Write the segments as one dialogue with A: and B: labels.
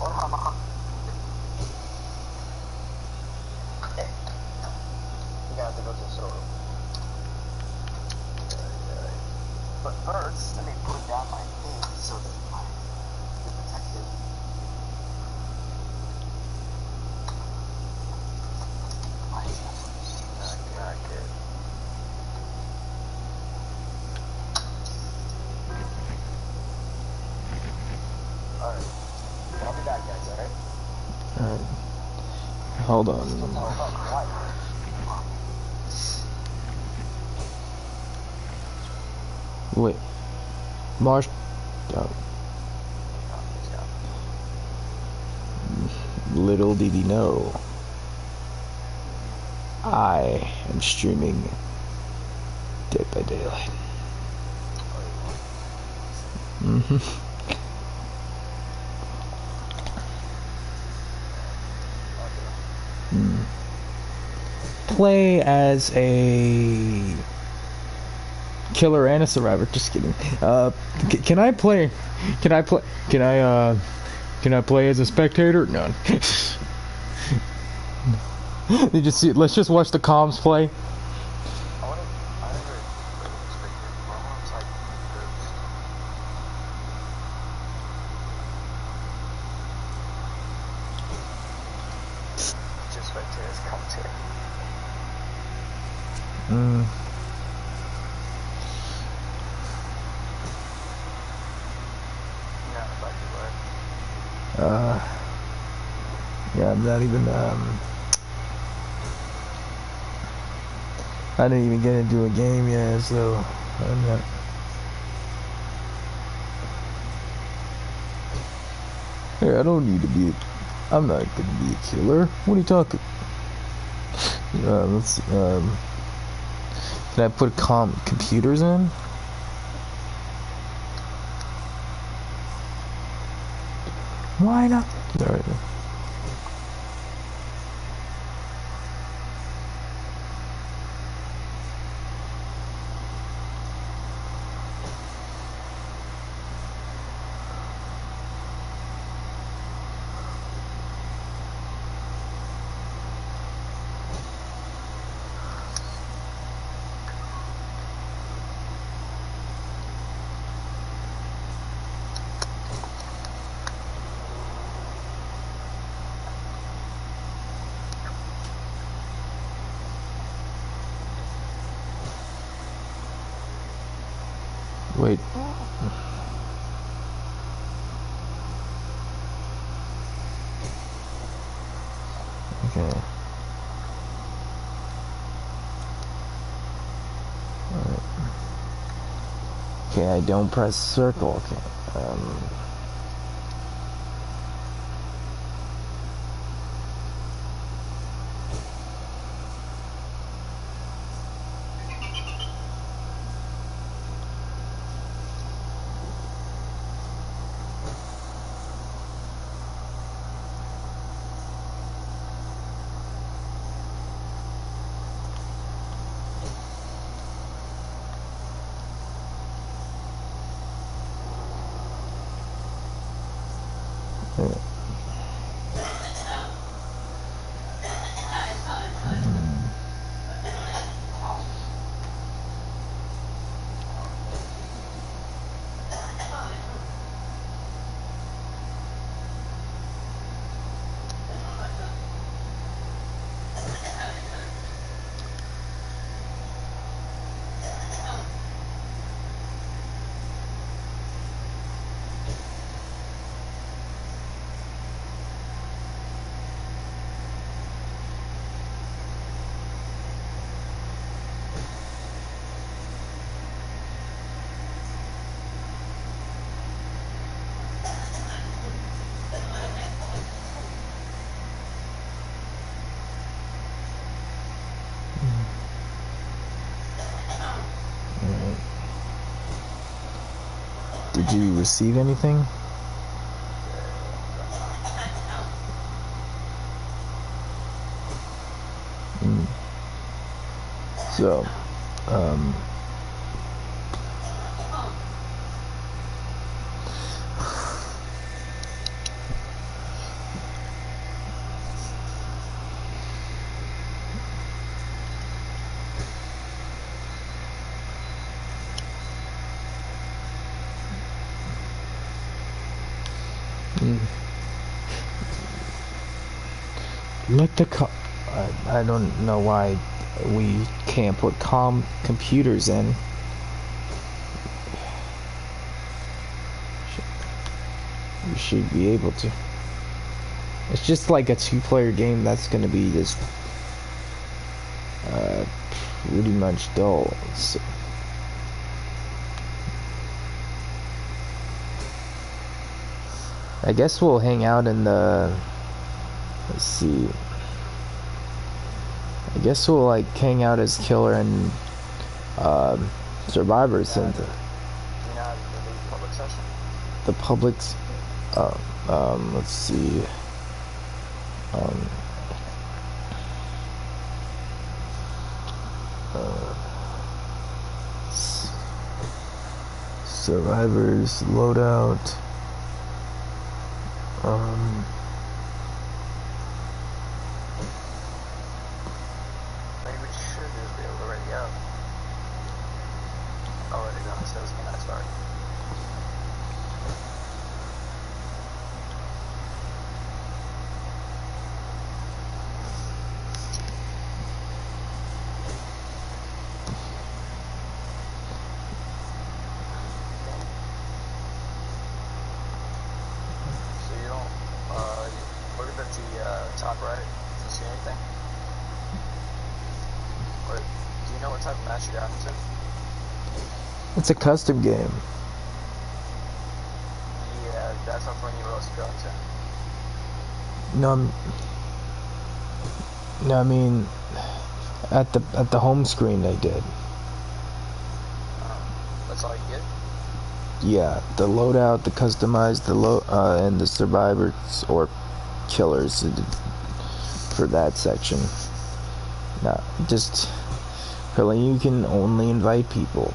A: You have to go to the store. But first, let me put down my thing so that I get protected. Alright. I'll be back, guys, alright?
B: Alright. Hold on. Wait. Marsh. Oh. Little did he know, I am streaming Dead by Daylight. Play as a killer and a survivor. Just kidding. Can I play as a spectator? No. You just see. Let's just watch the comms play. Yeah, I'm not even, I didn't even get into a game yet, so I'm not. Hey, I don't need to be, I'm not gonna be a killer. What are you talking? Let's see, can I put computers in? Why not? Alright. Wait. Okay. Alright. Okay, I don't press circle. Okay. Did you receive anything? So, Mm. Let the I don't know why we can't put computers in. We should be able to. It's just like a two-player game that's gonna be just pretty much dull. So, I guess we'll hang out in the. Let's see. I guess we'll like hang out as killer and survivors and
A: You know how to do the public session?
B: the public's. Let's see. Survivors loadout.
A: Maybe we should just be able to already go. Already done, so it's gonna start. So you don't, look at the top right. Do you see anything? Or, do you know what type of match you got into?
B: It's a custom game.
A: Yeah, that's not when you were supposed to go into.
B: No, I mean at the home screen they did.
A: That's all you get?
B: Yeah, the loadout, the customized, and the survivors or killers for that section. Nah, just really you can only invite people.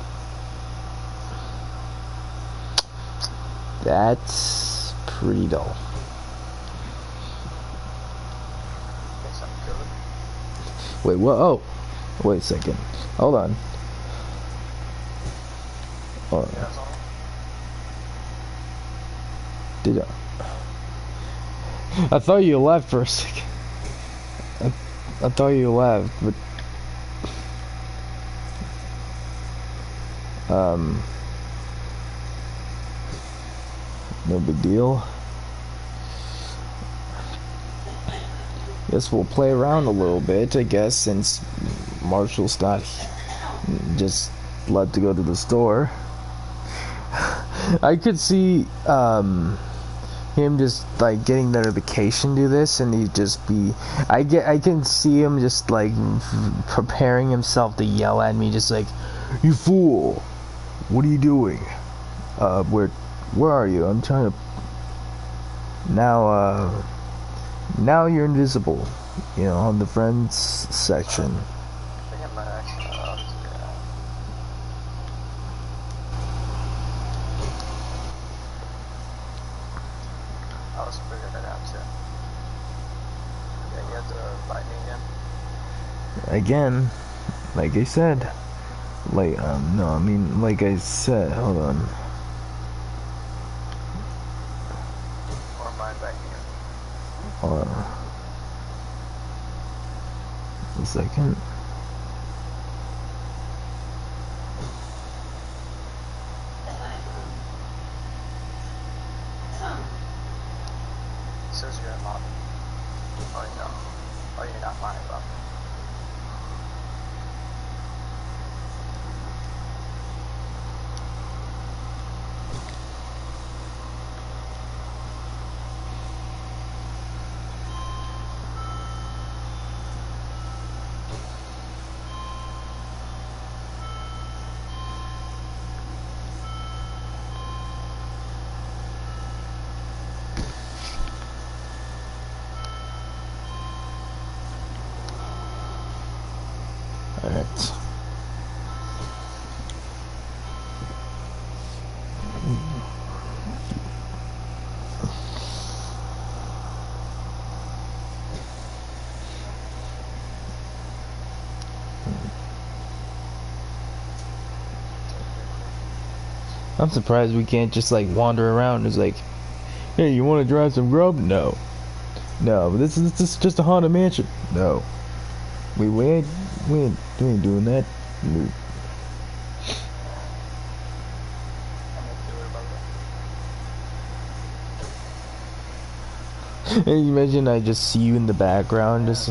B: That's pretty dull.
A: Guess I'm good.
B: Wait, what? Oh, wait a second. Hold on. Hold on.
A: Yeah, that's all.
B: Did I thought you left for a second. I thought you left, but no big deal. Guess we'll play around a little bit, I guess, since Marshall's not just left to go to the store. I could see him just like getting notification to this, and he'd just be. I can see him just like preparing himself to yell at me, just like, "You fool! What are you doing? Where are you? I'm trying to." Now you're invisible, you know, on the friends section.
A: I think I might actually I was figuring it out too. Yeah, you have to fight me again.
B: Again, like I said, like no, I mean like I said. Hold on.
A: Or am I back here?
B: Hold on. A second.
A: It says you're in lobby. Oh, no. Oh, you're not fine about it.
B: Alright. I'm surprised we can't just like wander around. It's like Hey, you want to drive some grub? No. No, but this is just a haunted mansion. No. We ain't doing that. No. And you imagine I just see you in the background, just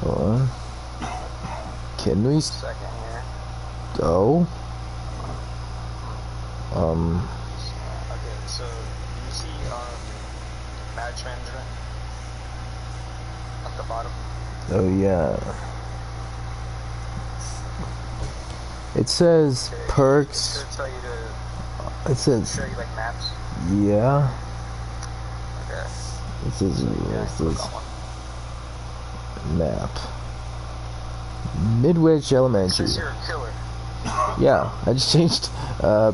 B: hold on. Can we
A: Second here.
B: go?
A: Okay, so you see match management at the bottom?
B: Oh yeah. It says
A: Okay.
B: perks.
A: Should tell you to
B: It says
A: show you like maps.
B: yeah.
A: Okay.
B: It says
A: Yeah,
B: it
A: click
B: says
A: on one.
B: map. Midwich
A: It
B: Elementary.
A: says you're a killer.
B: Yeah, I just changed.
A: I'm a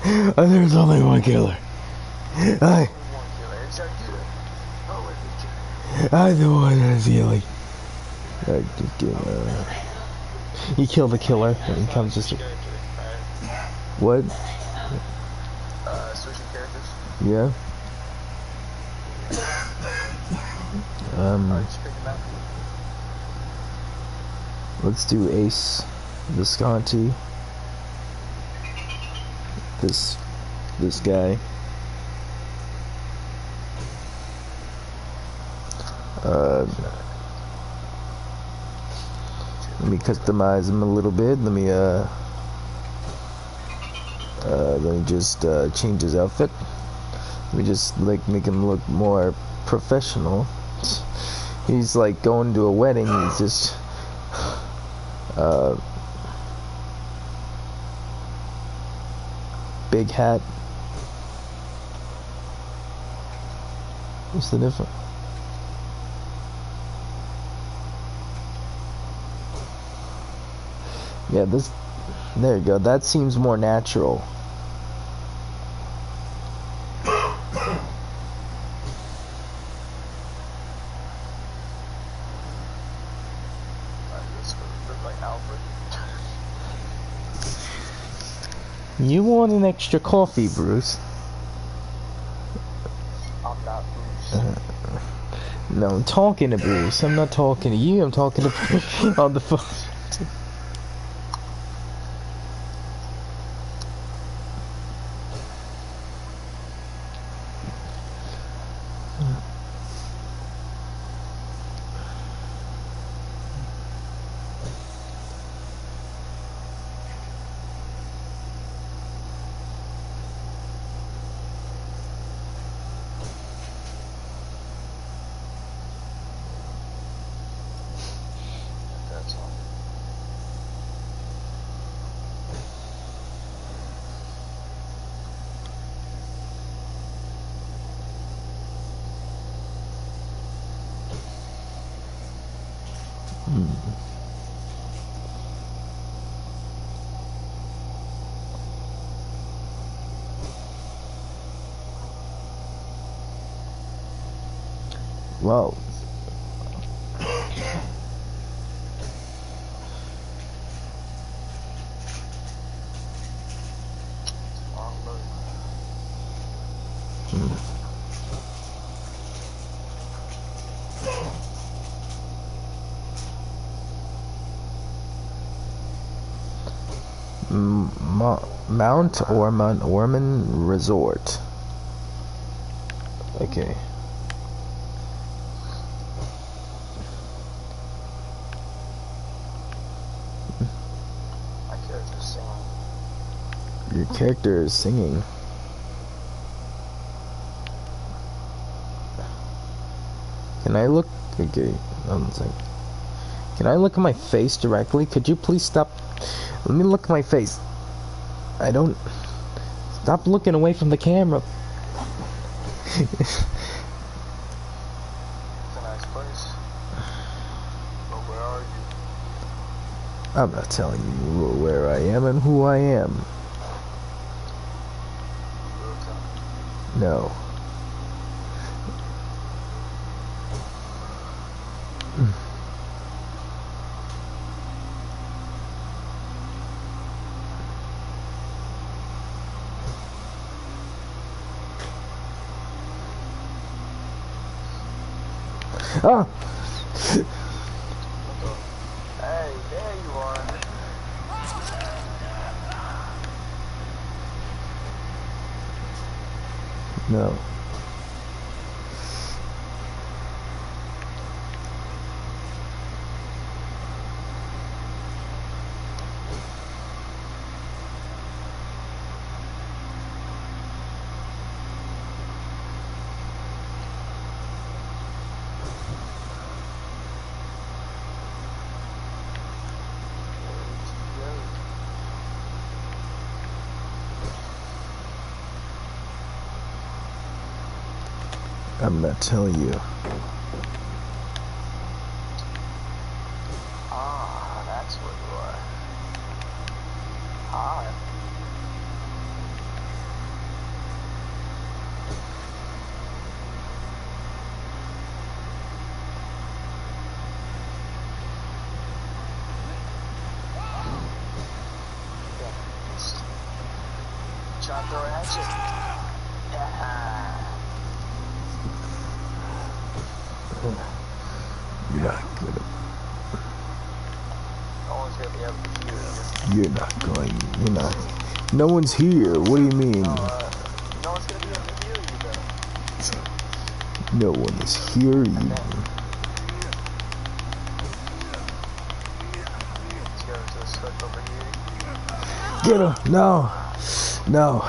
A: killer.
B: There's only one killer.
A: Only one killer. It's a killer. Oh, wait, killer.
B: I'm the one that's healing. Just kidding. He killed the killer and he comes just.
A: Character, right?
B: What?
A: Switching characters.
B: Yeah.
A: Just pick a map.
B: Let's do Ace Visconti. This guy. Let me customize him a little bit. Let me just change his outfit. Let me just like make him look more professional. He's like going to a wedding. He's just big hat. What's the difference? Yeah, this. There you go. That seems more natural. You want an extra coffee, Bruce?
A: I'm not Bruce.
B: No, I'm talking to Bruce. I'm not talking to you. I'm talking to Bruce on the phone.
A: That's all.
B: Wow. Mount Orman Resort. Okay.
A: My character's singing.
B: Your character is singing. Can I look? Okay, one second. Can I look at my face directly? Could you please stop? Let me look at my face. I don't. Stop looking away from the camera.
A: It's a nice place. But where are you?
B: I'm not telling you where I am and who I am.
A: You will tell me.
B: No. Oh!
A: Hey, there you are.
B: No. I'm not telling you.
A: Ah, that's what you are. Hi. Try to throw it at you. Yeah.
B: You're not gonna.
A: No one's gonna be able to hear you.
B: You're not going. You're not. No one's here. What do you mean?
A: No one's gonna be able to hear you though.
B: No one is here. You.
A: Let's go to the stuck over here.
B: Get him! No! No!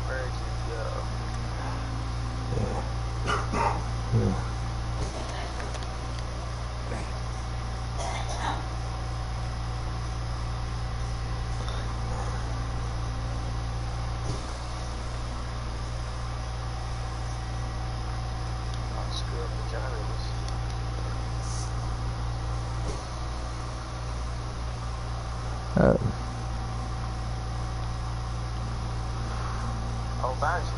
A: Where'd you go? I'll screw up the generators. Oh, found you.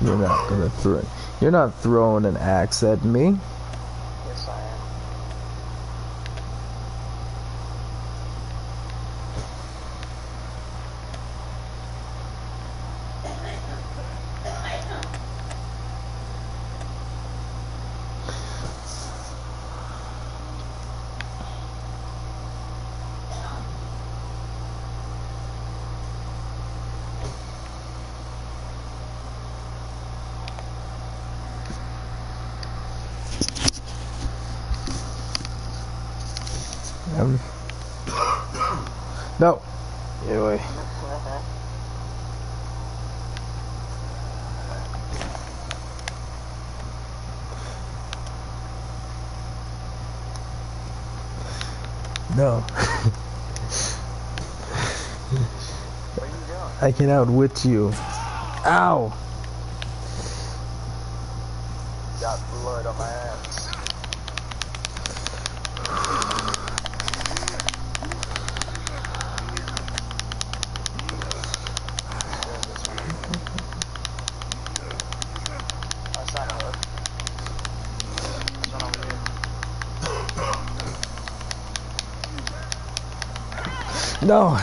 B: You're not gonna throw. You're not throwing an axe at me.
A: Yes, I am.
B: No. Anyway. No.
A: Where you going?
B: I can outwit you. Ow!
A: Got blood on my ass. That's not a hook. There's one over here.
B: No!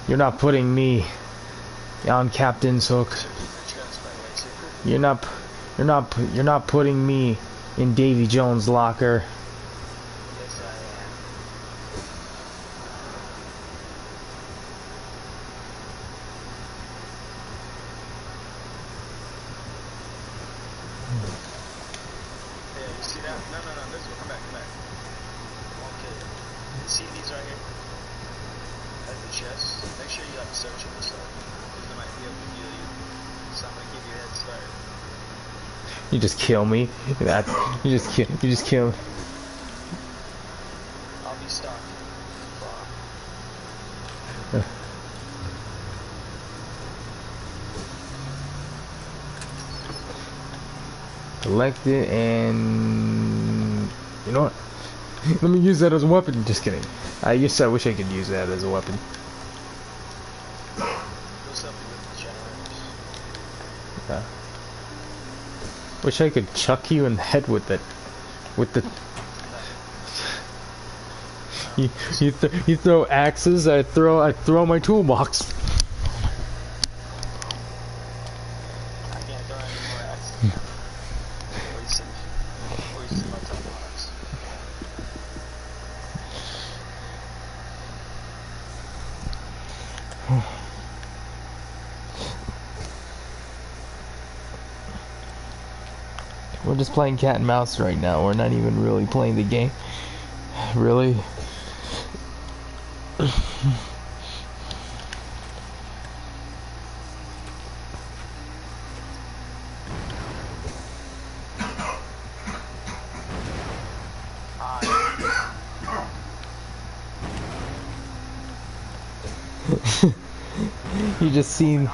B: You're not putting me on Captain's hook. You're not putting me in Davy Jones' locker.
A: Yes, I am. Yeah, you see that? No, this one. Come back. Okay. See these right here? That's the chest. Make sure you search them and stuff. Because they might be able to heal you. So I'm gonna give you a head start.
B: You just kill me. You just kill me. Collect it and you know what? Let me use that as a weapon. Just kidding. I guess I wish I could use that as a weapon. Yeah. Wish I could chuck you in the head with it. With the you throw axes. I throw my toolbox.
A: I can't throw any more axes. Wasting my toolbox.
B: We're just playing cat and mouse right now. We're not even really playing the game. Really? You just seen.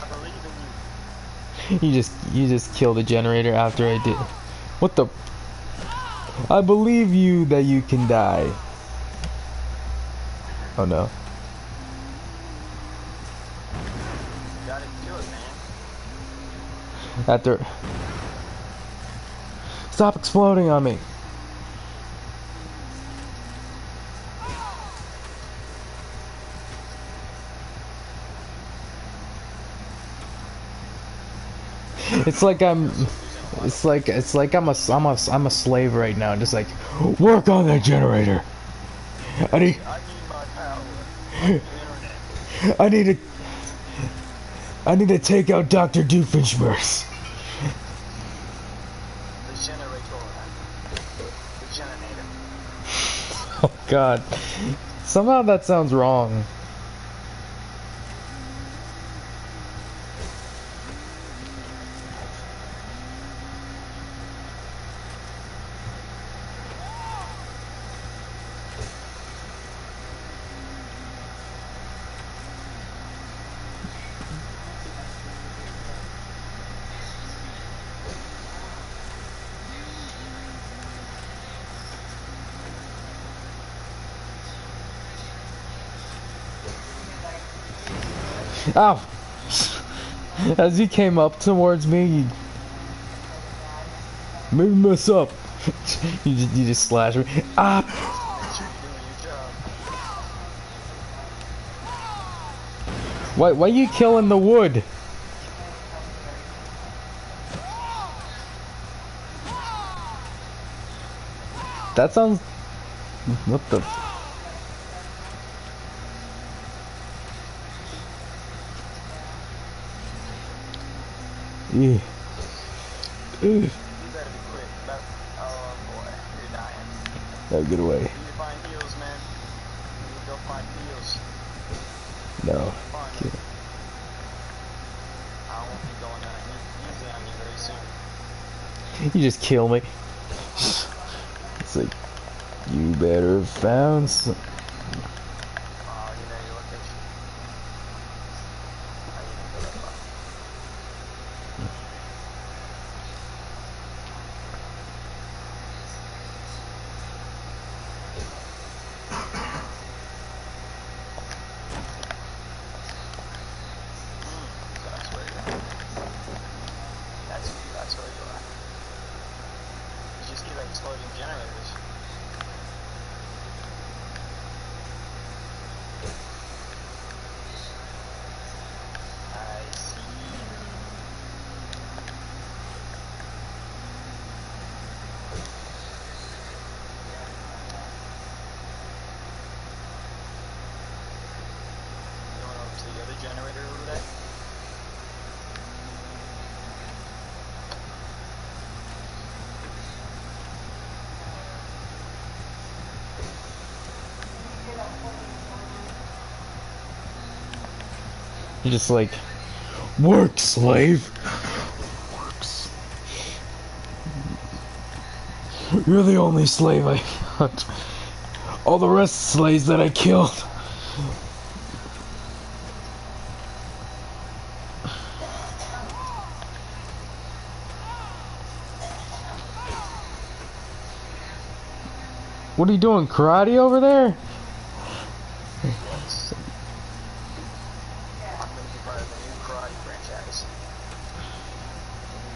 B: You just killed the generator after I did. What the? I believe you that you can die. Oh no.
A: Gotta do it, man.
B: After. Stop exploding on me. It's like I'm I'm a slave right now, just like work on that generator. I need
A: my power.
B: I need to take out Dr. Doofenshmirtz.
A: The generator. The generator.
B: Oh god. Somehow that sounds wrong. Ow! As he came up towards me, you made me mess up. you just slashed me. Ah! Why you killing the wood? That sounds. What the? Yeah.
A: You better be quick. Oh boy, you're dying.
B: No, get away.
A: You need to find heals, man. You need to go find heals.
B: No.
A: Okay. I won't be going easy on you very soon.
B: You just kill me. It's like, you better have found some.
A: Oh, you know your location. I need to go that far. That's where you are. That's where you are. You just keep exploding generators. I see. You want to see the other generator over there?
B: You're just like, work, slave. Works. You're the only slave I got. All the rest slaves that I killed. What are you doing, karate over there?
A: Yes. I'm gonna be part of the new karate franchise. The new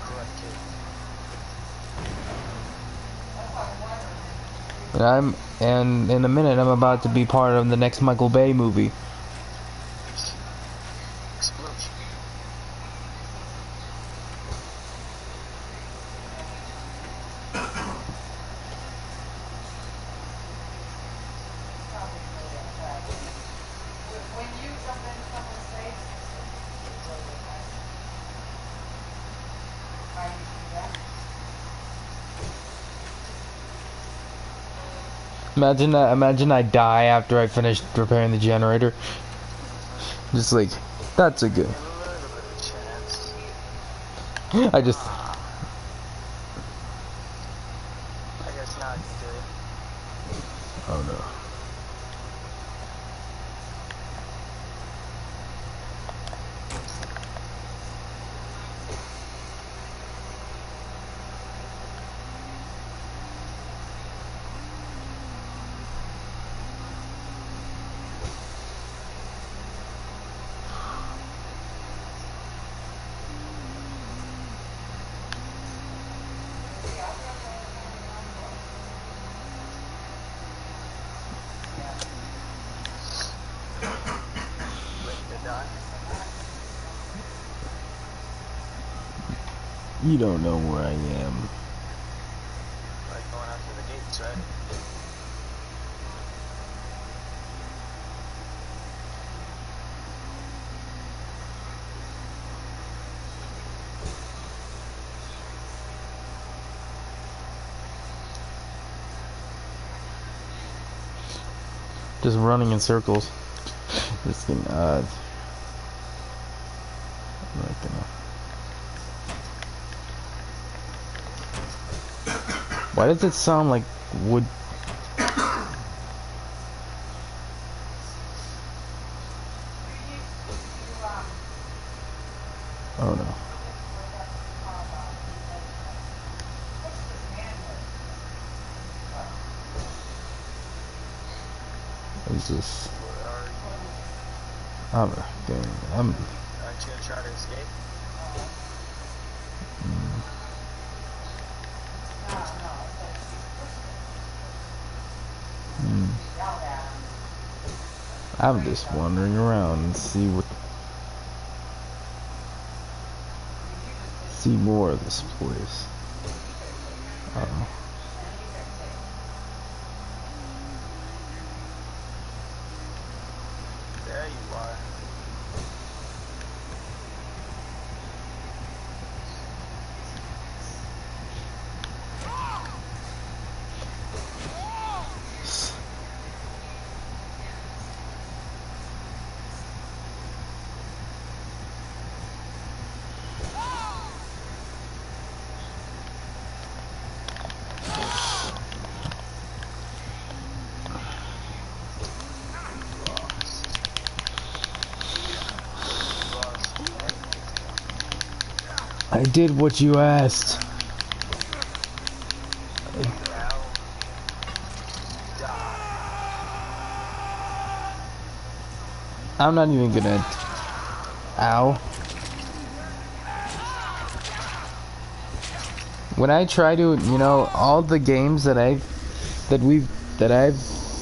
A: Karate Kid.
B: And in a minute I'm about to be part of the next Michael Bay movie.
A: Explosion.
B: Imagine I die after I finish repairing the generator. Just like, that's a good.
A: A little bit of chance.
B: I just.
A: I guess now I can do it.
B: Oh no.
A: Ready to die?
B: You don't know where I am.
A: Like going out to the gates, right?
B: Just running in circles. Just getting I'm not gonna. Why does it sound like wood? Oh no. Is this?
A: Where are you?
B: I'm.
A: Aren't you gonna try to escape?
B: I'm just wandering around and see more of this place. Uh-oh.
A: There you are.
B: I did what you asked.
A: Now, die.
B: I'm not even gonna. Ow. When I try to, all the games that I've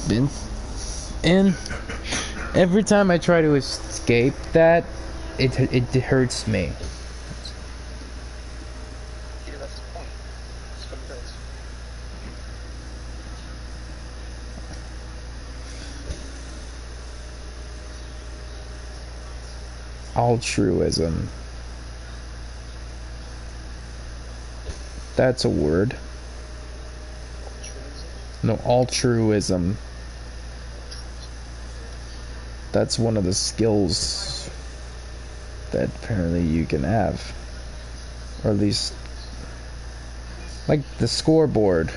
B: been in, every time I try to escape that, it hurts me.
A: Yeah, that's the point. That's what it does.
B: Altruism. That's a word. No, altruism. That's one of the skills that apparently you can have. Or at least, like the scoreboard.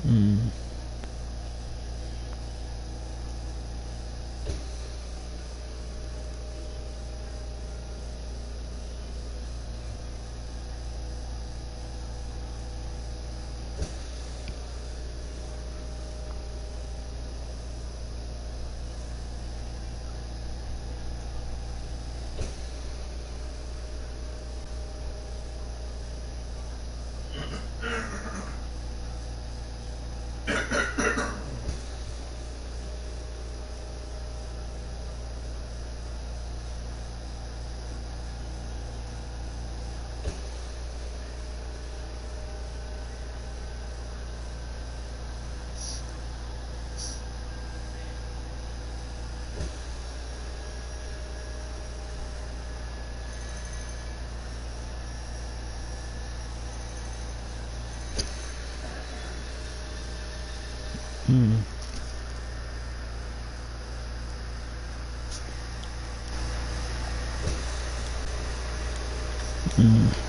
B: Mm. Mm. Mm.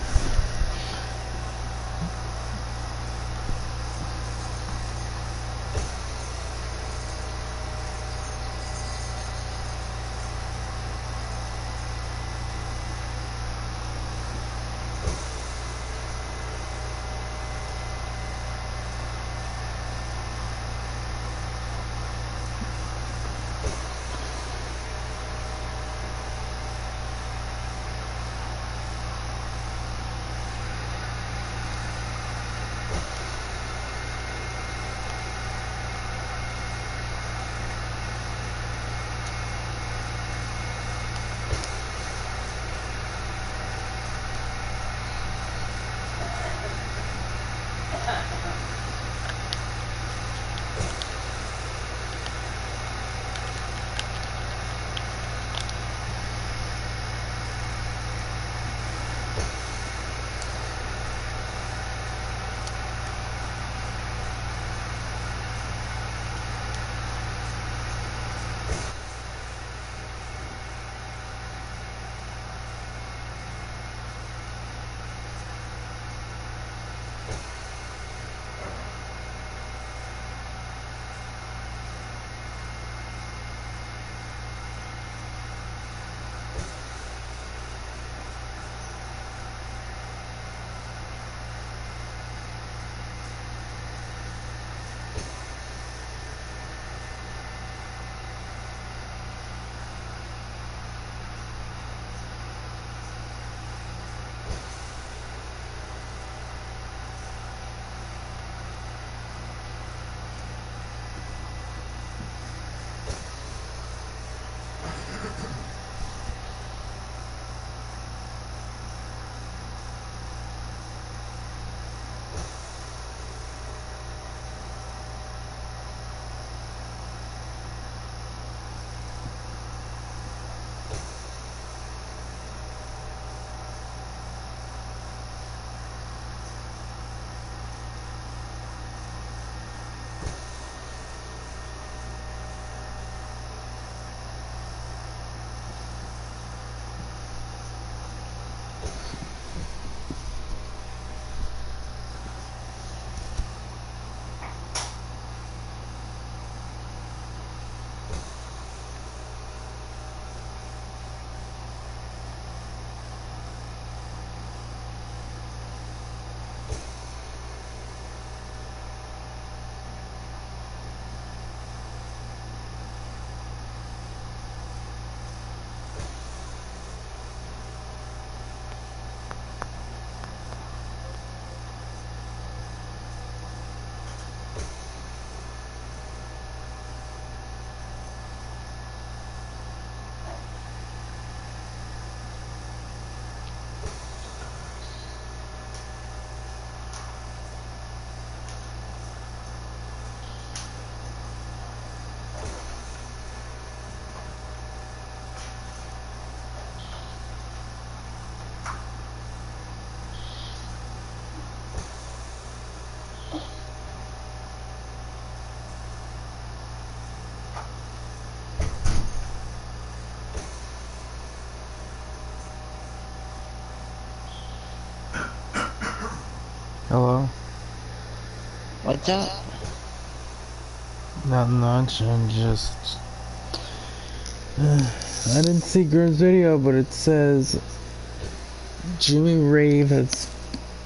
B: Hello?
C: What's up?
B: Not much, and just... I didn't see Gurn's video, but it says Jimmy Rave has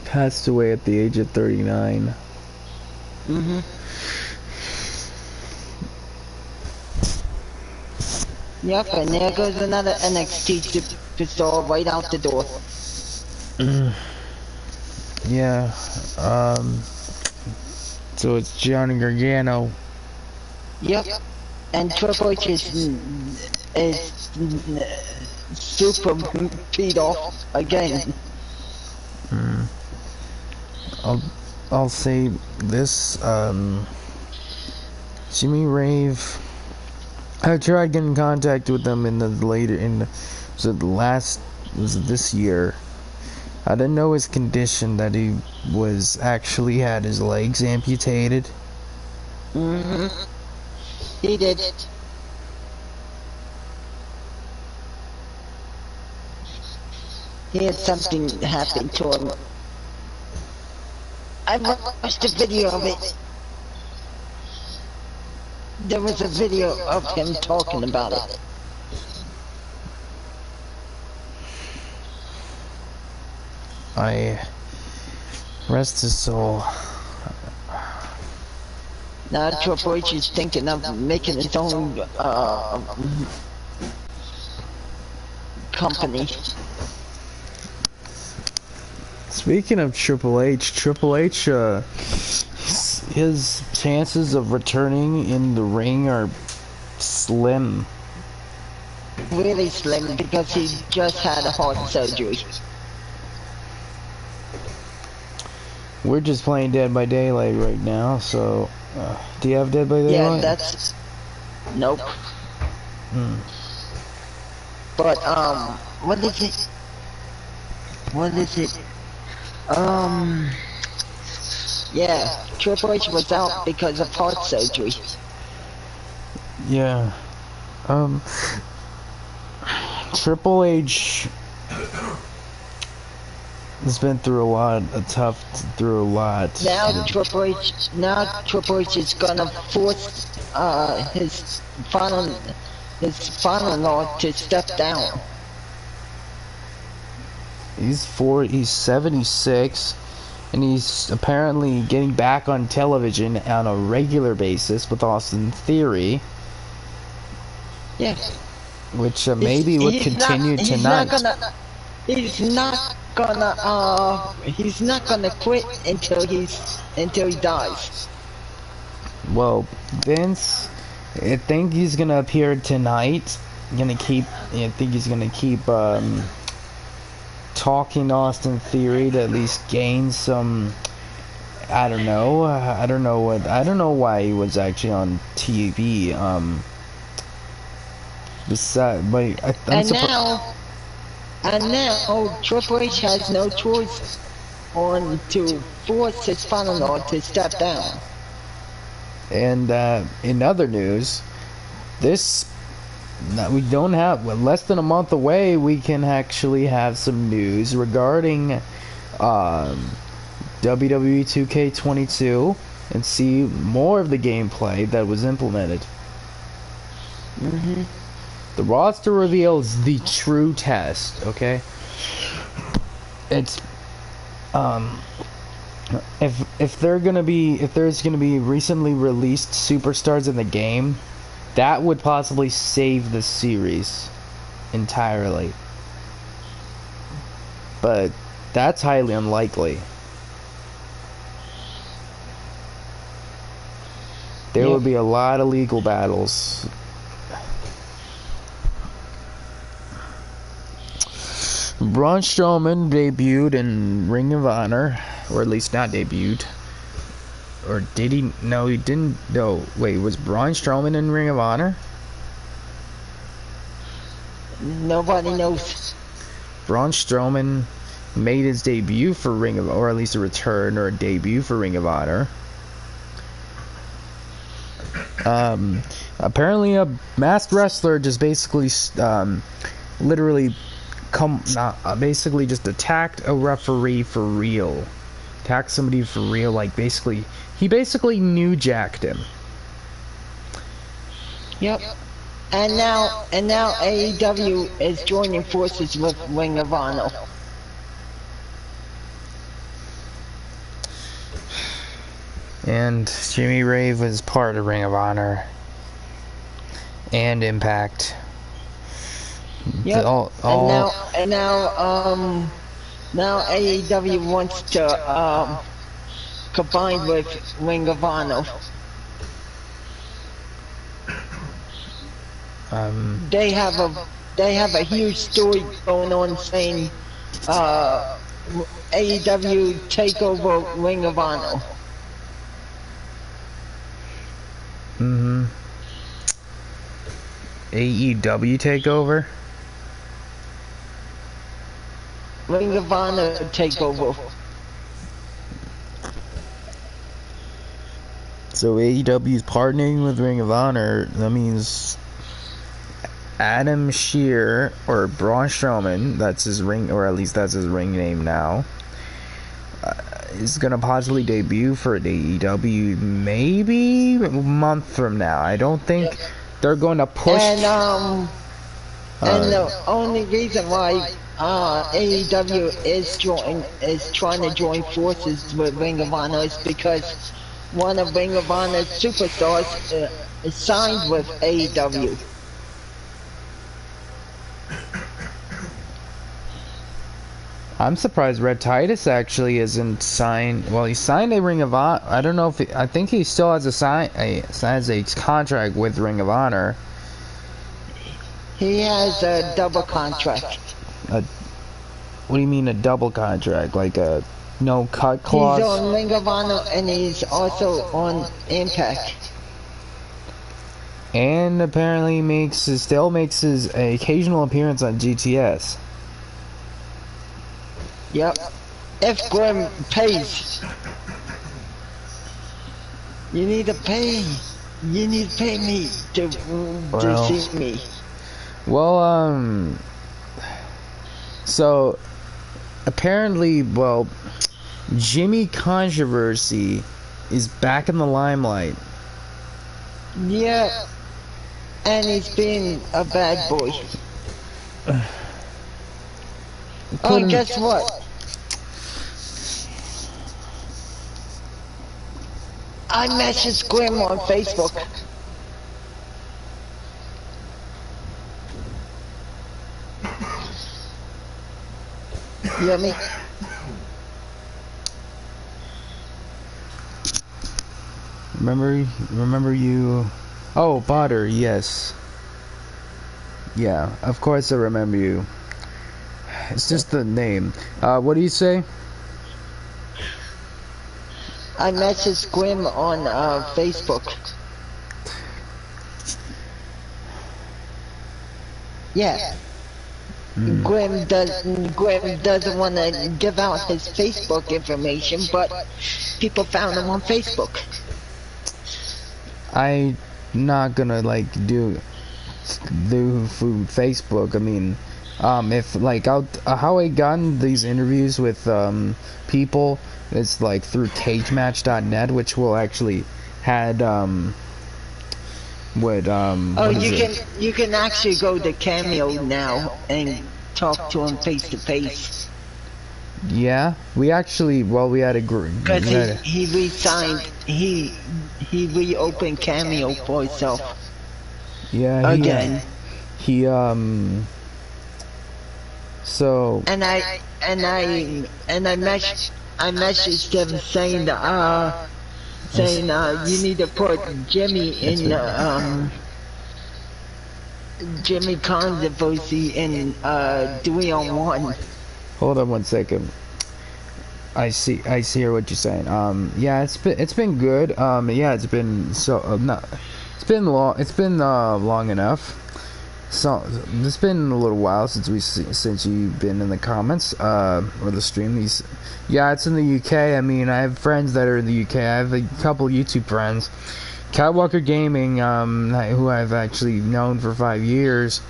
B: passed away at the age of 39.
C: Mm-hmm. Yep, and there goes another NXT superstar right out the door.
B: Yeah, so it's Johnny Gargano.
C: Yep, and Triple H is super peed off again.
B: I'll say this, Jimmy Rave, I tried getting in contact with them in the was it this year? I didn't know his condition, that he was actually had his legs amputated.
C: Mm-hmm. He did. He had something happen to him. I watched a video of it. There was a video of him talking about it.
B: Rest his soul.
C: Now Triple H is thinking of making his own company.
B: Speaking of Triple H, his chances of returning in the ring are slim.
C: Really slim, because he just had a heart surgery.
B: We're just playing Dead by Daylight right now, so... do you have Dead by Daylight?
C: Yeah, that's... Nope. But, what is it? Yeah, Triple H was out because of heart surgery.
B: Yeah. Triple H has been through a lot.
C: Now Triple H is gonna force his father-in-law to step down.
B: He's 76, and he's apparently getting back on television on a regular basis with Austin Theory.
C: Yeah.
B: Which maybe would continue tonight.
C: He's not gonna quit until he dies.
B: Well, Vince, I think he's gonna appear tonight. I think he's gonna keep talking to Austin Theory to at least gain some. I don't know why he was actually on TV. And now Triple H has no choice to force his father-in-law to step down. And in other news, we don't have less than a month away. We can actually have some news regarding WWE 2K22 and see more of the gameplay that was implemented. The roster reveals the true test, okay? It's if there's gonna be recently released superstars in the game, that would possibly save the series entirely. But that's highly unlikely. There would be a lot of legal battles. Braun Strowman debuted in Ring of Honor, or at least not debuted. Or did he? No, he didn't. No, wait, was Braun Strowman in Ring of Honor?
C: Nobody knows.
B: Braun Strowman made his debut for or at least a return or a debut for Ring of Honor. Apparently a masked wrestler just basically, literally basically just attacked a referee for real. Attacked somebody for real, like he basically new jacked him.
C: Yep. And now AEW is joining forces with Ring of Honor.
B: And Jimmy Rave was part of Ring of Honor and Impact.
C: Yep.
B: All
C: And now AEW wants to combine with Ring of Honor. They have a huge story going on saying AEW take over Ring of Honor.
B: AEW takeover?
C: Ring of Honor takeover.
B: So AEW's partnering with Ring of Honor. That means Adam Shear or Braun Strowman, that's his ring, or at least that's his ring name now, is gonna possibly debut for AEW maybe a month from now. I don't think they're going to push.
C: And the only reason why AEW is trying to join forces with Ring of Honor is because one of Ring of Honor's superstars is signed with AEW.
B: I'm surprised Red Titus actually isn't signed. Well, he signed a Ring of Honor. I don't know if I think he still has a contract with Ring of Honor.
C: He has a double contract.
B: What do you mean a double contract? Like a no cut clause?
C: He's on Ring of Honor and he's also on Impact.
B: And apparently still makes his occasional appearance on GTS.
C: Yep. If Grim pays, you need to pay. You need to pay me to see me.
B: Well, so apparently, Jimmy Controversy is back in the limelight.
C: Yeah, and he's being a bad boy. Oh, guess what? I messaged Grim on Facebook. You hear me?
B: Remember you? Oh, Potter, yes. Yeah, of course I remember you. It's just the name. What do you say?
C: I messaged Grim on Facebook. Yeah. Grim doesn't want to give out his Facebook information, but people found him on Facebook.
B: I'm not gonna do Facebook. I mean, if how I gotten these interviews with people, it's like through cagematch.net, which will actually had
C: you can actually go to Cameo now and talk to him face to face.
B: Yeah, we had a group
C: because he re-signed, he reopened Cameo for himself.
B: Yeah,
C: again.
B: So.
C: And I messaged him saying you need to put Jimmy in Jimmy Controversy in 3-on-1.
B: Hold on one second. I see here what you're saying. Yeah, it's been good. Yeah, it's been long enough. So it's been a little while since you've been in the comments or the stream. Yeah, it's in the UK. I mean, I have friends that are in the UK. I have a couple YouTube friends, Catwalker Gaming, who I've actually known for 5 years.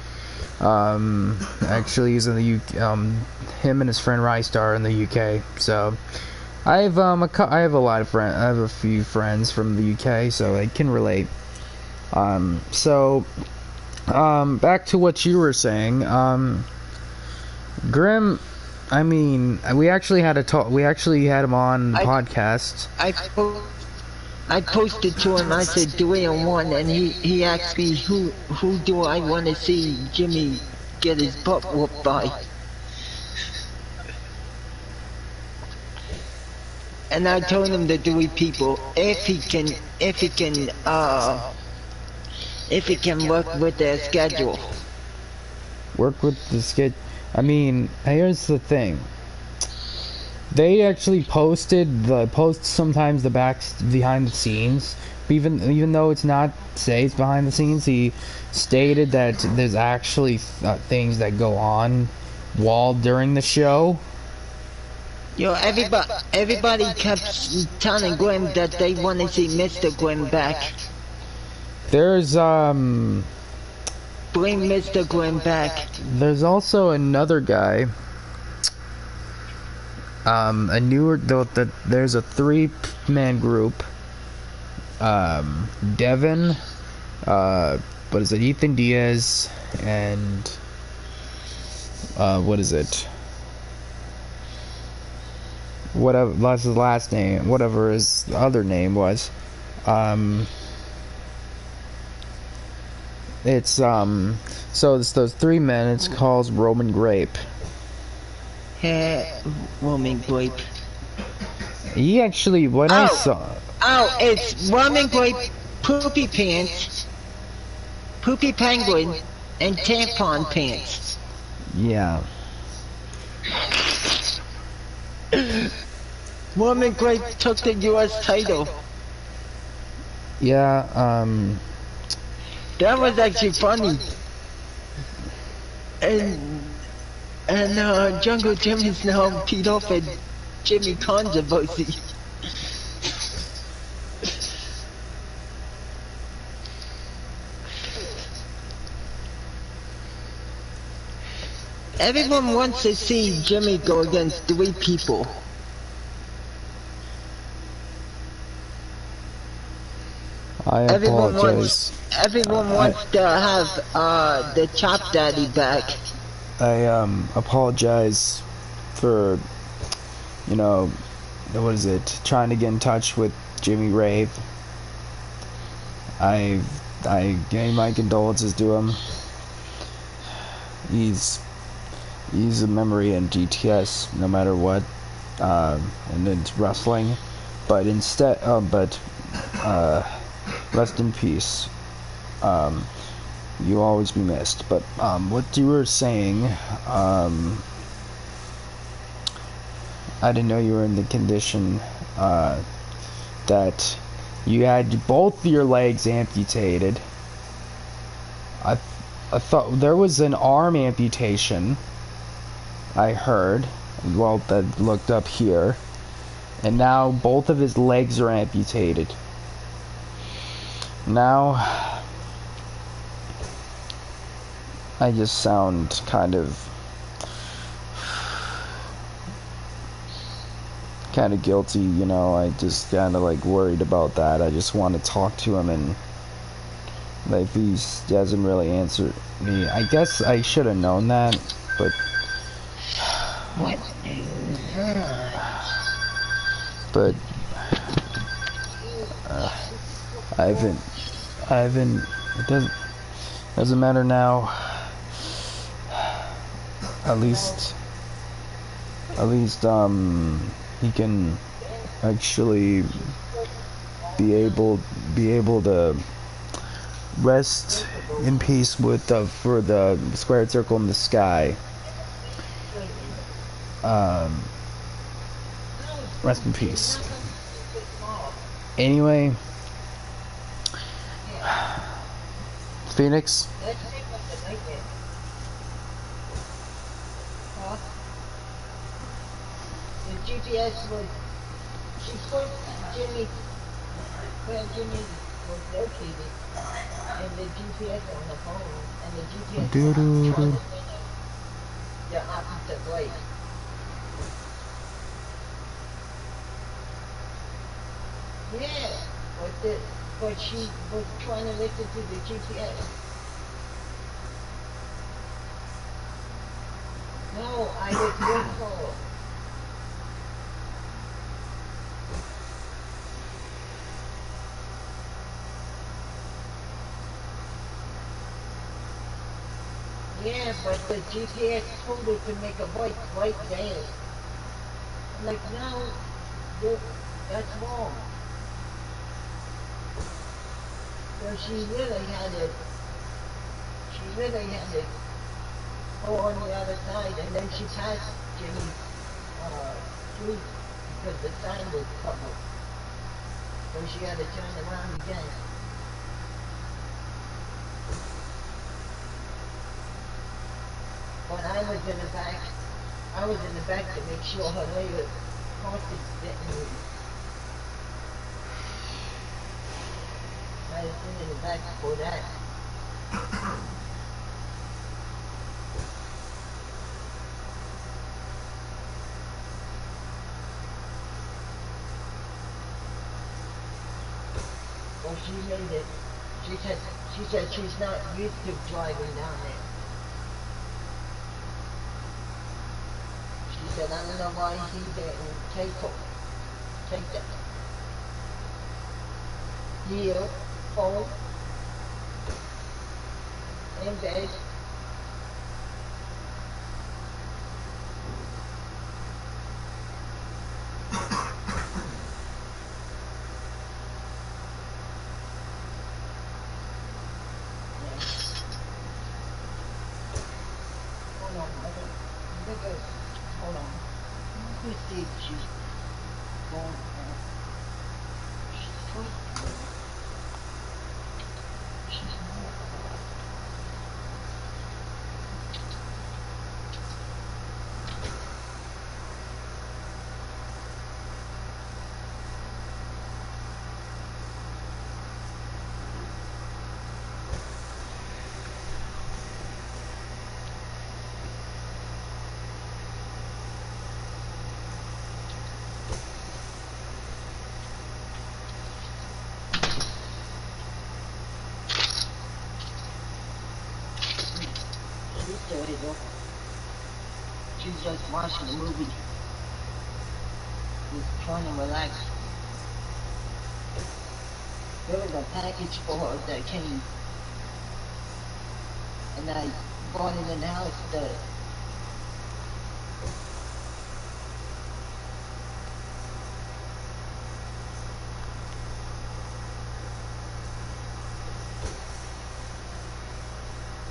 B: Actually, he's in the UK. Him and his friend Rystar in the UK. So I have a lot of friends. I have a few friends from the UK, so I can relate. So, back to what you were saying. Grim, I mean, we actually had a talk. We actually had him on podcast.
C: I posted to him. I said 3-on-1, and he asked me who do I want to see Jimmy get his butt whooped by. And I told him the 3 people if he can work with their schedule.
B: Work with the schedule. I mean, here's the thing. They actually post sometimes the behind the scenes. Even though it's not says behind the scenes, he stated that there's actually things that go on while during the show.
C: Yo, everybody kept telling Gwen that they want to see Mr. Gwen back.
B: There's
C: Bring Mr. Gwen back.
B: There's also another guy. There's a 3-man group. Devin, what is it? Ethan Diaz, and what is it? Whatever that's his last name. Whatever his other name was. So it's those 3 men. It's called Roman Grape.
C: Roman Grape.
B: He actually, I saw.
C: Oh, it's Roman Grape, Poopy Pants, Poopy Penguin, and Tampon Pants.
B: Yeah.
C: Roman Grape took the U.S. title.
B: Yeah,
C: That was actually funny. And Jungle Jim is now peed off at Jimmy Controversy. Everyone wants to see Jimmy go against 3 people.
B: I apologize.
C: Everyone wants to have the Chop Daddy back.
B: I apologize for, what is it? Trying to get in touch with Jimmy Rave. I gave my condolences to him. He's a memory in GTS no matter what, and it's wrestling. But rest in peace. You'll always be missed. But what you were saying, I didn't know you were in the condition that you had both your legs amputated. I thought there was an arm amputation. I heard. Well, that looked up here. And now both of his legs are amputated. Now, I just sound kind of guilty, I just kind of worried about that. I just want to talk to him, and if he doesn't really answer me, I guess I should have known that, but
C: What?
B: But I haven't. It doesn't matter now. At least he can actually be able to rest in peace with for the squared circle in the sky. Rest in peace. Anyway, Phoenix.
C: The GPS was, she put Jimmy, where Jimmy was located, and the GPS on the phone, and the GPS was the opposite way. Yeah, like this. but she was trying to listen to the GPS. No, I was with her. Yeah, but the GPS told her to make a right there. I'm like, no, that's wrong. So she really had to go on the other side, and then she passed Jimmy's street because the sign was covered. So she had to turn around again. But I was in the back to make sure her later crossing didn't move. I was in the back for that. Well, she made it. She said she's not used to driving down there. She said, I don't know why he didn't take that. Here, phone, in bed. Hold on. Let me see if she's going. She's not. She's just watching a movie. She's trying to relax. There was a package for her that came, and I brought it in the house today.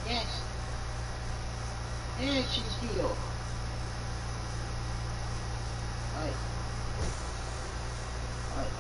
C: Yes. Yeah, she's here. Alright. Alright.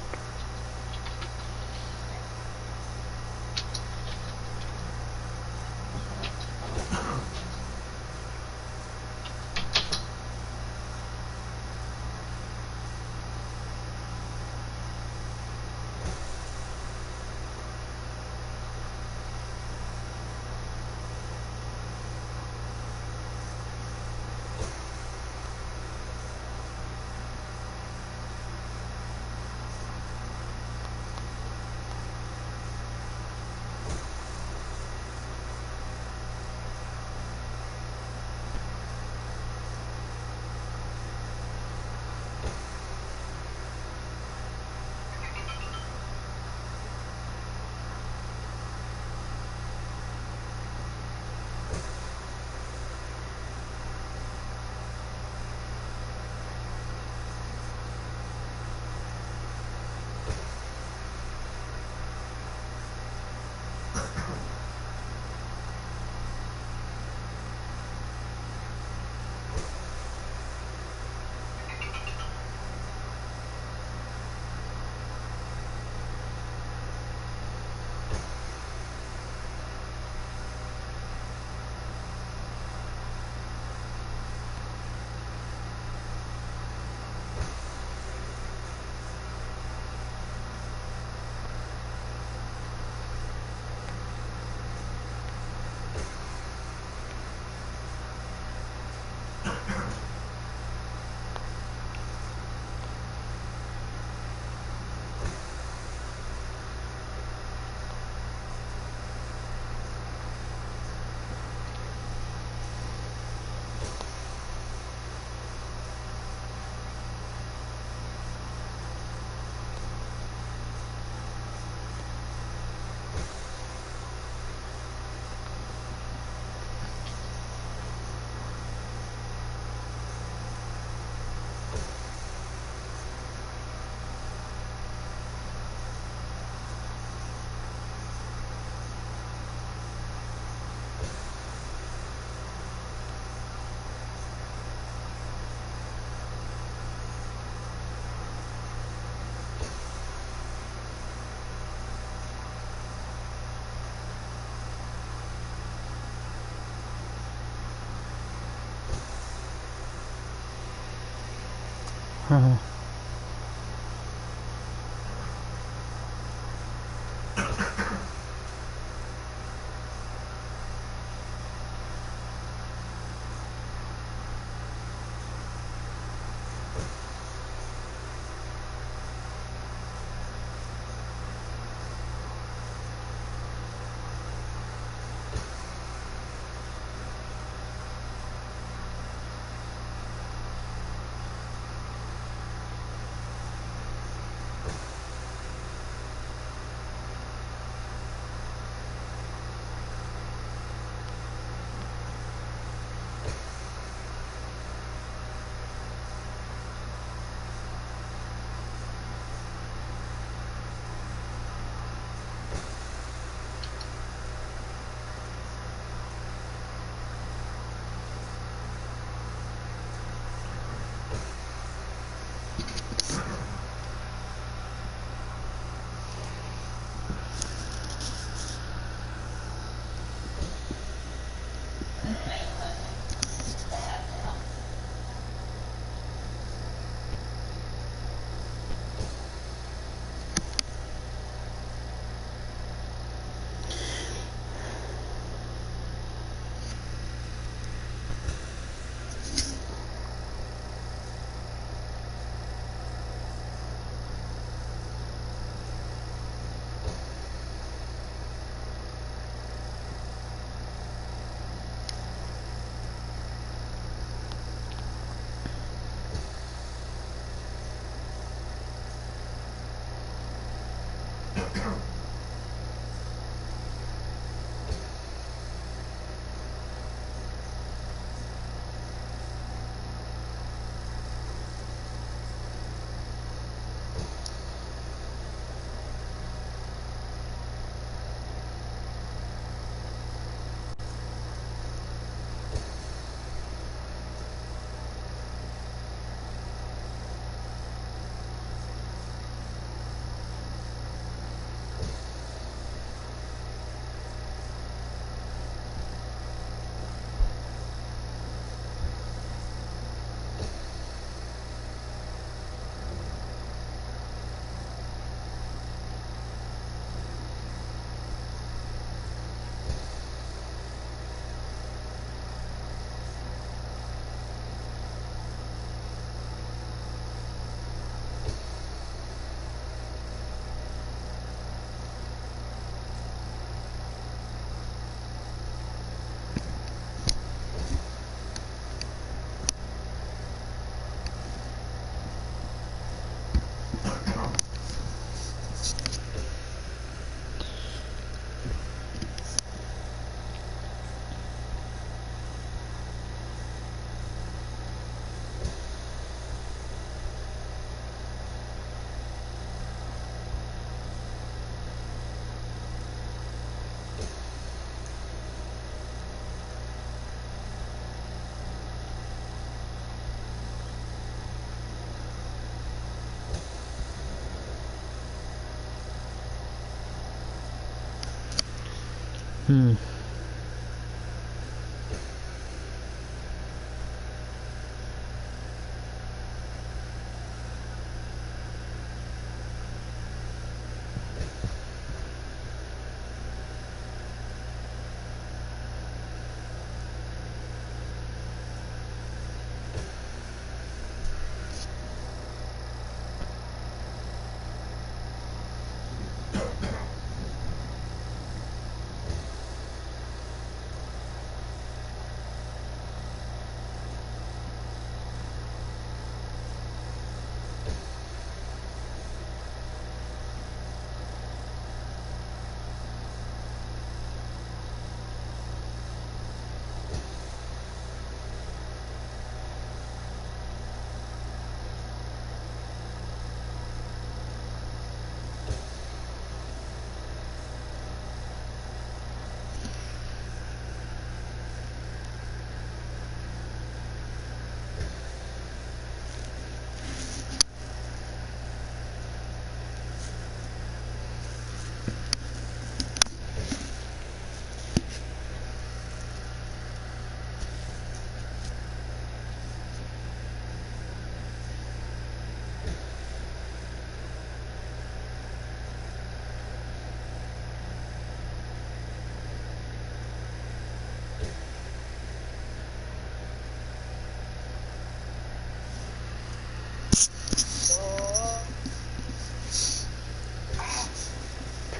B: Hmm.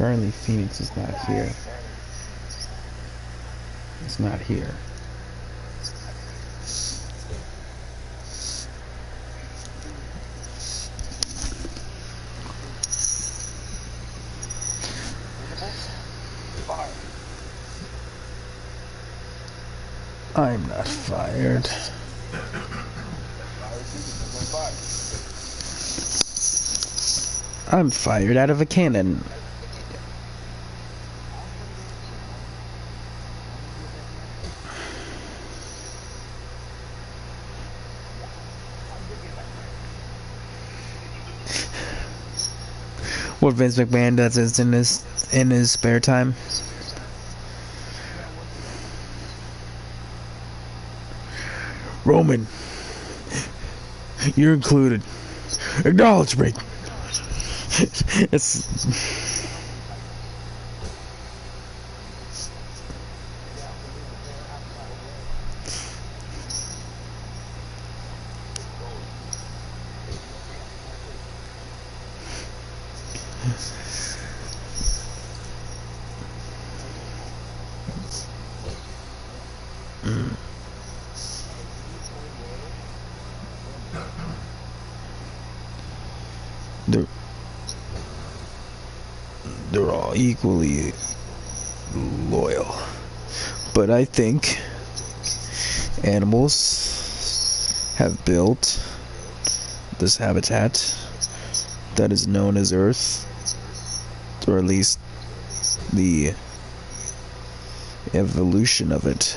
D: Currently, Phoenix is not here. It's not here. I'm not fired. I'm fired out of a cannon. What Vince McMahon does is in his spare time. Roman, you're included. Acknowledge me. It's they're all equally loyal. But I think animals have built this habitat that is known as Earth, or at least the evolution of it.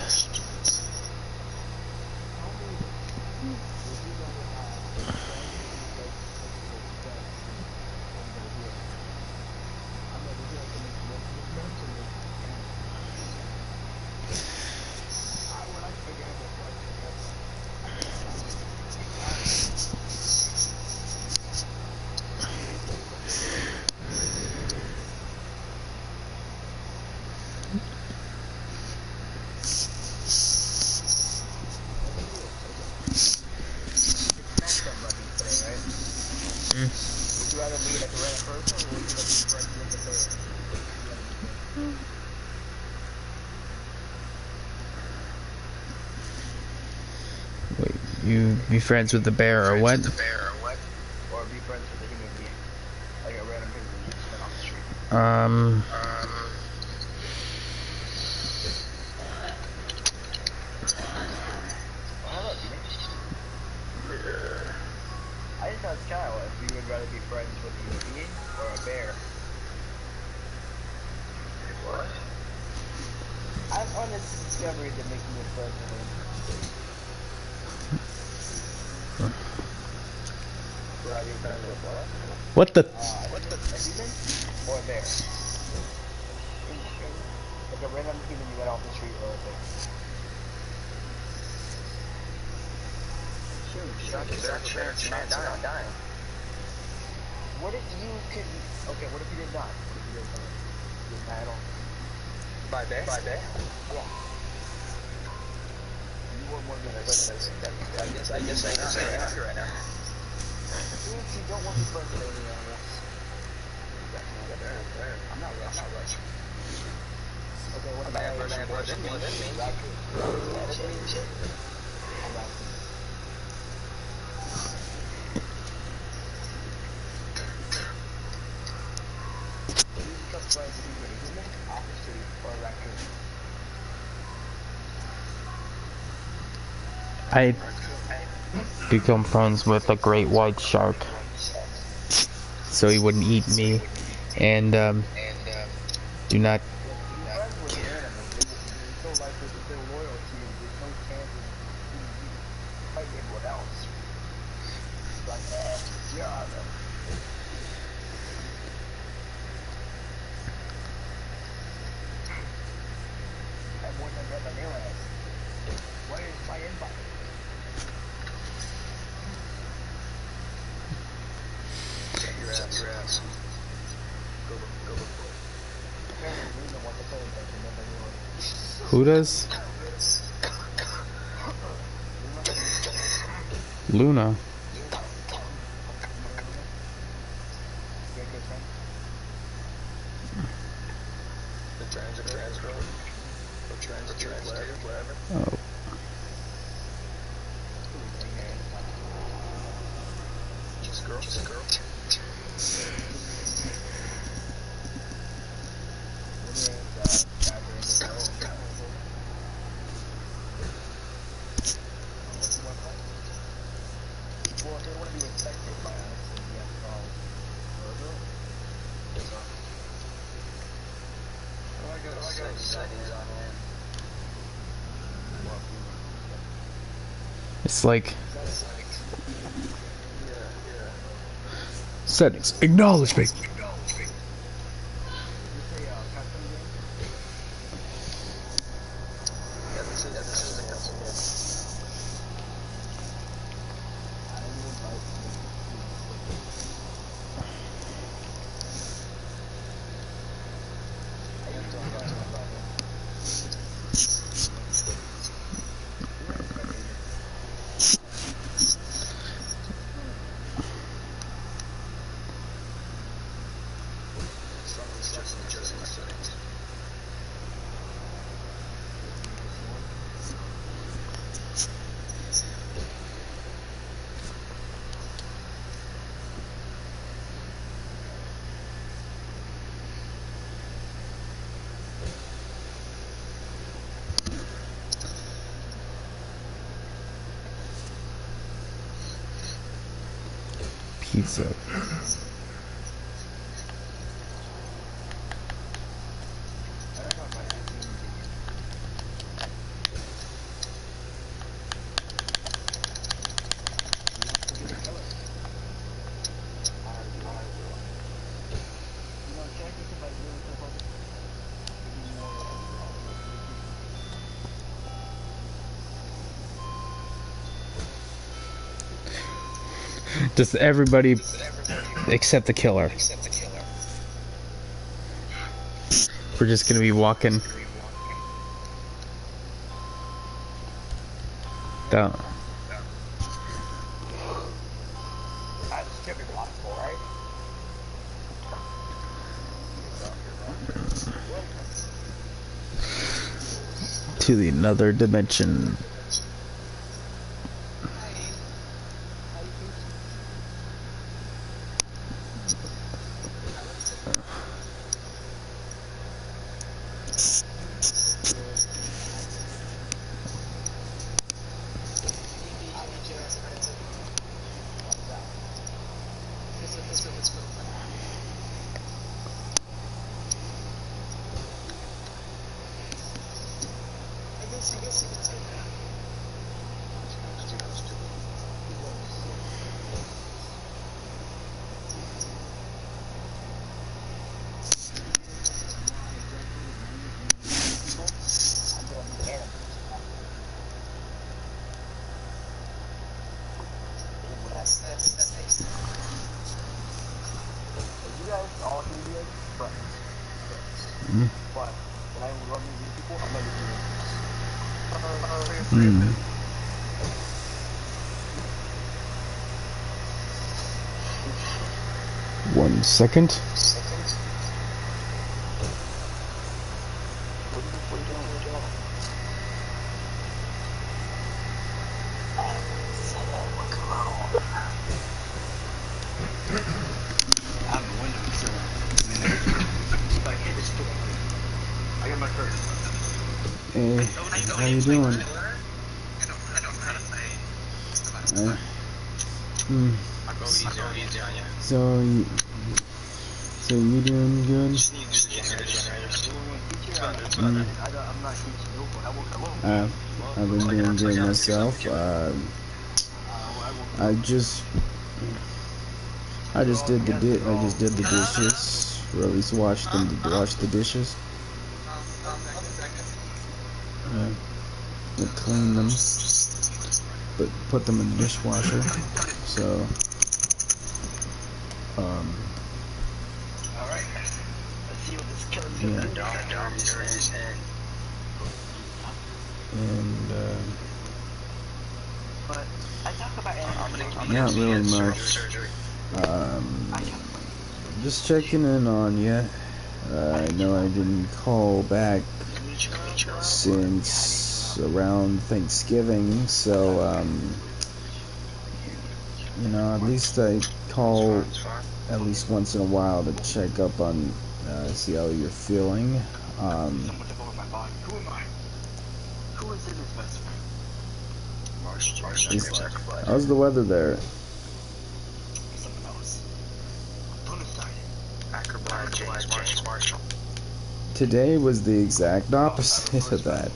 D: Wait, you be friends with the bear or what?
A: Or be friends with a human being. Like a random person you just met off the street. I just asked Kyle if you would rather be friends with a human being or a bear. What? I've on this discovery that makes me a friend with him.
D: What the?
A: A human or a bear? Like a random human you met off the street or a bear? Dying. What if you could? Okay, what if you did not? What if you didn't die at all? By bear? Yeah. You were one of the friends. I guess I'm happy right now. Since you don't want to be friends with any animals. I'm not rushing. Okay, what about more than me?
D: I become friends with a great white shark, so he wouldn't eat me, and do not. Who does? Luna.
A: whatever.
D: Oh.
A: Just girl. Well, they want to be infected by us, and we have to follow I got settings on it.
D: It's like
A: Yeah.
D: settings. Acknowledge me.
A: This is the custom game.
D: Pizza. Just everybody except the killer. We're just gonna be walking down. To the another dimension. One second. Hey, how you doing? So you doing good? I've been doing good myself. I just did the dishes. Or at least washed the dishes. But clean them, but put them in the dishwasher. So, yeah. And not really much. Just checking in on you.
B: I know I didn't call back since around Thanksgiving, so you know, at least I call at least once in a while to check up on, see how you're feeling. How's the weather there? Today was the exact opposite of that.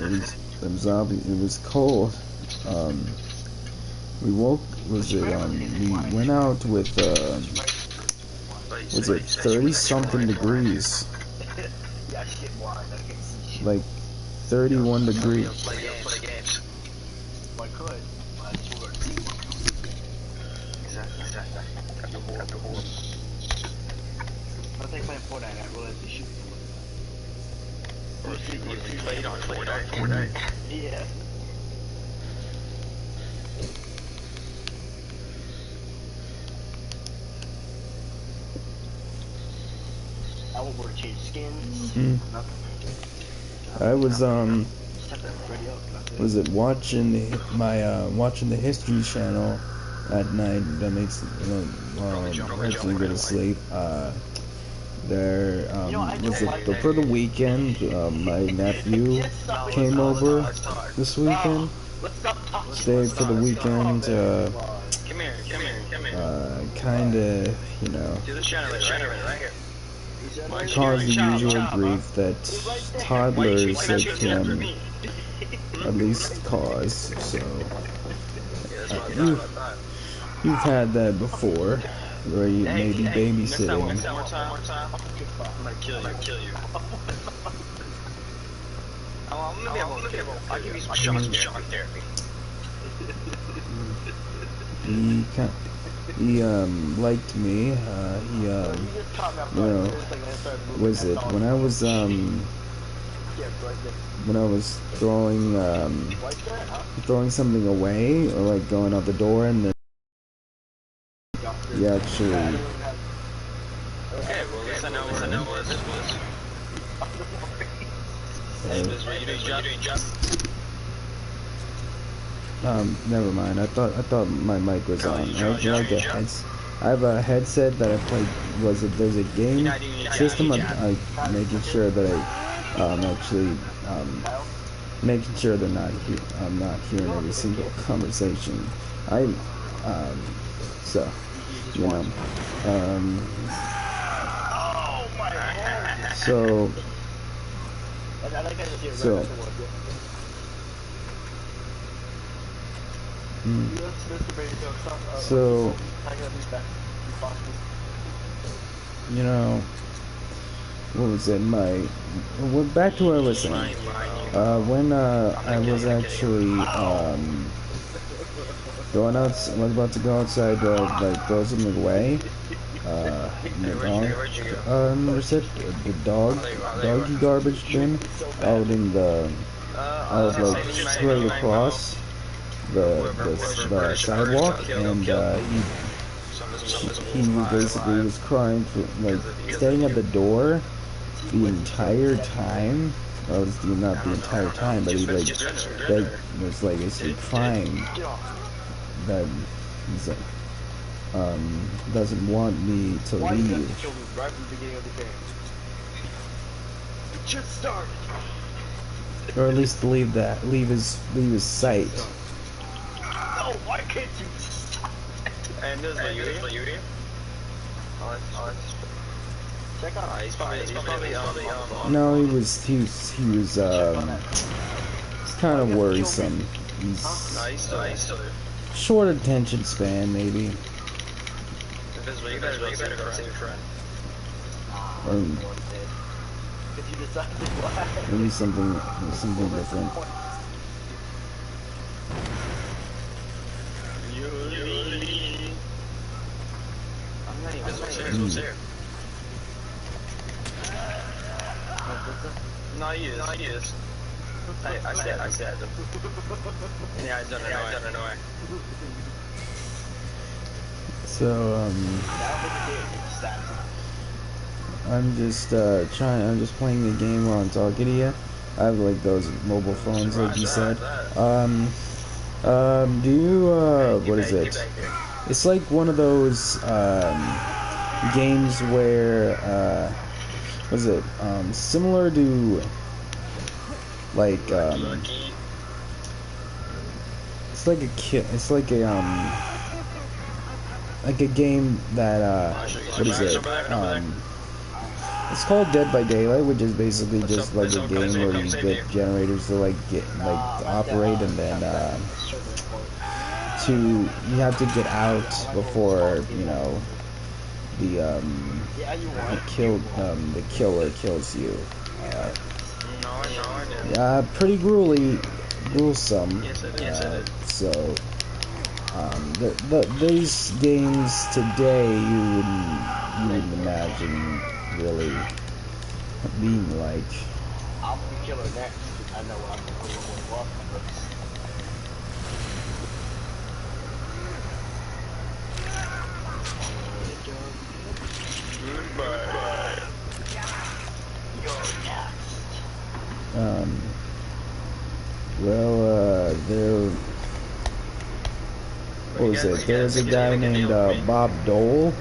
B: It was cold. We went out with, was it 30 something degrees? Like 31 degrees.
A: Yeah. I won't worry, change skins.
B: I was it watching the History Channel at night. That makes actually go to sleep. There was it for the weekend. My nephew came over this weekend. Stayed for the weekend. Kinda, you know, caused the usual grief that toddlers can at least cause. So you've had that before, where you may be babysitting.
A: I'm gonna kill you. I'll give you some shock therapy.
B: He liked me. He you know, was it when I was throwing something away, or like going out the door, and then he actually.
A: Okay, well, at least I know where this was.
B: Never mind. I thought my mic was on. I have a headset that I played. There's a game system. I'm making sure that actually making sure they're not I'm not hearing every single conversation. So you know so you know, what was it? Back to what I was saying. When I was actually was about to go outside to like throw something away. The doggy garbage bin out in like straight across the sidewalk, and he basically was crying for, like, staying at the door the entire time. Well, not the entire time, but he was like basically crying that he's doesn't want me to leave. Or at least leave his sight.
A: Oh, why can't you stop? And this is Yuri. Check out. He's probably
B: no, he was kind of worrisome. He's short attention span, maybe. Maybe something different.
A: No, he is. I said. Yeah, I don't know.
B: So, I'm just I'm just playing the game while I'm talking to you. I have like those mobile phones, like you said. Do you what is it? It's like one of those games where what is it? Similar to like it's like a game that what is it? It's called Dead by Daylight, which is basically just like a game where you get generators to to operate, and then you have to get out before the killer kills you. Pretty gruesome. So these games today you wouldn't imagine really being like.
E: I'm the killer next. I know what I'm going
B: What was it? There was a guy named Bob Dole.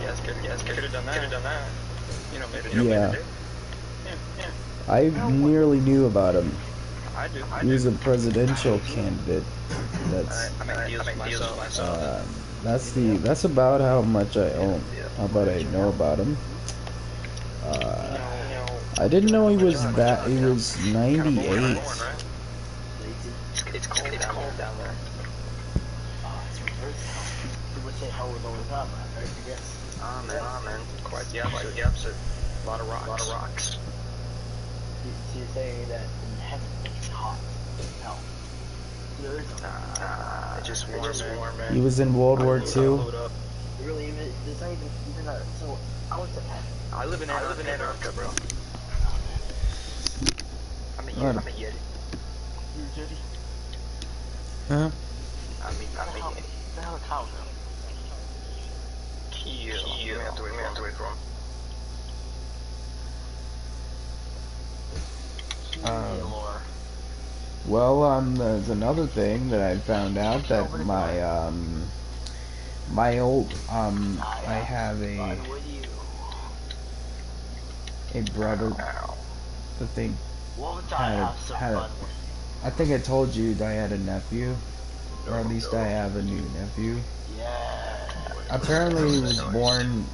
A: Yes, could have done that. Maybe.
B: Yeah. I nearly knew about him.
A: I do.
B: He was a presidential candidate. That's about how much I know about him. I didn't know he was 98.
A: It's cold down there.
E: People say hell was always up, I guess.
A: Man. Quite the opposite. A lot of rocks.
E: So you're saying that in heaven it's hot as hell.
A: It's just warm, man.
B: He was in World War II.
E: Really, there's not even a, so I was in heaven.
A: I live in Antarctica, bro. I'm a Yeti.
E: You're Jetty?
B: Huh?
A: I'm a Yeti.
E: The hell is cow, though?
A: We have to wait for him.
B: Well, there's another thing that I found out that my old I have a brother that they had I think I told you that I had a nephew, or at least I have a new nephew. Apparently he was born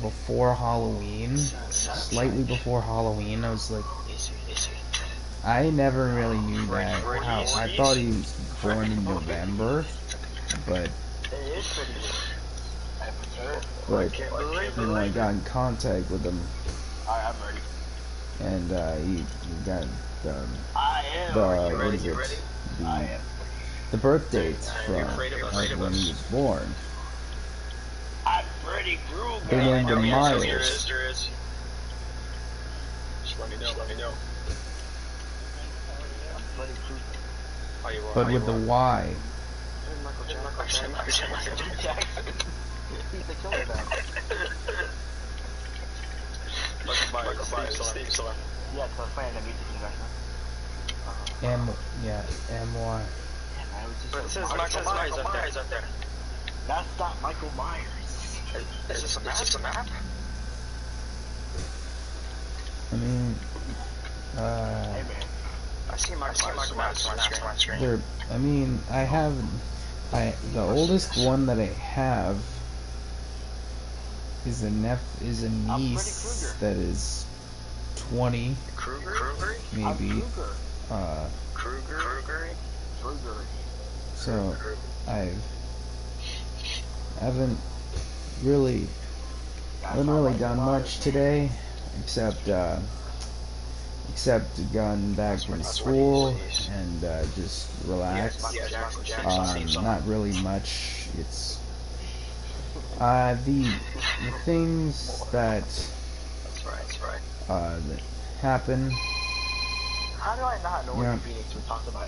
B: before Halloween, slightly before Halloween. I was like, I never really knew that. I thought he was born in November, but I got in contact with him,
E: I'm ready.
B: and he got what is it? The birth dates from when he was born.
E: I'm Freddy Krueger.
B: They named him Miles.
A: Just let me know.
E: I'm Freddy Krueger.
B: But with the Y.
A: Michael Jackson.
E: He's the killer now.
A: Michael Myers, Steve Slam.
E: Yeah, because I was playing the music investment.
B: M-Y.
A: But it says Michael Myers up there.
E: That's not Michael Myers.
A: Is this a map?
B: I mean,
E: Hey man.
A: I see Michael Myers on my screen.
B: I mean, the oldest one that I have is a niece that is 20,
A: Krueger?
B: maybe.
A: Krueger?
B: So I haven't really done much today, except gone back from school and just relaxed. Not really much. It's the things that that happen.
E: How do I not know what Phoenix was talking about?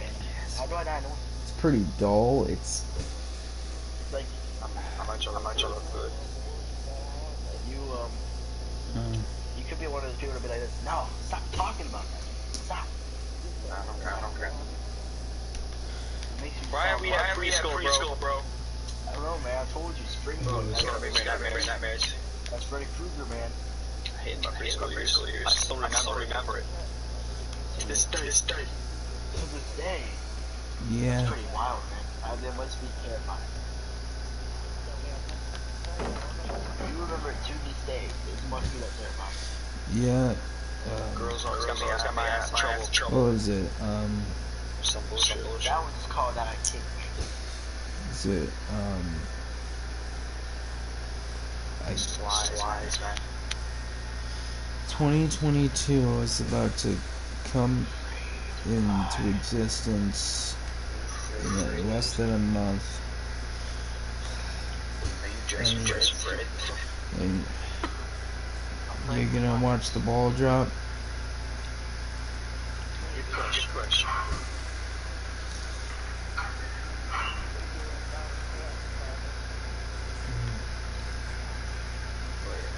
E: How do I not know?
B: It's pretty dull. It's
E: like
A: I'm not sure food.
E: one of those people to be like this. No, stop talking about that. Stop.
A: I don't care.
E: It makes you
A: Why are
E: sound
A: we
E: like-
A: at preschool, bro?
E: I don't know, man. I told you, spring
A: Bro,
E: break.
A: this is gonna be nightmares.
E: That's Freddy Krueger, man.
A: I hate my preschool years. I still remember it. To this day.
E: To this day.
B: Yeah.
E: It's pretty wild, man. They must be terrifying. You remember it to this day. It must be that terrifying.
B: Yeah.
A: Girls always got my ass in trouble.
B: What was it?
A: Some bullshit.
E: That one's called that, I think.
B: Is it
A: Slides, man.
B: 2022 is about to come into existence in less than a month.
A: Are you dressing for it?
B: And you're gonna watch the ball drop.
A: Good question.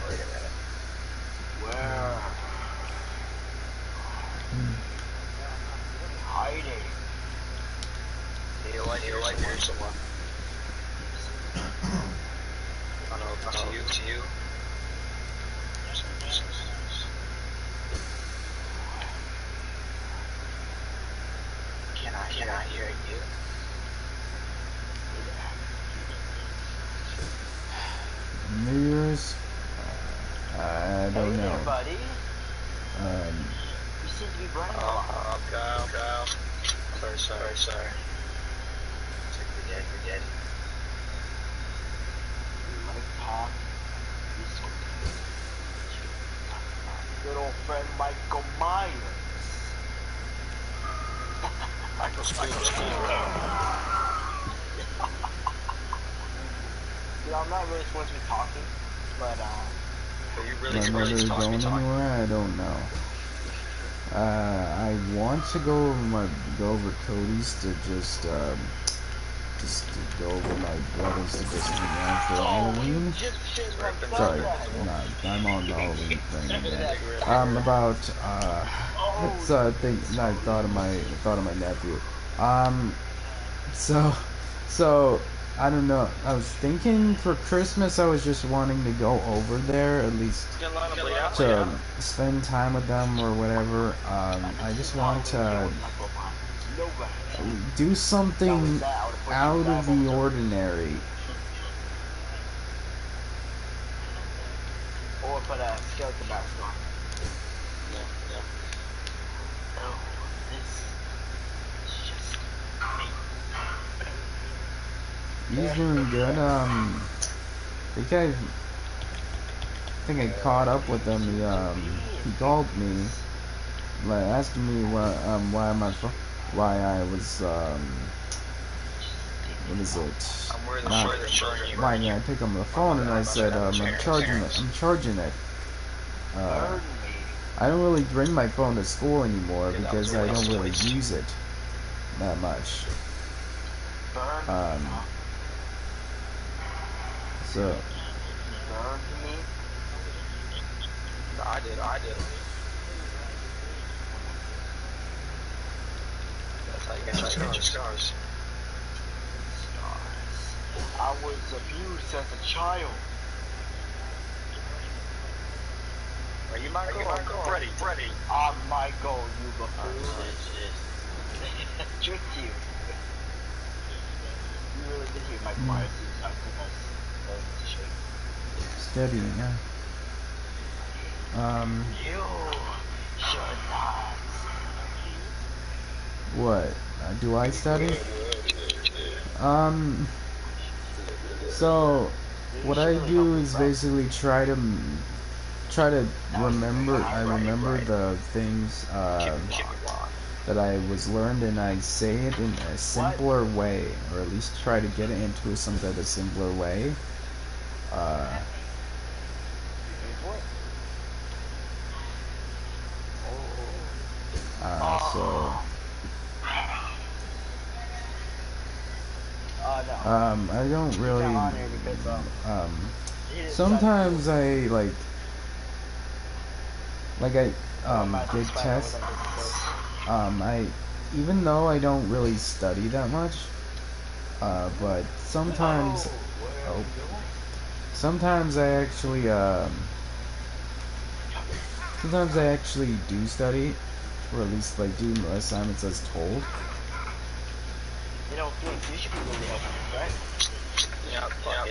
A: Wait a minute.
E: Where? Hiding.
A: You like hearing someone. I don't know, to you. Can I hear you?
B: New Year's? I don't know.
E: Hey, buddy. You seem to be bragging a lot.
A: Kyle. Sorry. You're dead.
E: Like Pop. Good old friend Michael Myers.
A: Michael's
E: You know, I'm not really supposed to be talking, but
A: Are you
B: My
A: really
B: mother
A: supposed to be
B: going
A: talking?
B: anywhere? I don't know. I want to go over Cody's to just to go over my brother's to just hang out for Halloween. Sorry, no, I'm on the Halloween thing again. About it's I thought of my nephew. So I don't know. I was thinking for Christmas I was just wanting to go over there at least to spend time with them or whatever. I just want to do something out of the ordinary.
E: Or put a skeleton mask on. No, this is just me.
B: He's doing good. I think I caught up with him. He called me, like asking me why I was what is it?
A: I'm wearing the
B: Not,
A: shirt that's showing you.
B: why didn't I pick up the phone? And I said I'm charging it.
E: Burn me.
B: I don't really bring my phone to school anymore
A: Yeah, that
B: because
A: was
B: I
A: a
B: don't
A: waste.
B: really use it that much.
E: Burn me.
B: So
E: Burn me.
A: No, I did. That's how you get your scars.
E: I was abused as a child.
A: Are you Michael? Freddy.
E: I'm Michael, you buffoon. Tricked you. You really did hear Michael Myers. I think I was to shake.
B: steady, yeah.
E: You should not.
B: What? Do I study? So what I do is basically try to remember. I remember the things that I was learned, and I say it in a simpler way, or at least try to get it into some type of simpler way. So. I don't really. Sometimes I like like I did chess. I even though I don't really study that much, but sometimes sometimes I actually do study, or at least like do my assignments as told.
E: You know, you should be really helping, right?
A: Yeah,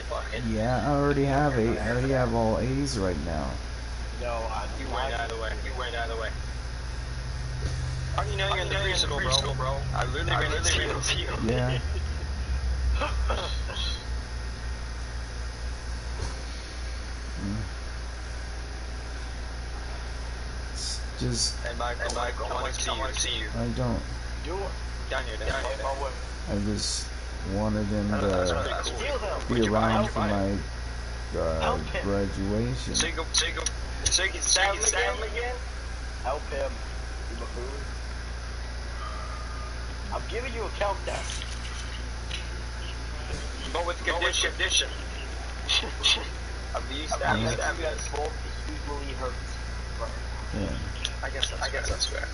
A: fuck it.
B: Yeah, I already have all A's right now.
E: No,
A: you went out of the way. Oh, you know you're in the crucible, bro. I literally ran into you.
B: Yeah. It's just
A: Hey, Michael, I want to see you.
B: I don't.
A: Down here.
B: I just wanted him to be
E: Really
B: around
E: cool.
B: for my graduation.
A: So you can stab him again?
E: Help him. You buffoon. I'm giving you a countdown.
A: But with condition. I mean, you stab
E: You
A: this.
E: both equally hurt.
B: Yeah.
A: I guess that's fair.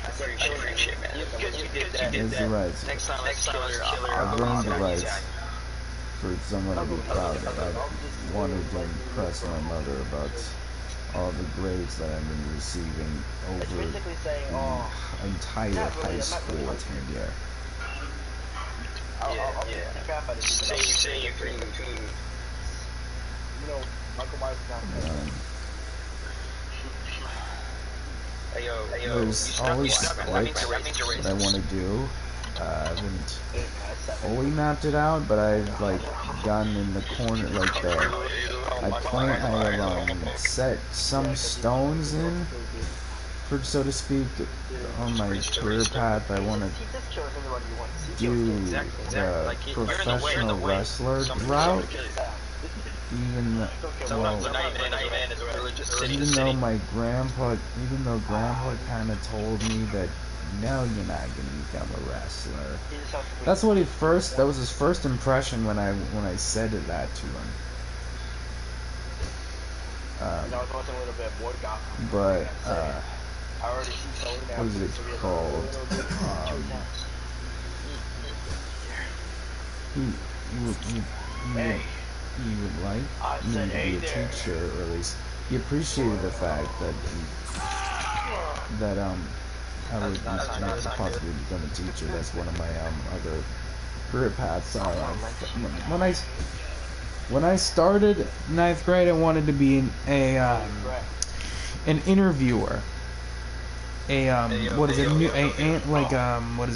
A: I appreciate, man. Because you did that.
B: It's the right.
A: Next time, let's kill her.
B: I've earned the right for someone to be proud of. I wanted to impress my mother about all the grades that I've been receiving over the entire high school tenure.
E: Yeah.
A: Say your dream.
E: You know, Michael Myers is not
B: There's always sports that I want to do. I haven't fully mapped it out, but I've like gotten in the corner, like I have set some stones in, for so to speak, on my career path. I want to do the professional wrestler route. Even though grandpa kind of told me that no, you're not gonna become a wrestler. That was his first impression when I said that to him. But what is it called? He would like me to be a teacher, or at least he appreciated the fact that I would not possibly become a teacher. That's one of my other career paths. When I started 9th grade, I wanted to be an interviewer. What is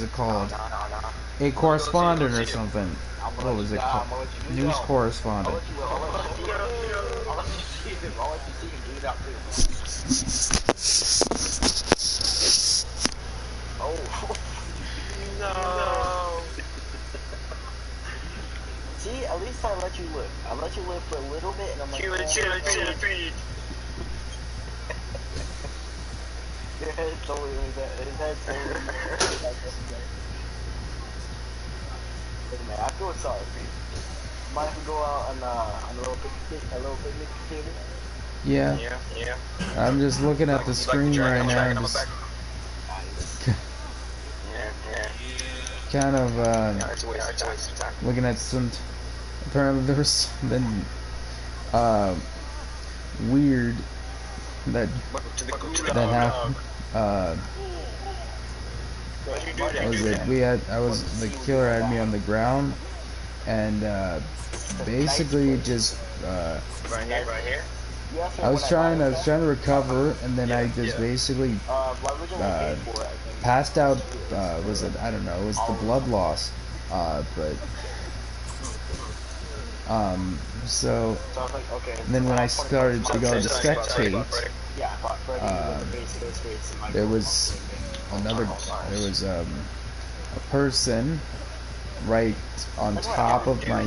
B: it called? A correspondent or something. What was it called? News correspondent.
E: Oh no! See, at least I let you live. I let you live for a little bit, and I'm like, Your head's totally like that. His head's totally like that. Man, I feel sorry for you. Mind if we go out on a little picnic table?
B: Yeah. I'm just looking at the screen right now. Just kind of looking at some. Apparently, there's something weird that happened. The killer had me on the ground, and basically just
A: right here.
B: I was trying to recover, and then I just basically passed out. I don't know, it was the blood loss, so and then when I started to go to spectate, there was a person right on top of my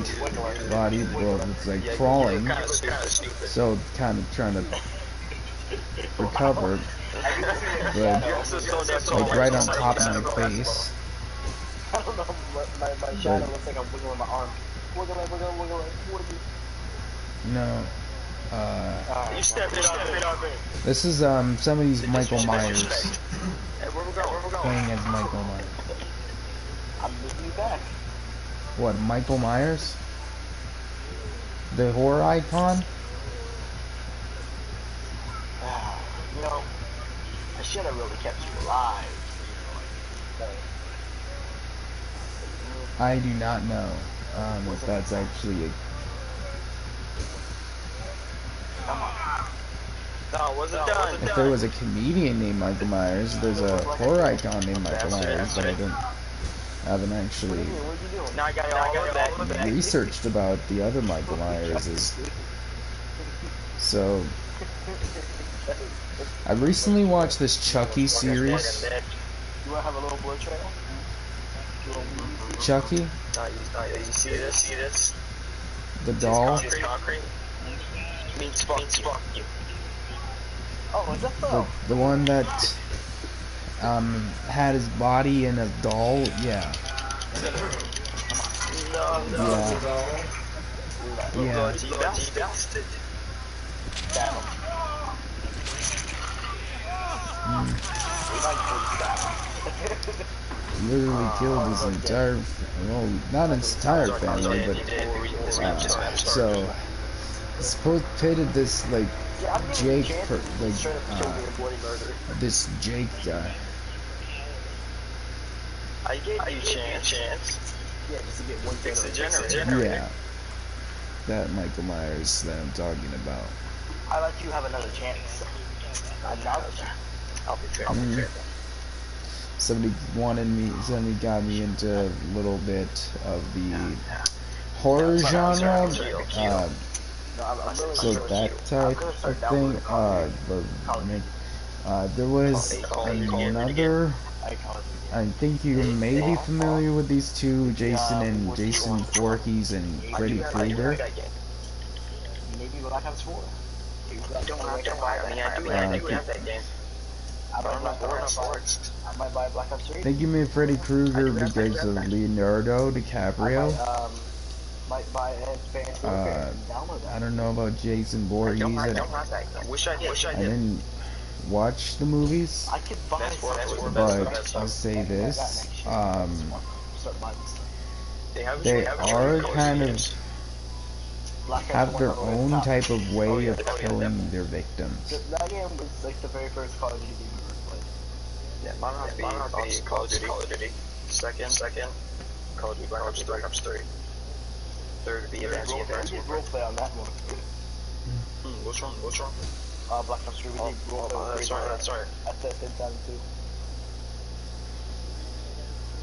B: body, it's like crawling, so kind of trying to recover, but like right on top of my face.
E: I don't know, my shadow looks like I'm wiggling my arm. Wiggle.
B: No,
A: You step it up.
B: This is some of these Michael Myers
A: Hey, where we going?
B: playing as Michael Myers.
E: I'm moving you back.
B: What, Michael Myers? The horror icon?
E: You know, I should have really kept you alive.
B: I do not know if that's actually a...
E: Come on.
A: No, it wasn't done.
B: If there was a comedian named Michael Myers, there's a horror icon named Michael Myers, but I haven't actually
E: What are you doing?
A: Now I got all of that.
B: researched about the other Michael Myers. So, I recently watched this Chucky series.
E: You wanna have a little blood trail?
B: Chucky,
A: You see this?
B: the doll,
A: Concrete. Means fuck you.
E: Oh, is that so?
B: the one that had his body in a doll. Yeah,
A: No.
B: yeah.
A: Bloody bastard.
E: Stab him. We might stab him.
B: Literally killed his entire, well, not his entire family, but so supposed pitted this like
E: Yeah, I'm giving you
B: Jake,
E: a chance to straight up kill me a bloody murder.
B: this Jake guy.
A: I gave you a chance.
E: Yeah, just to get one
A: Fix the
E: generator.
A: generator.
B: Yeah, that Michael Myers that I'm talking about.
E: I let you have another chance. I acknowledge you.
A: I'll be fair.
B: Somebody got me into a little bit of the horror genre.
E: No, I'm really
B: So that type of thing. There was another. I think you may be familiar with these two, Jason Voorhees and Freddy Krueger.
E: Maybe Black Ops 4.
A: Don't worry. I mean, I do have that game.
E: I might buy Black Ops 3.
B: I think you mean Freddy Krueger because of Leonardo DiCaprio.
E: Might buy Advanced Warfare and download that.
B: I don't know about Jason Voorhees.
A: I wish I did.
B: I didn't watch the movies,
E: I could buy
B: but I'll say this: they are kind of have their own type of way of killing their victims.
E: That game was like the very first Call of Duty we ever played.
A: Yeah, mine would be Call of Duty. Second, Call of Duty Black Ops 3. Third would be Advanced Warfare.
E: Roleplay on that one.
A: What's wrong?
E: Black Ops 3, we did roleplay.
A: That's right.
E: At the same time too.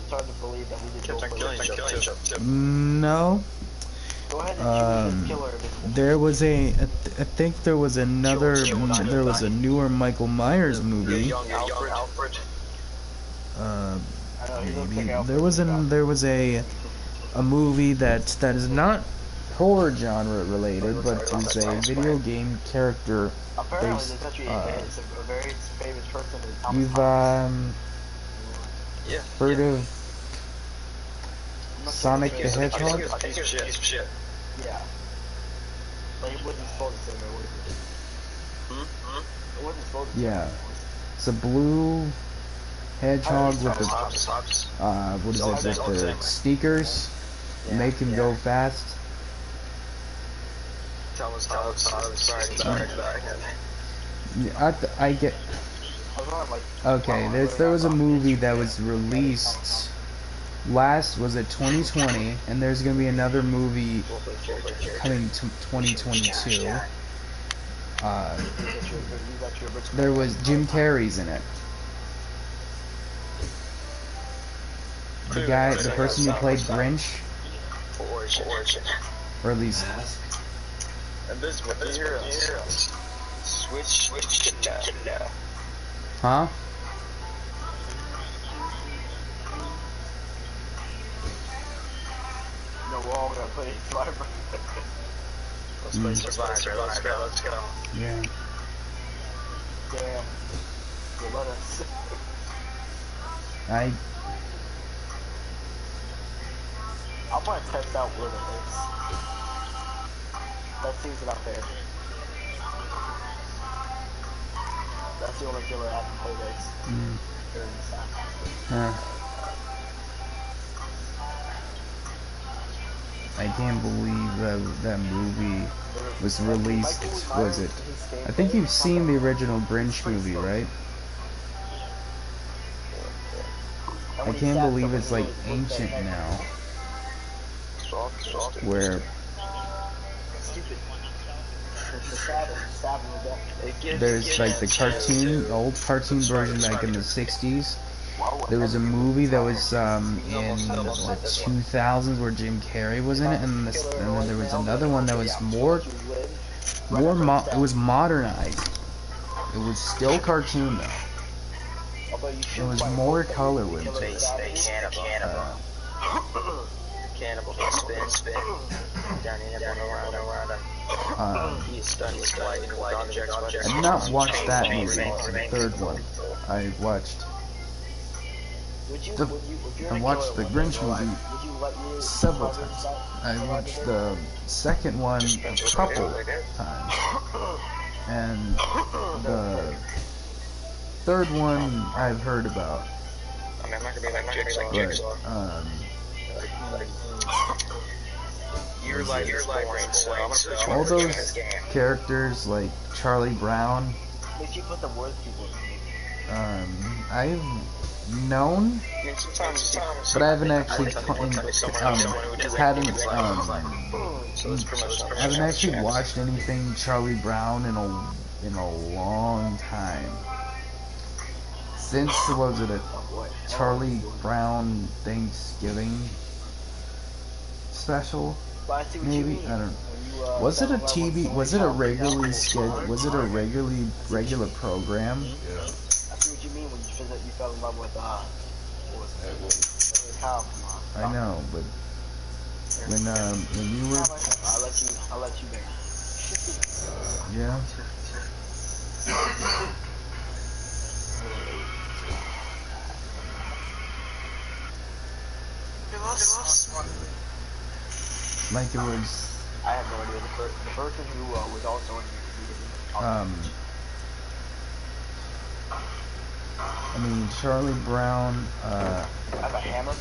E: It's hard to believe that we did
A: Kept on
E: roleplay.
A: killing each other too.
B: No,
E: Go ahead and shoot the killer.
B: there was I think there was another, there was a newer Michael Myers movie.
A: Young Alfred.
E: I know, he looks
B: Maybe
E: like Alfred.
B: there was a movie that is not horror genre related, but is a video game character
E: Apparently,
B: based.
E: there's actually a very famous person in Thomas
B: You've
A: Yeah.
B: heard of Sonic the
A: I think
B: Hedgehog?
A: it's a piece of shit.
E: Yeah. Like, it wasn't supposed to say that, was it? It wasn't supposed to say
B: Yeah.
E: that.
B: It's a blue hedgehog with the
A: Hops.
B: what is it? With the sneakers, make him go fast.
A: Tell us. Sorry.
B: I get.
E: I was on, like,
B: Okay, there was a movie that was released was it 2020, and there's gonna be another movie coming to 2022. There was Jim Carrey's in it. The person who played Grinch, or at least,
A: And this is what the heroes. Switch now.
B: huh?
E: No, we're all gonna play Survivor.
A: Let's play Survivor. Let's go.
B: Yeah.
E: Damn. Good let us.
B: I
E: want to test out Wilderness. That seems it out there. That's the only killer I haven't played as. During this time.
D: Huh. I can't believe that movie was released. Was it? I think you've seen the original Grinch movie, right? I can't believe it's like ancient now. Where there's like the cartoon, old cartoon version back in the 60s. There was a movie that was in the 2000s where Jim Carrey was in it, and then there was another one that was it was modernized. It was still cartoon though. It was more color with it.
A: Cannibal, spin. Down around.
D: I've not watched that movie, the third one. I watched the Grinch movie several times. I watched the second one a couple times. And the third one I've heard about.
A: I'm not gonna be like Jigsaw. Your life is boring, so I'm gonna put you
D: All
A: in
D: those
A: this game.
D: characters like Charlie Brown,
E: If you put the worst people in
D: I've known,
A: I mean, sometimes,
D: but I haven't actually I haven't actually watched anything Charlie Brown in a long time. Since what was it, a Charlie Brown Thanksgiving special? Maybe, I don't know. Was it a TV? Was it a regularly regular program?
E: I see what you mean when you fell in love with Kyle.
D: I know, but when you were,
E: I'll let you make it.
D: yeah. Like it was.
E: I have no idea. The person who was also in the movie.
D: I mean, Charlie Brown.
E: Have a hammer.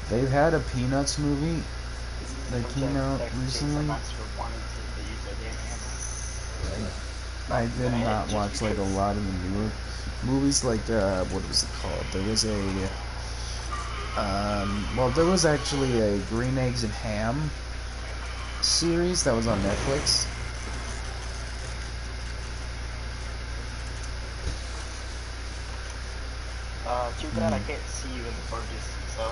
D: They've had a Peanuts movie that came out recently. I did not watch like a lot of the newer movies. Like what was it called? There was a. Well, there was actually a Green Eggs and Ham series that was on Netflix.
E: Too bad I can't see you in the focus, so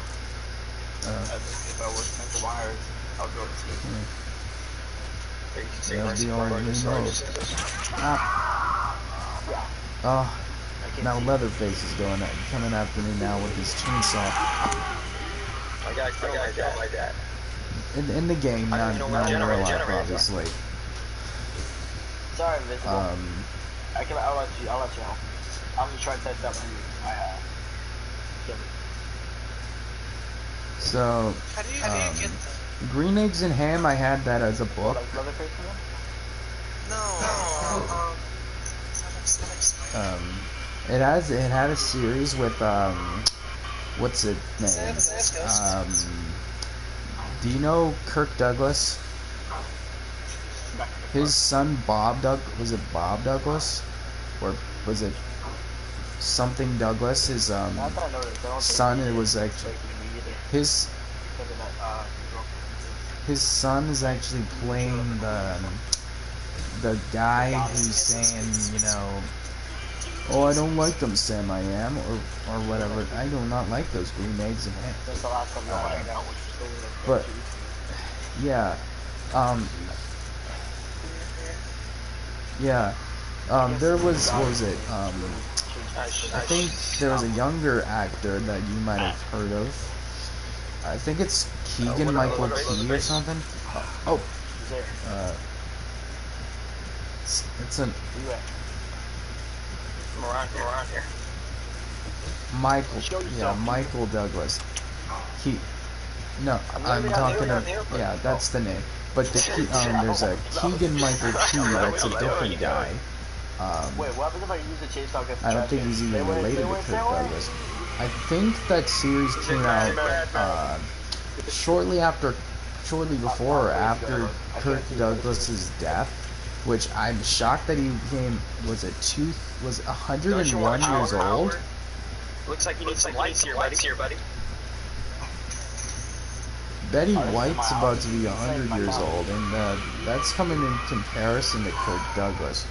E: if I was meant to wires, I would go to see.
D: That's the only remote. Oh, now Leatherface is coming after me now with his chainsaw.
A: I got like that.
D: In the game, not in real life, obviously.
E: Sorry, Invisible. I'll let you know. I'm just trying to test out my
D: So,
F: how do you get them?
D: Green Eggs and Ham, I had that as a book.
E: Like Leatherface one?
F: No.
D: It had a series with what's it name? Do you know Kirk Douglas? His son was it Bob Douglas? Or was it something Douglas? His son, it was actually his son is actually playing the guy who's saying, you know, oh, I don't like them, Sam, I am, or whatever. I do not like those green eggs and ham. But yeah, there was, what was it? I think there was a younger actor that you might have heard of. I think it's Keegan Michael Key or something. Oh, it's an Michael Douglas. I'm talking of, that's the name. But there's a Keegan Michael Key, that's a different guy.
E: Wait, what happens if I use the chase dog against the
D: I don't
E: trash
D: think
E: can?
D: he's even
E: Stay away,
D: related
E: stay
D: to
E: away,
D: Kirk
E: stay away.
D: Douglas. I think that series came out shortly before or after Kirk Douglas's death, which I'm shocked that he became, was 101 years old?
A: Looks like you need some lights here, buddy.
D: Betty White's about to be 100 years old, and that's coming in comparison to Kirk Douglas.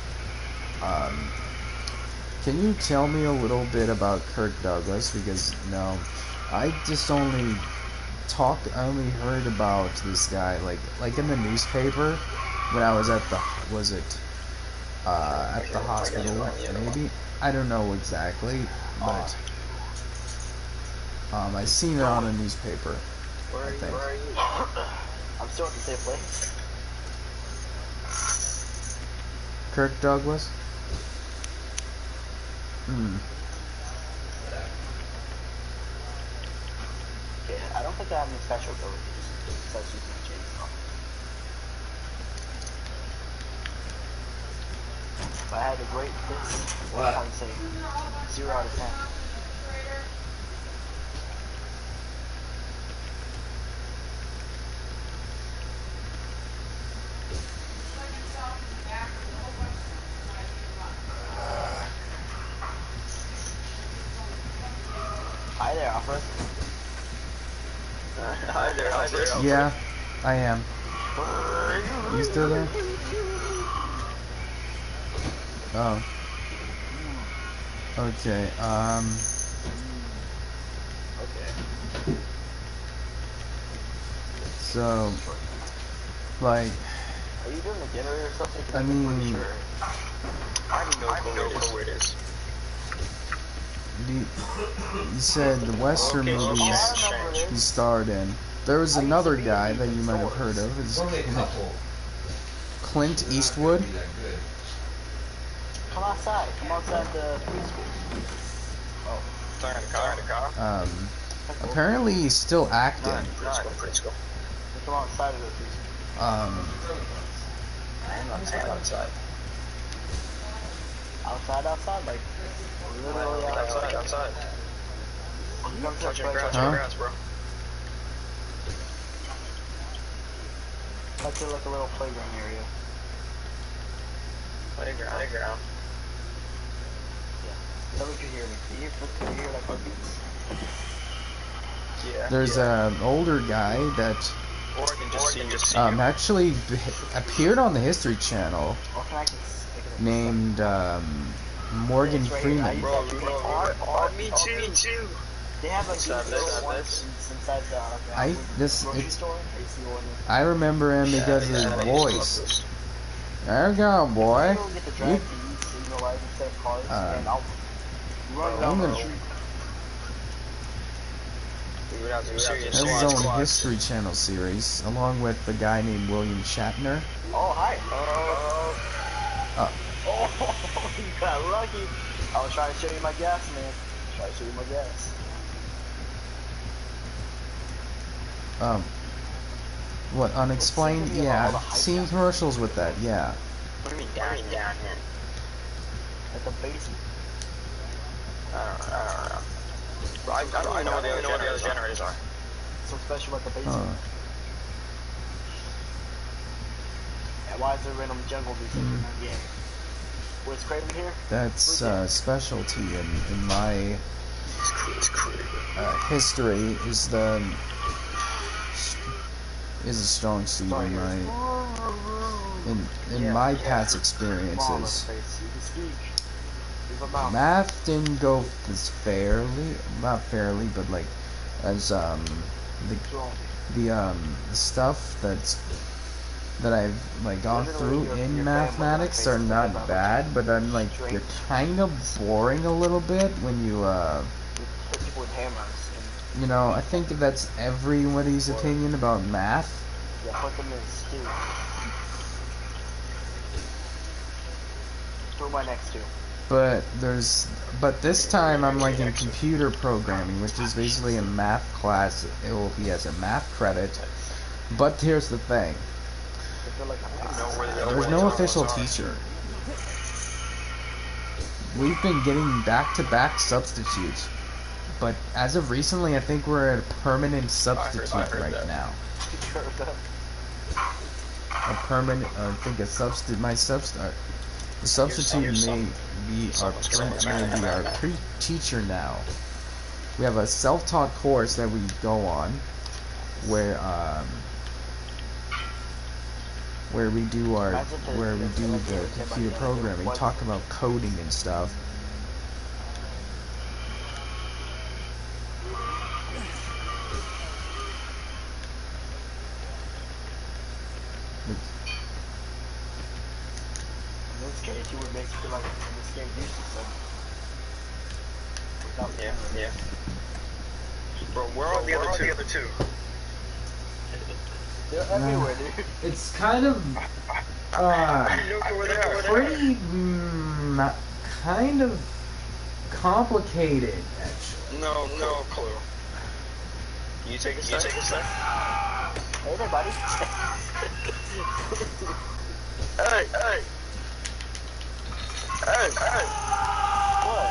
D: Can you tell me a little bit about Kirk Douglas? Because, no, I just only heard about this guy, like in the newspaper, when I was at the, at the hospital, maybe? I don't know exactly, but, I seen it on a newspaper.
E: Where are you? I'm still at the same place.
D: Kirk Douglas?
E: Okay, I don't think I have any special abilities besides using the chainsaw. If I had a great fist, what? I would say 0 out of 10. Hi there, Alfred.
A: Hi there.
D: Yeah, I am. You still there? Oh. Okay,
E: Okay.
D: so, like,
E: Are you doing a generator or something?
D: I mean,
A: I don't know where it is.
D: you said the Western movies he starred in. There was another guy that you might have heard of. It's Clint Eastwood.
E: Come outside the preschool.
A: Oh, sorry, in the car.
D: Apparently he's still acting.
A: Let's go.
E: Come outside of the preschool.
A: I'm outside.
E: Outside, like literally
A: Outside.
E: Come
A: Touching
E: touch
A: grass, bro.
E: Touch it like a little playground area.
A: Playground.
E: Tell me if you hear me. Do you hear like heartbeats?
A: Yeah.
D: There's an older guy that actually appeared on the History Channel named Morgan Freeman.
A: Bro, me too.
E: They have like these little ones inside the grocery store.
D: I remember him because of his voice. There you go, boy. That's his own History Channel series, along with the guy named William Shatner.
E: Oh, hi. Oh, you got lucky. I was trying to show you my gas, man.
D: What, unexplained? Yeah, I've seen commercials with that, yeah.
A: What do you mean down here?
E: At the basement.
A: I don't know. Bro, I don't even know what the other generators are.
E: So special about the basement. And why is there random jungle music in that game? What's Craven here?
D: That's specialty in my history is a strong suit in my past experiences. Math didn't go as not fairly, but like as the stuff that I've like gone through in mathematics are not bad, but I'm like they're kind of boring a little bit when you you know, I think that's everybody's opinion about math.
E: Yeah, put them in stew. Who am I next to?
D: But this time I'm like in computer programming, which is basically a math class. He has a math credit. But here's the thing. There's no official teacher. we've been getting back-to-back substitutes. But as of recently, I think we're at a permanent substitute right now. A permanent, I think a substitute, the substitute may be our teacher now. We have a self-taught course that we go on, where we do the computer programming, talk about coding and stuff.
E: In this case, you would make feel like this game used to some.
A: Yeah. Bro, where are the other two?
E: They're everywhere, dude.
D: It's kind of pretty kind of complicated, actually.
A: No clue. You take a sec.
E: Hey there, buddy.
A: Hey.
E: What?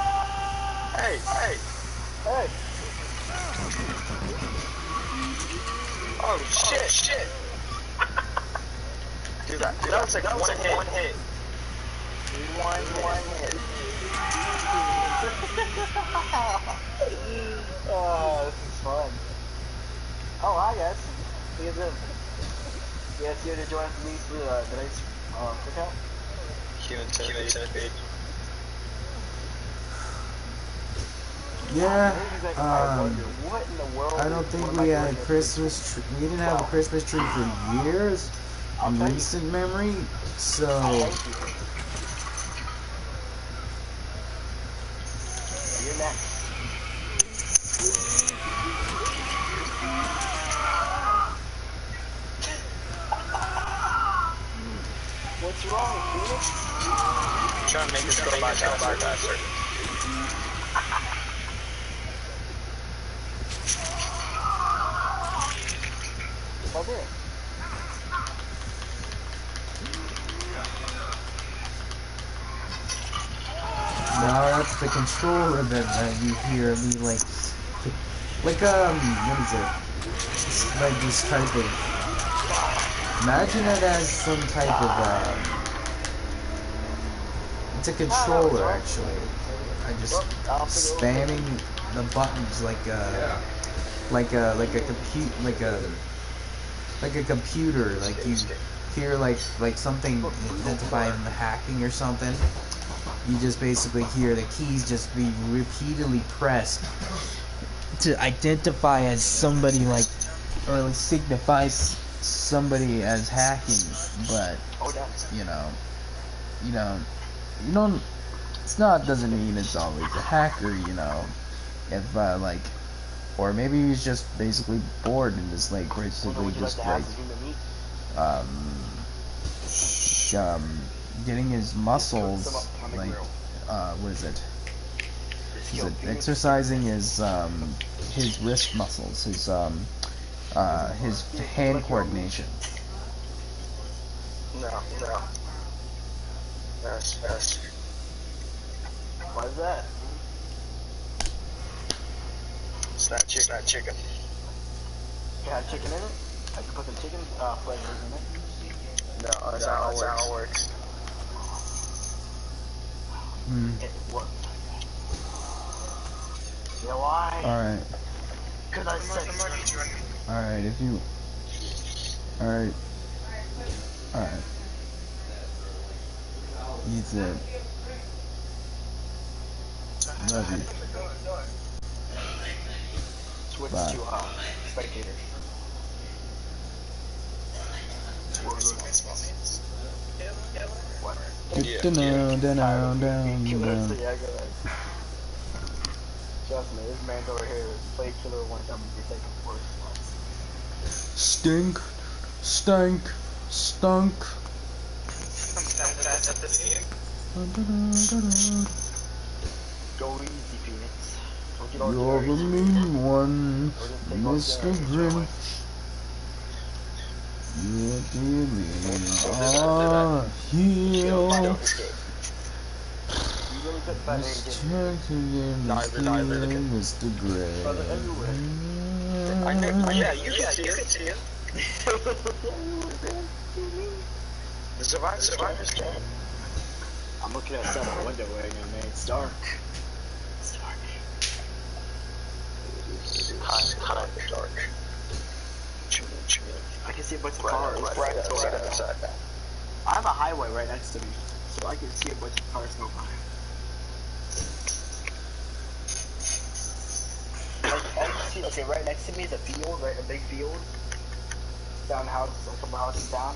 A: Hey.
E: Hey.
A: Oh shit. Dude, that was like one hit.
E: One hit. Oh, this is fun. Oh, hi guys. How you doing? You guys here to join me for the next cookout?
A: Human centipede.
D: Yeah,
E: what in the world?
D: I don't think we had a Christmas tree. We didn't have a Christmas tree for years in recent memory, so.
E: You're next. What's wrong, Phoenix?
A: I'm trying to make this go by faster.
E: Oh, there.
D: No, that's the controller that you hear me like what is it? It's like this type of. Imagine it as some type of it's a controller actually. I just spamming the buttons like a computer, like you hear like something identified in the hacking or something. You just basically hear the keys just be repeatedly pressed to identify as somebody like, or signifies somebody as hacking, but you don't. Doesn't mean it's always a hacker, you know. If like, or maybe he's just basically bored and just like basically just like getting his muscles like what is it? Is it exercising his wrist muscles, his hand coordination.
A: No. Yes.
E: What is that?
A: It's not chicken.
E: It had chicken in it? I can put some chicken flavors in it.
A: No, that's not how it works.
E: It worked. You know why?
D: Alright.
E: Because I said
D: Alright, if you... Alright. Eat it. Love you.
E: Switch
D: Bye.
E: to spectator. What?
D: Down.
E: Trust me, this man's over here is play killer one time you're taking worse.
D: Stunk.
E: Go easy, Phoenix.
D: You're the mean one, Mr. Grinch. Your demons are healed.
E: You really
D: Mr. Gray.
E: Brother everywhere.
A: I know. Yeah, you can see him. The survivor's game.
E: I'm looking outside the window right now, man. It's dark. It's dark.
A: It's dark.
E: I can see a bunch of cars.
A: Right outside.
E: I have a highway right next to me, so I can see a bunch of cars go by. Okay, right next to me is a field, right? A big field. Down houses, a couple houses down.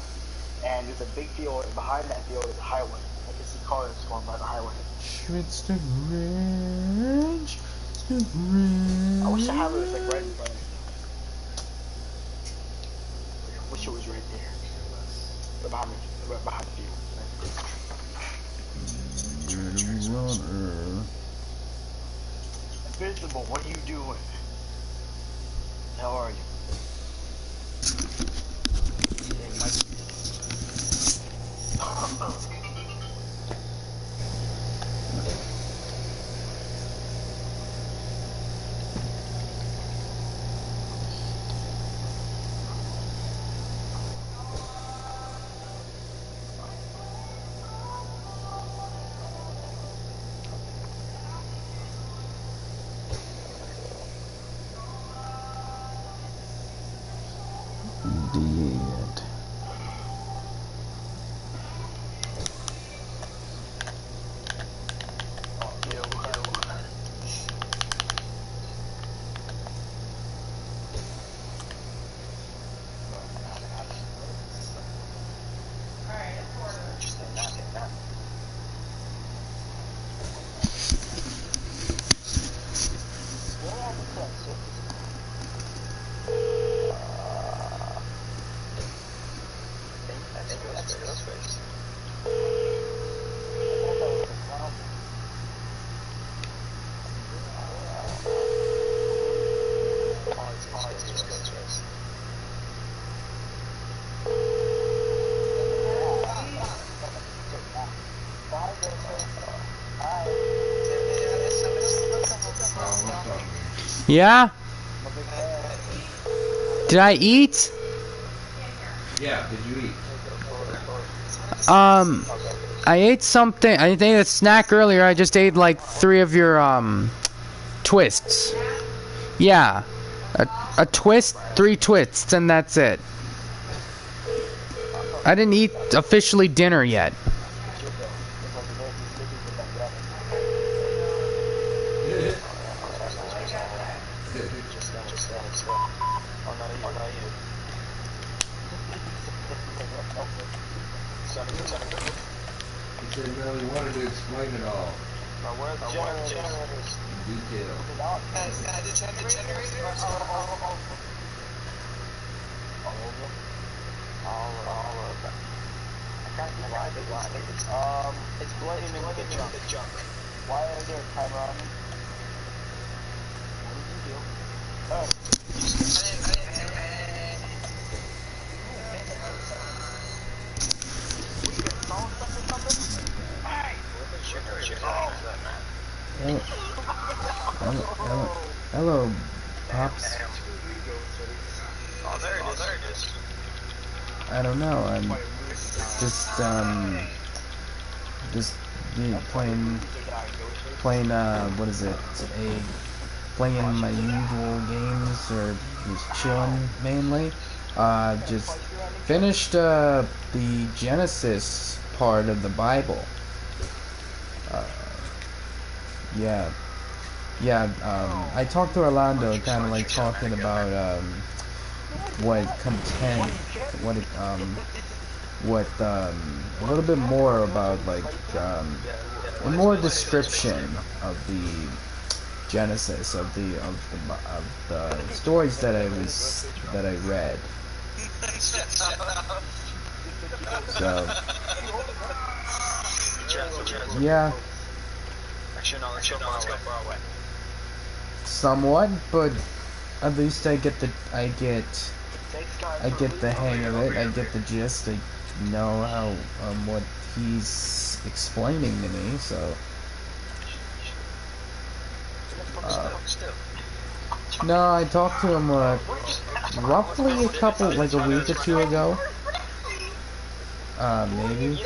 E: And there's a big field, and behind that field is a highway. I can see cars going by the highway.
D: It's the range. It's the range.
E: I wish the highway was like right in front of me. I wish it was right there. Right behind me. Right behind the field.
D: Runner.
E: Invincible, what are you doing? How are you?
D: Dead.
B: Yeah? Did I eat?
F: Yeah, did you eat?
B: I ate something. I ate a snack earlier. I just ate like 3 of your twists. Yeah, a twist, 3 twists, and that's it. I didn't eat officially dinner yet.
F: He said, no, he wanted to explain it all.
A: Where's the generators?
F: In detail.
A: The generators? All of them. I can't see why it's blaming the junk.
E: Why is there a timer on me? What did you do? Oh.
D: Hello, Pops.
A: Oh, there it is.
D: I don't know. I'm just playing. What is it? Playing my usual games or just chilling mainly. Just finished the Genesis part of the Bible. I talked to Orlando, kind of like talking about a little bit more about like a more description of the Genesis of the stories that I read. So yeah.
A: Actually, no, let's go far away.
D: Somewhat, but at least I get the hang of it. I get the gist. I know how what he's explaining to me. So No, I talked to him roughly a week or two ago. Maybe.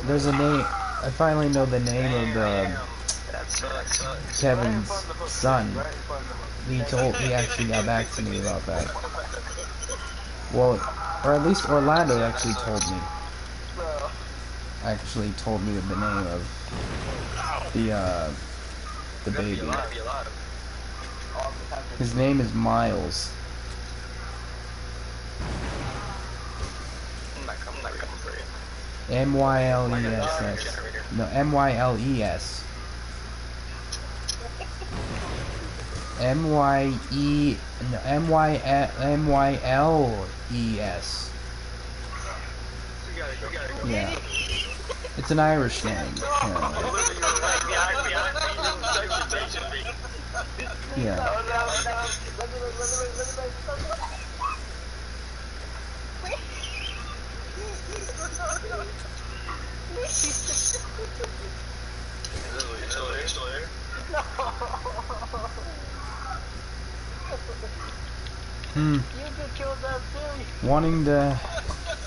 D: There's a name. I finally know the name of the Kevin's son. He actually got back to me about that. Well, or at least Orlando actually told me. Actually told me the name of the baby. His name is Miles. M-Y-L-E-S-S. No, M-Y-L-E-S. M-Y-E... No, M-Y-L-E-S. Yeah. It's an Irish name. Yeah. Wanting to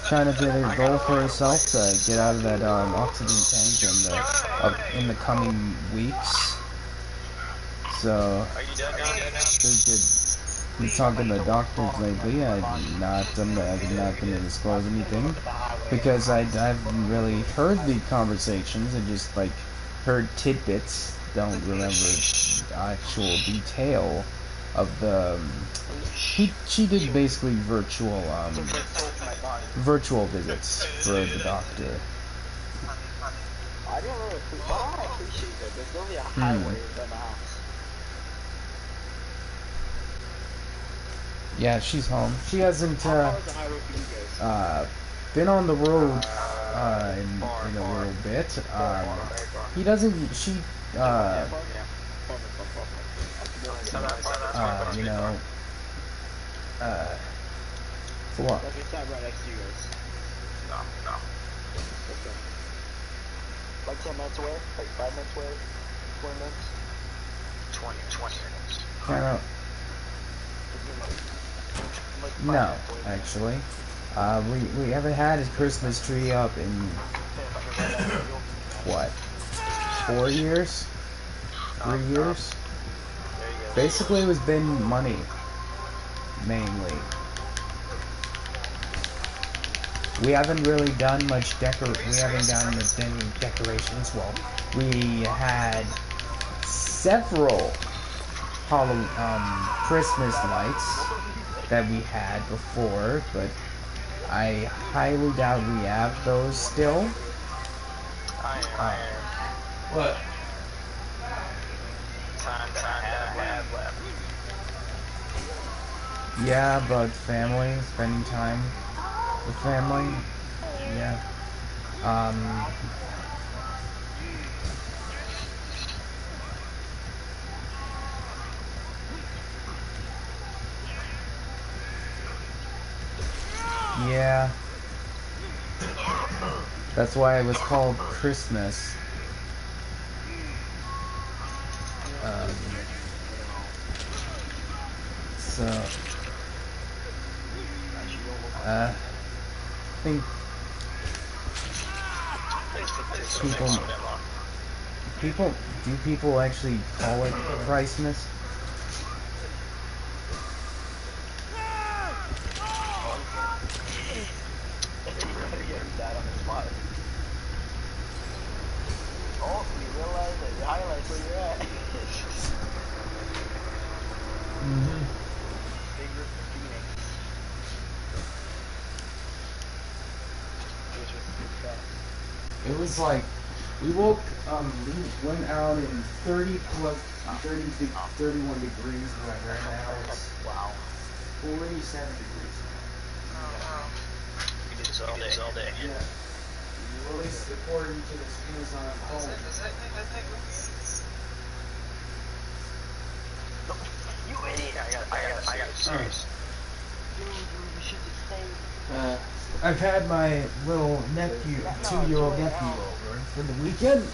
D: trying to get a goal for herself to get out of that oxygen tank in the coming weeks. So he's talking to doctors lately. I'm not gonna disclose anything because I haven't really heard the conversations. I just heard tidbits. Don't remember actual detail of the. She did basically virtual visits for the doctor.
E: I didn't really appreciate that. There's only a highway in my house.
D: Yeah, she's home. She hasn't been on the road in a little bit. He doesn't. She you know. For what?
E: Like it's not right next to you guys.
A: No.
E: Okay. Like 10 minutes away? Like 5 minutes away? 20 minutes?
A: 20 minutes.
D: Kinda. No, actually. We haven't had a Christmas tree up in what? 4 years? 3 years? Basically, it was been money. Mainly. We haven't really done much we haven't done any decorations. Well, we had several Christmas lights that we had before, but I highly doubt we have those still.
A: What? Time have left.
D: Yeah, but family, spending time with family. Yeah. Yeah. That's why it was called Christmas. So I think do people actually call it Christmas?
E: Oh, you realize that it highlights where you're at. Bigger Phoenix. Which was good stuff.
D: It was like we went out in 30 plus 31 degrees weather, and now it's 47 degrees.
A: We did this all day.
D: Yeah. At least according to this Amazon home.
A: You idiot! I got serious.
E: Dude, you should just stay.
D: I've had my little nephew, 2-year-old nephew over for the weekend.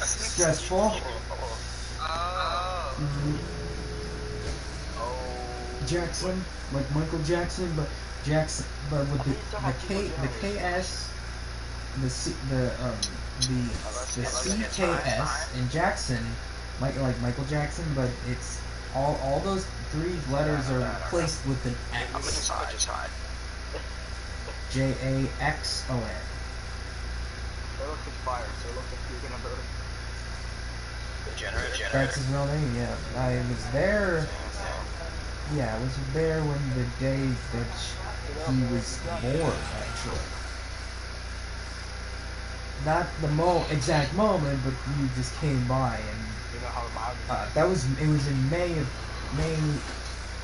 D: Stressful. Jackson, like Michael Jackson, but with the KS, the CKS and Jackson, like Michael Jackson, but it's all those three letters are placed with an X. JAXON.
E: That looks like fire, so it looks like you're gonna burn.
D: That's his real name, yeah. I was there. Yeah, I was there when the day that he was born, actually. Not the exact moment, but you just came by, and it was in May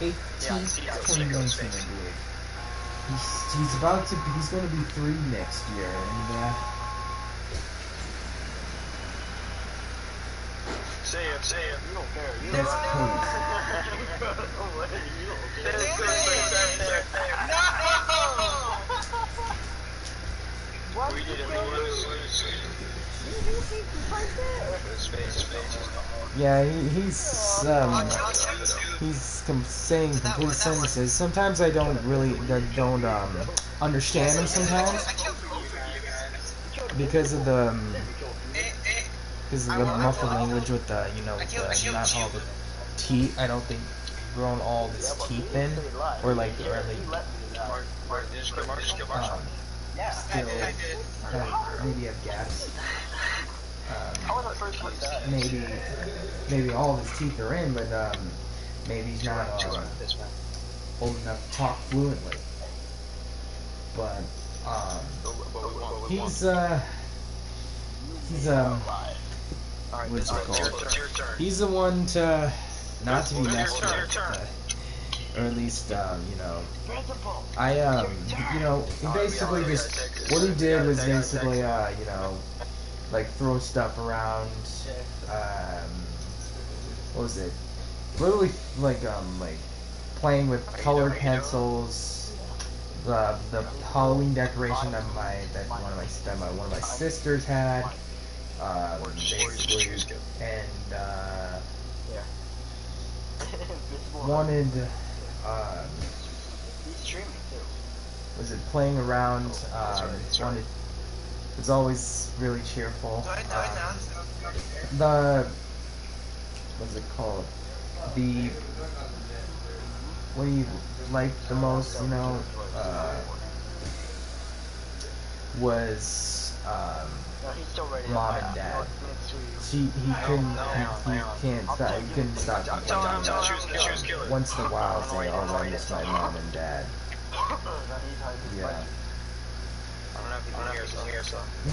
D: 18th, 2019, I believe. He's going to be 3 next year, and
A: Say it.
E: You don't care. You
D: that's
E: don't
D: cool.
E: What?
A: We did it.
B: Yeah, he's saying complete sentences. Sometimes I don't really understand him sometimes because of the muffled language with the not all the teeth. I don't think grown all his teeth in or like still maybe have gaps. Maybe all of his teeth are in, but maybe he's not old enough to talk fluently. But he's what's it called? He's the one not to be messed with, or at least he basically just what he did was basically like throw stuff around. What was it? Literally like playing with colored pencils. The Halloween decoration that one of my sisters had. Basically, and wanted
E: He's streaming too.
B: was it playing around? Wanted. It's always really cheerful. What's it called? What do you like the most? Was mom and dad. He couldn't stop. Once in a while, say, "Oh, I miss my mom and dad." Yeah.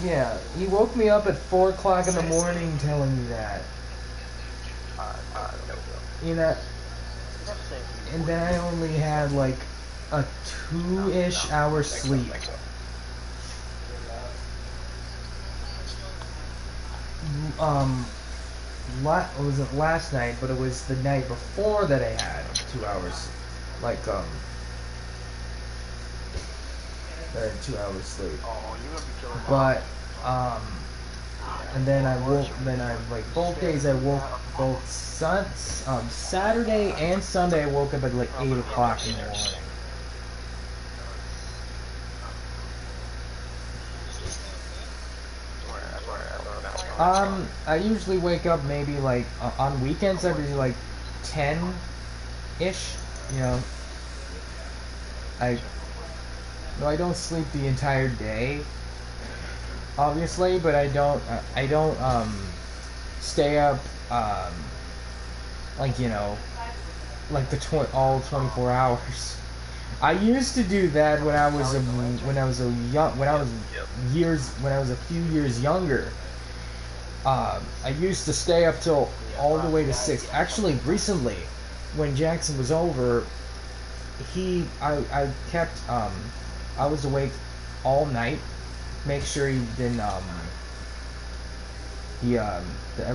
B: Yeah, he woke me up at 4 o'clock in the morning telling me that. And then I only had like a 2-ish hour sleep. Was it last night? But it was the night before that I had 2 hours, 2 hours sleep. But and then I woke. Then I both days I woke both Saturday and Sunday. I woke up at like 8 o'clock in the morning. I usually wake up maybe on weekends. I usually like 10-ish. I don't sleep the entire day, obviously, but I don't stay up all 24 hours. I used to do that when I was a few years younger. I used to stay up till all the way to 6. Actually, recently, when Jackson was over, I kept I was awake all night, make sure he didn't at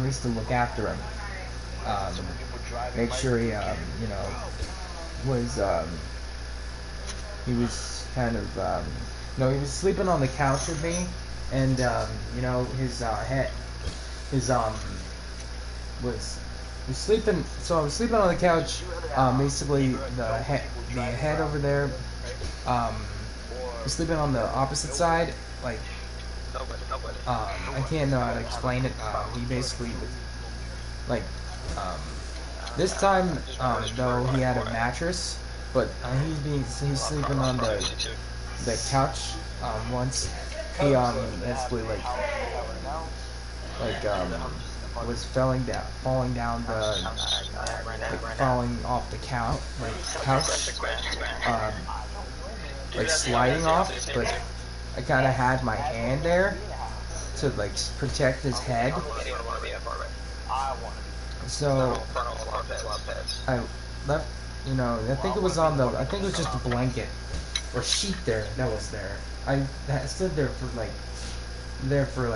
B: least to look after him. Make sure he was he was kind of he was sleeping on the couch with me
D: and you know, his head, his was sleeping. So I was sleeping on the couch. Basically the head over there. Was sleeping on the opposite side. Like, I can't know how to explain it. He basically was like, this time though he had a mattress, but he's sleeping on the couch. Once he basically was falling down falling off the couch, like sliding off, but I kind of had my hand there to like protect his head. So I left, you know, I think it was just a blanket or sheet there that was there. I stood there for like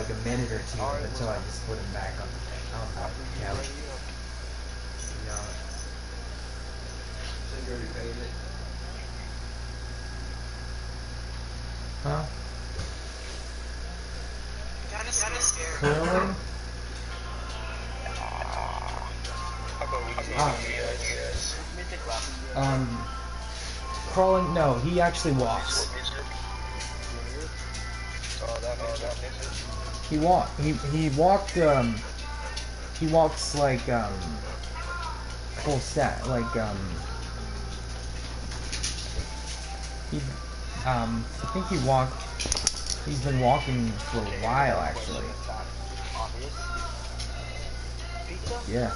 D: a minute or two until I just put him back on the couch. You know. Huh? Curling? Crawling? No, he actually walks. He walks like full set, like I think he's been walking for a while actually. Yeah.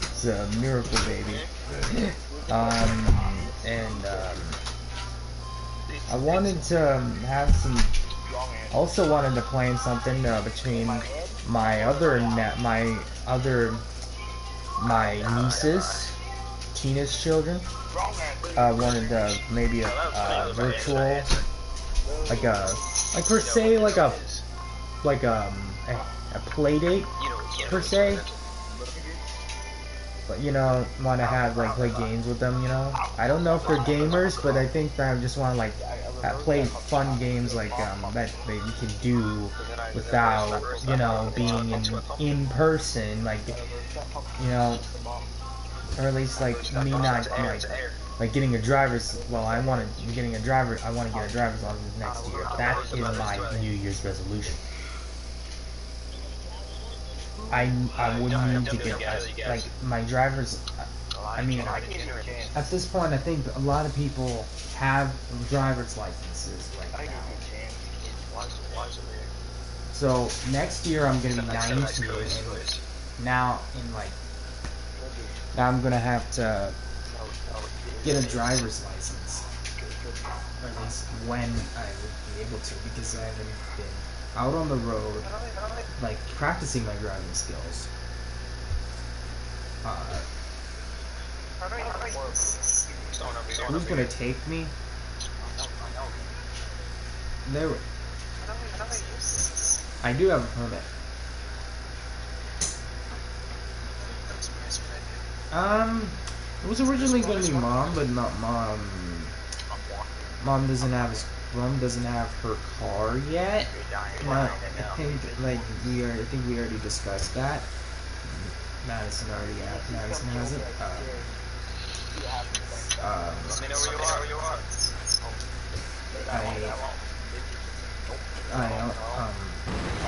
D: It's a miracle baby. I wanted to have some. Also wanted to plan something between my nieces, Tina's children. I wanted maybe a virtual, like per se, like a play date per se. But you know, want to have play games with them. You know, I don't know if they're gamers, but I think I just want to play fun games that you can do without being in person, you know, or at least me not getting a driver's. Well, I want to get a driver's license next year. That is my New Year's resolution. I would need to get my driver's. I mean, at this point, I think a lot of people have driver's licenses right now. So next year I'm gonna be 19, and now I'm gonna have to get a driver's license, or at least when I would be able to, because I haven't been out on the road, practicing my driving skills. Who's gonna take me? I do have a permit. It was originally gonna be Mom, but not Mom. Mom doesn't have her car yet. I think we already discussed that. Madison has it. I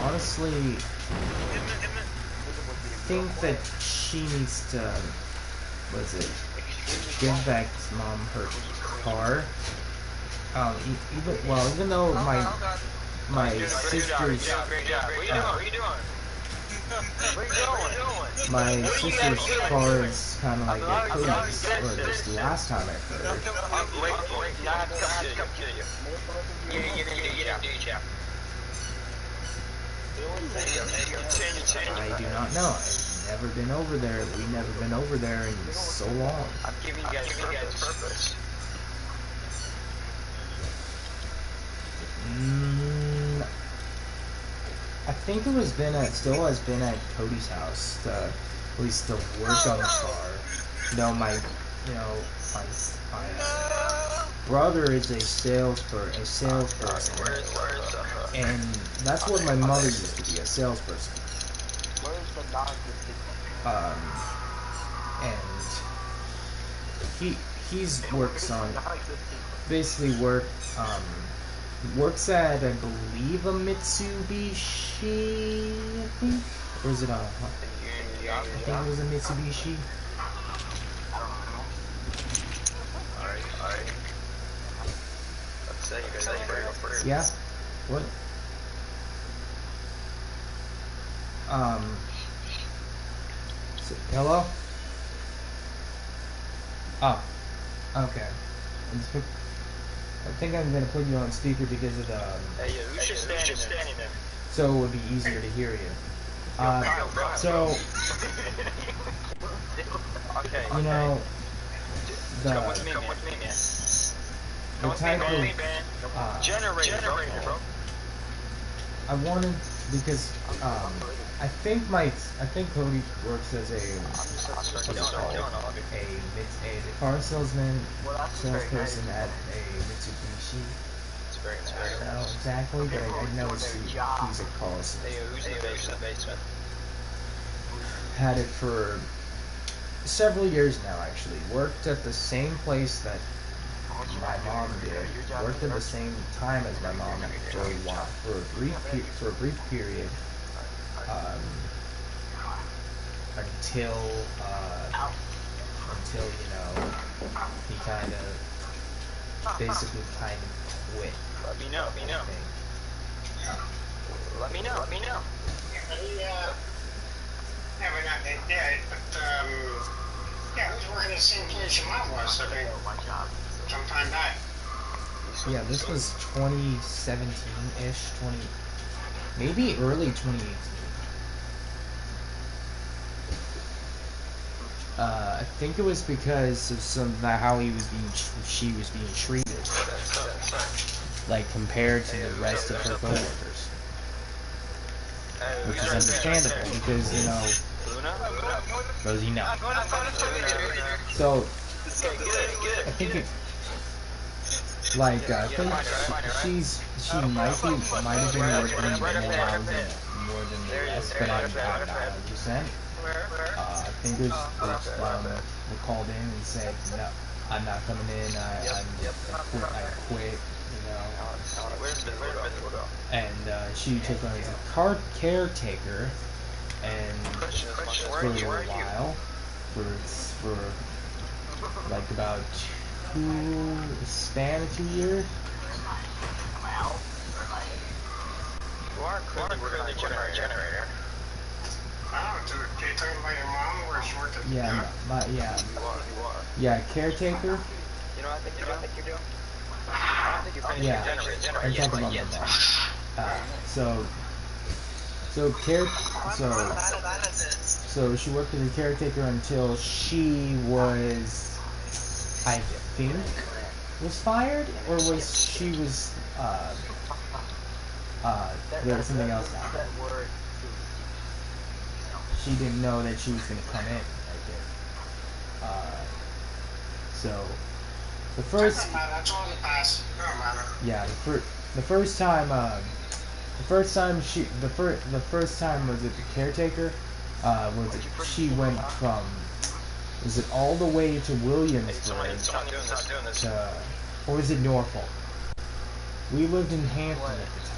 D: honestly think that she needs to, give back Mom her car. Even though my sister's car is kind of like a Cody's, or at least the last time I heard. I do not know. I've never been over there. We've never been over there in so long. I'm giving you guys purpose. I think still has been at Cody's house, at least to work on the car. No, you know, my brother is a salesperson, and that's what my mother used to be, a salesperson.
E: Where's the non-existent?
D: And he's works on basically works at, I believe, a Mitsubishi, I think, or is it a? I think it was a Mitsubishi.
A: Alright. Let's say you guys first.
D: Yeah. What? Hello? Oh. Okay. I think I'm gonna put you on speaker because of the.
A: Hey, who's just standing there?
D: So it would be easier to hear you. So.
A: Okay.
D: You know.
A: Come with me, man.
D: The type of
A: Generator, bro.
D: I wanted because I think Cody works as a car salesperson at a Mitsubishi. I don't know exactly, but I know he's a car salesman.
A: Hey, who's in the basement?
D: Had it for several years now, actually. Worked at the same place that my mom did. Worked at the same time as my mom for a while, for a brief period, until you know, he kind of basically quit.
A: Let me know.
G: Yeah, we're not that dead, but, yeah, we were in the same place your mom was, I think, sometime back.
D: Yeah, this was 2017-ish, maybe early 2018. I think it was because of how she was being treated, like compared to the rest of her coworkers. Which is understandable because, you know, Rosie, no. So, I think it, like, I think she might have been working more hours more than the rest, but I'm not 100%. I think we called in and said, no, I'm not coming in, I quit, you know. And she took on as a caretaker, and for a while, for like about a span of 2 years.
A: You are clearly generator.
G: Oh, to get talking about your mom where she worked at the
D: Yeah,
A: You are.
D: yeah, caretaker.
A: You know what I think you're doing? I don't think you're finished
D: Yeah,
A: your generator.
D: I'm talking about my mom. So she worked as a caretaker until she was, I think, was fired, or she was, there was something else happened. She didn't know that she was going to come in right there. So, the first, yeah, the first time was it the caretaker, she went from, was it all the way to Williamsburg to, or was it Norfolk? We lived in Hampton at the time.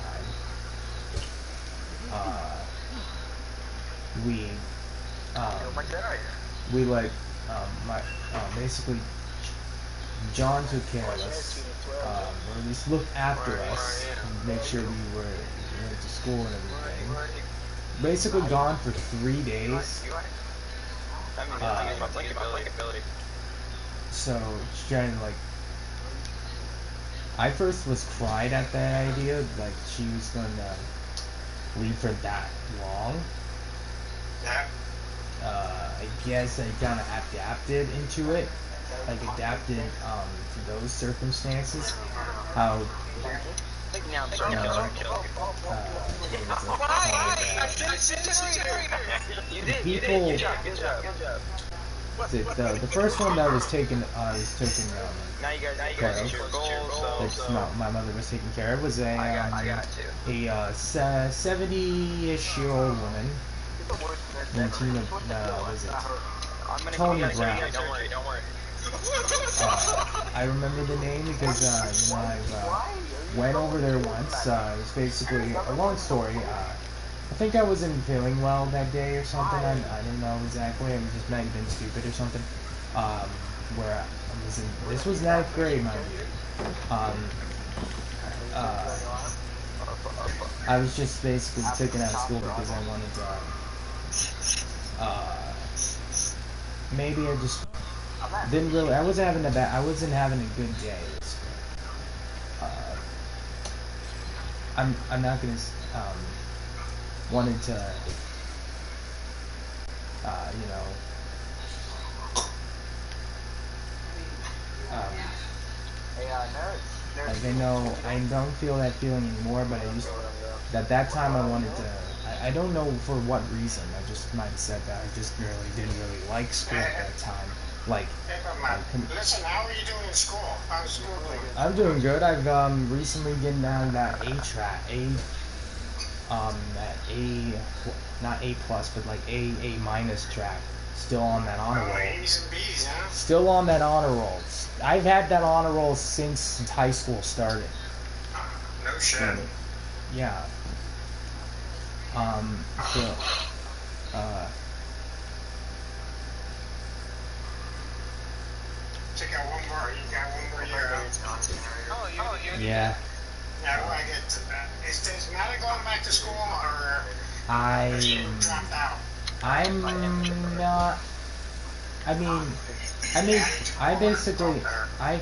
D: Basically, John took care of us, or at least looked after us, and make sure we went to school and everything. Basically gone for 3 days. So, trying to, like, I first was cried at that idea, like she was gonna leave for that long.
G: Yeah.
D: I guess I kind of adapted into it, like adapted to those circumstances. How The first one that was taken
A: Now you guys get your goals.
D: that's not my mother was taking care of was a 70-ish-year-old woman named Tina. Was it Tony Brown? I remember the name because you know I went over there once. It was basically a long story. I think I wasn't feeling well that day or something. I didn't know exactly. I was just might have been stupid or something. Where I was in, this was 9th grade, mind you. I was just basically taken out of school because I wanted to. Maybe I just didn't really. I wasn't having a good day. I'm not gonna. Wanted to, you know, like I don't feel that feeling anymore, but at that time I wanted to, I don't know for what reason, I just might have said that, I just didn't really like school at that time, like,
G: listen, how are you doing in school? How's school doing?
D: I'm doing good. I've, recently gotten down that not A plus, but like A minus track. Still on that honor roll.
G: A's and B's, huh?
D: Still on that honor roll. I've had that honor roll since high school started.
G: No shit.
D: Yeah.
G: Check out one more. You got one more year.
D: Yeah.
G: Now, I get to that. Is Maddie going back to school, or she dropped out?
D: I'm not. I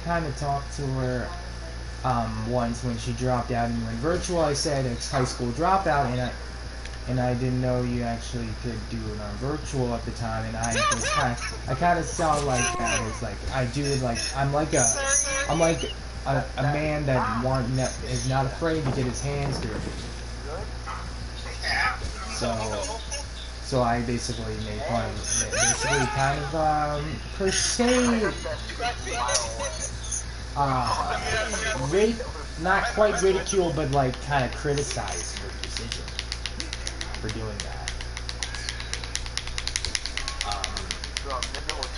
D: kind of talked to her once when she dropped out and went virtual. I said it's high school dropout, and I didn't know you actually could do it on virtual at the time, and I kind of saw like that. It's like I'm like a man that is not afraid to get his hands dirty. So I basically made fun of it. Basically kind of, per se, not quite ridicule, but like kind of criticized her decision for doing that.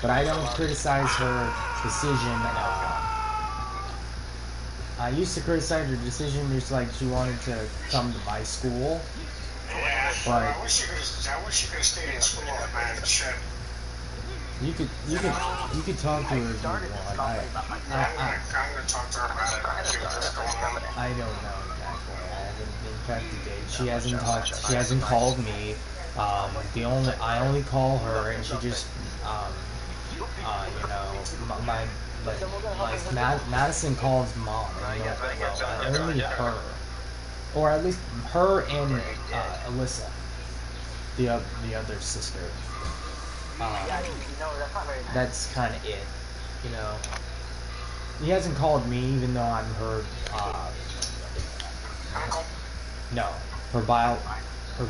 D: But I don't criticize her decision. I used to criticize her decision just like she wanted to come to my school.
G: Yeah,
D: but
G: I wish you could have stayed in school, man. Shit.
D: You could talk to her if you want.
G: I'm gonna talk to her about it and see what's going on.
D: I don't know exactly. I haven't investigated. She hasn't talked. She hasn't called me. I only call her, and she just you know, Madison calls mom. You know, only her, or at least her and Alyssa, the other sister. That's kind of it, you know. He hasn't called me, even though I'm her. No, her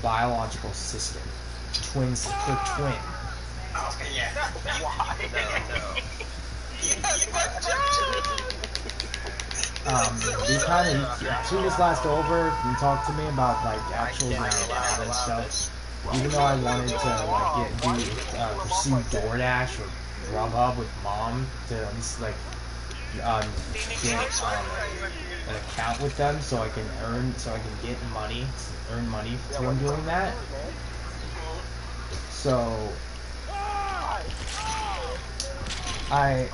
D: biological sister, her twin.
G: Oh, yeah.
D: She just last over and talked to me about like actual and stuff. Even though I wanted to like pursue DoorDash or Grubhub with mom to at least like get an account with them so I can earn money from doing that. So I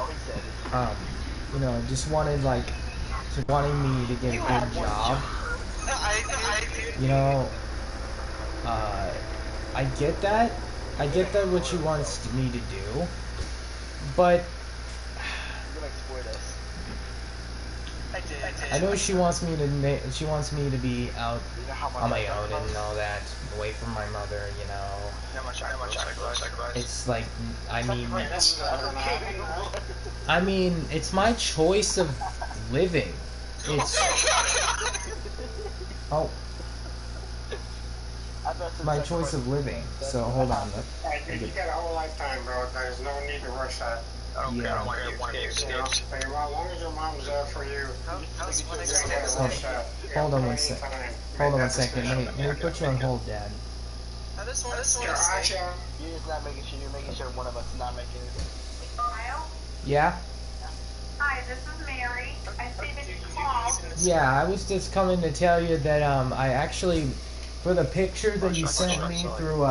D: you know, just wanted me to get a good job. You know, I get that what she wants me to do, but I know she wants me to be out on my own and all that, away from my mother, you know. It's like, I mean, it's my choice of living. It's, oh.
B: my choice of living. So hold on.
G: You got a whole lifetime, bro. There's no need to rush that.
A: I don't care. I don't care. One of you
G: You know,
A: escapes.
G: as long as your mom's there for you,
A: How's one
G: you don't gotta rush that.
B: Hold on one sec. Hold on one second. Let me put you on hold, Dad.
A: This one
G: You're
A: escape.
G: Asha.
E: You're just not making sure. You're making sure one of us is not making it.
H: Kyle?
B: Yeah?
H: Hi, this is Mary. I see that you called.
B: Yeah, I was just coming to tell you that I actually, for the picture that you sent me through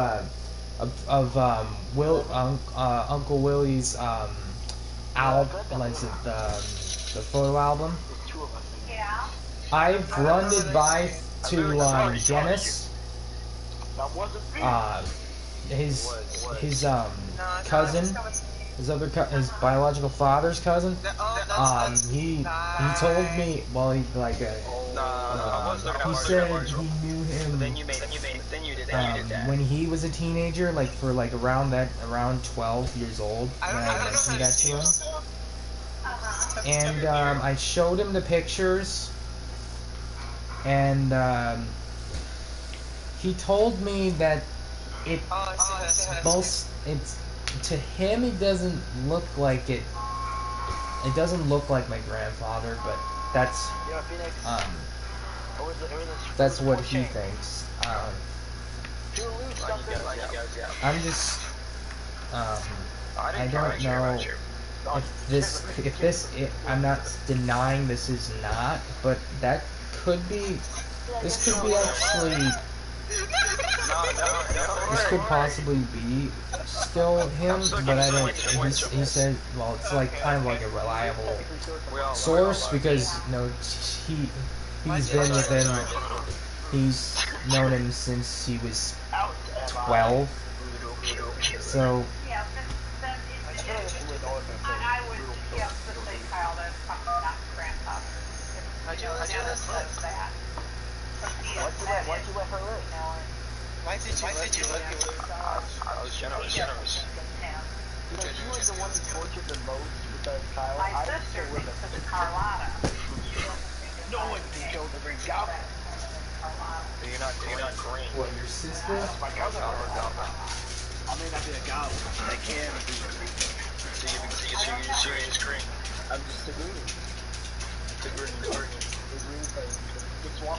B: Uncle Willie's album, like the photo album.
H: Yeah.
B: I've run it by to Dennis, his cousin, his biological father's cousin. He told me, well, he like he said he knew him when he was a teenager, like for like around 12 years old when I mentioned that to him. And I showed him the pictures, and he told me that it's to him it doesn't look like it. It doesn't look like my grandfather, but that's what he thinks. I'm just I don't know I'm not denying this is not, but that could be. This could be actually. This could possibly be still him, but I don't. He said, well, it's like kind of like a reliable source because he's been with him. He's known him since he was 12. So.
H: I would guess that they filed as probably not grandfather. Why'd you let that?
E: Why'd you let her live?
A: Why did you let me live? I was generous.
E: You know, she was the one who tortured the most with the child.
H: My sister thinks it's Carlotta.
E: No one can kill the big job.
A: You're not green.
B: What, your sister?
E: My cousin. I may not be a goblin, but I can be.
A: So you're just green.
E: I'm just a green.
A: The green.
E: The green thing. It's one.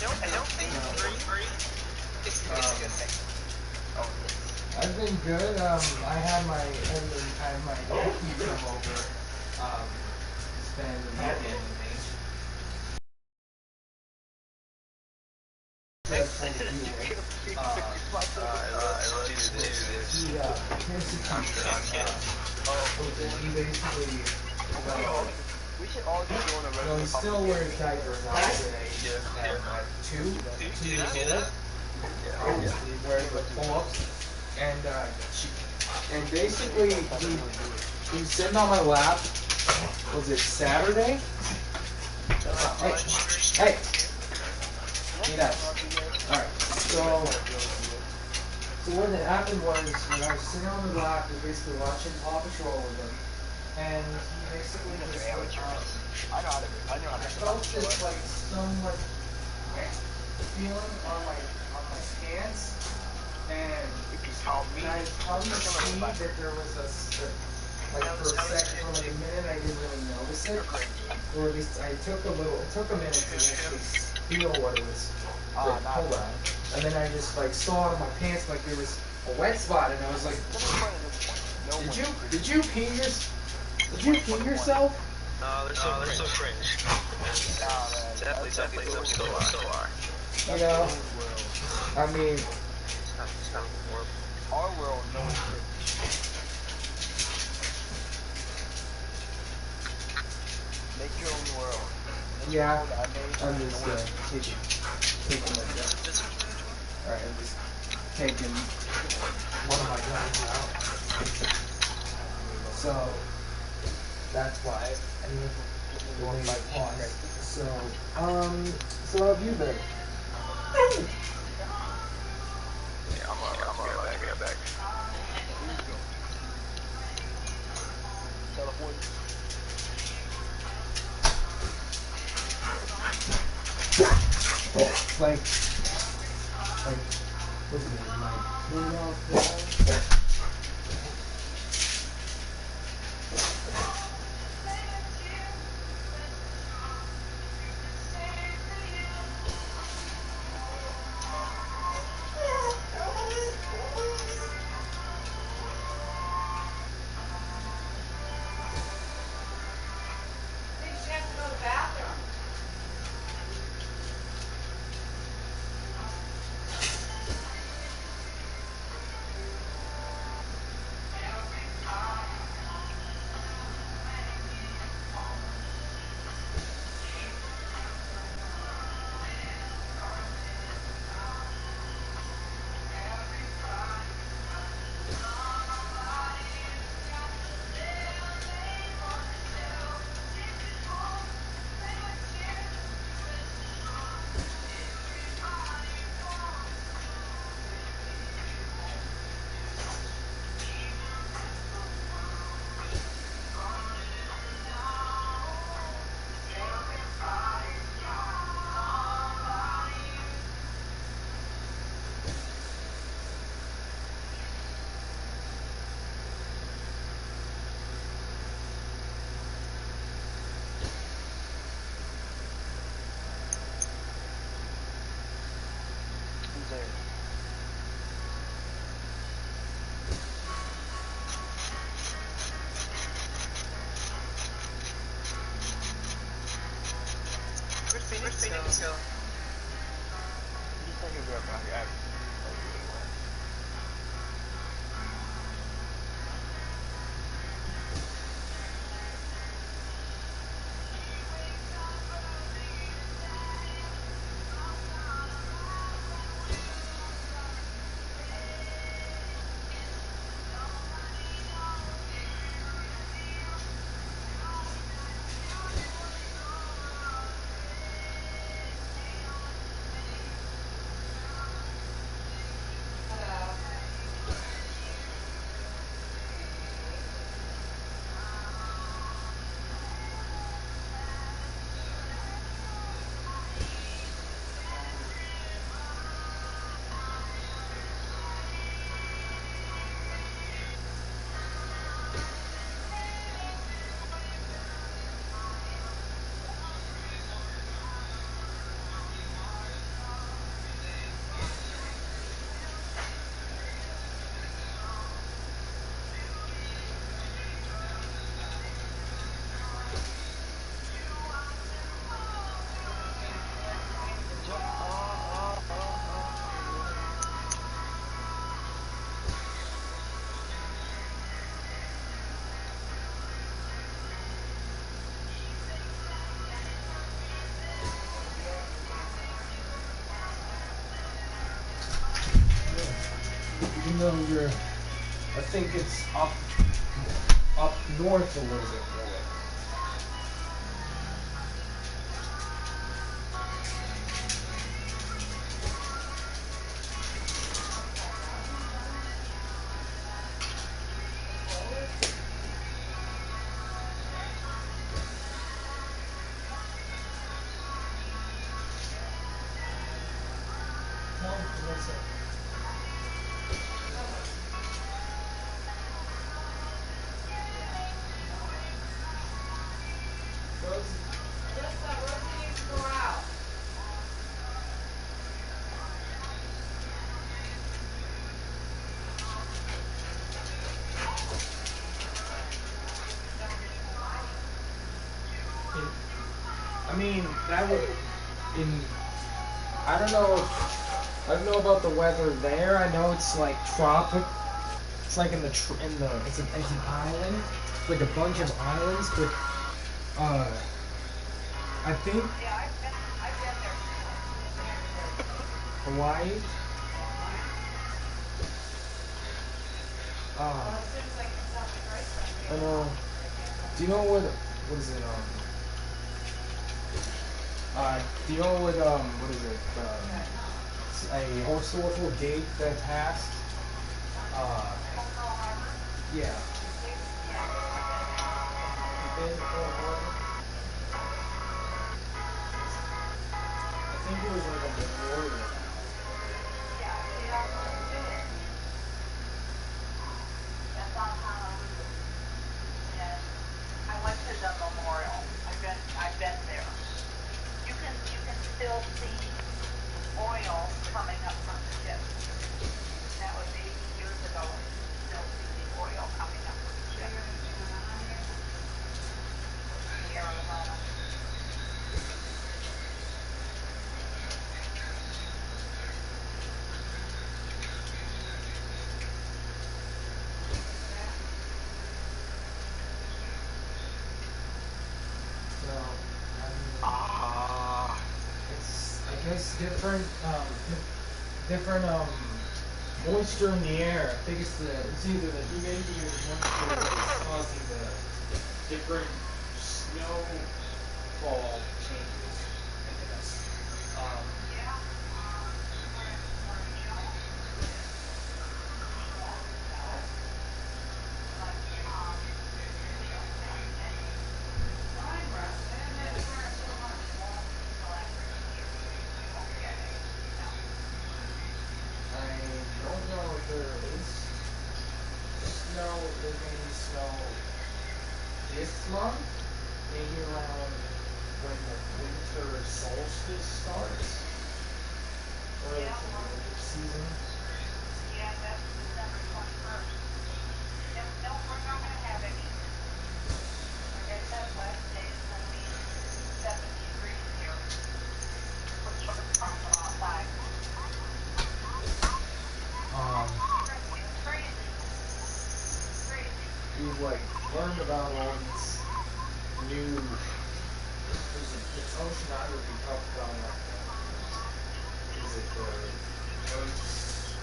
A: I don't think green is a good thing.
B: I've been good. I had my nephew come over, spend the weekend with me.
E: We should all just go on a
B: Well, he's still wearing diapers now today. Two years old. He wears the pull-ups. And basically, he's sitting on my lap. Was it Saturday? Hey! See that? Alright, so what had happened was, when I was sitting on his lap, he was basically watching Paw Patrol with him. And he basically just
E: I know how to
B: felt this like somewhat wet feeling on my pants, and I come to see that there was like for a second, for like a minute, I didn't really notice it, or at least it took a minute to actually feel what it was. Hold on, and then I just like saw it on my pants like there was a wet spot, and I was like, did you pee yourself?
A: No, they're so cringe. Sadly, some still are.
B: You know, I mean,
A: It's not horrible.
E: Our world, no one should. Make your own world.
B: yeah, I'm just taking like that. Alright, I'm just taking one of my guns out. So, that's why I need to pause. So how have you been?
A: Yeah, I'm alright. Get back.
B: Like,
F: what's it, like $20 per hour?
E: Who's there?
A: Where's Phoenix Hill?
E: He's like a girl back.
F: Even though you're, I think it's up north a little bit more. I mean, that would, I don't know, I don't know about the weather there. I know it's like tropic. It's like it's an island, like a bunch of islands, but, I think Hawaii. I know. Do you know what is it, do you know what is it, it's a historical gate that passed? Yeah. I think it was like a memorial. different different moisture in the air. I think it's either the humidity or the moisture that's causing the different snowfall changes. I guess. I don't know if there is snow, there's going to be snow this month, maybe around when the winter solstice starts, or the winter season.
H: Yeah, that's December 21st. No, we're not going to have any. Like I said, Wednesday is going to be 70 degrees here. Which is outside. It's crazy.
F: We've like learned about all these new. It's oceanography talked about like is it the Earth's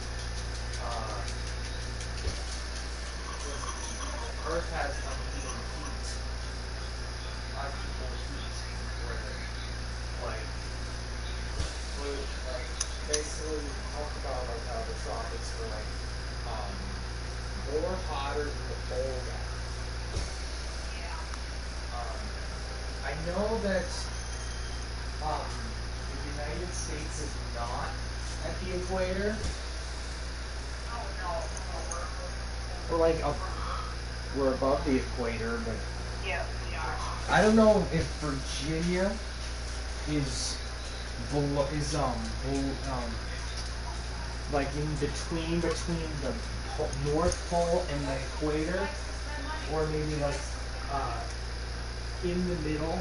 F: Earth has uneven heat, unequal heat, where like basically talk about like how the tropics were like more hotter than the polar cap. I know that the United States is not at the equator. We're like we're above the equator, but
H: Yeah, we are.
F: I don't know if Virginia is below like in between the North Pole and the equator, or maybe like in the middle,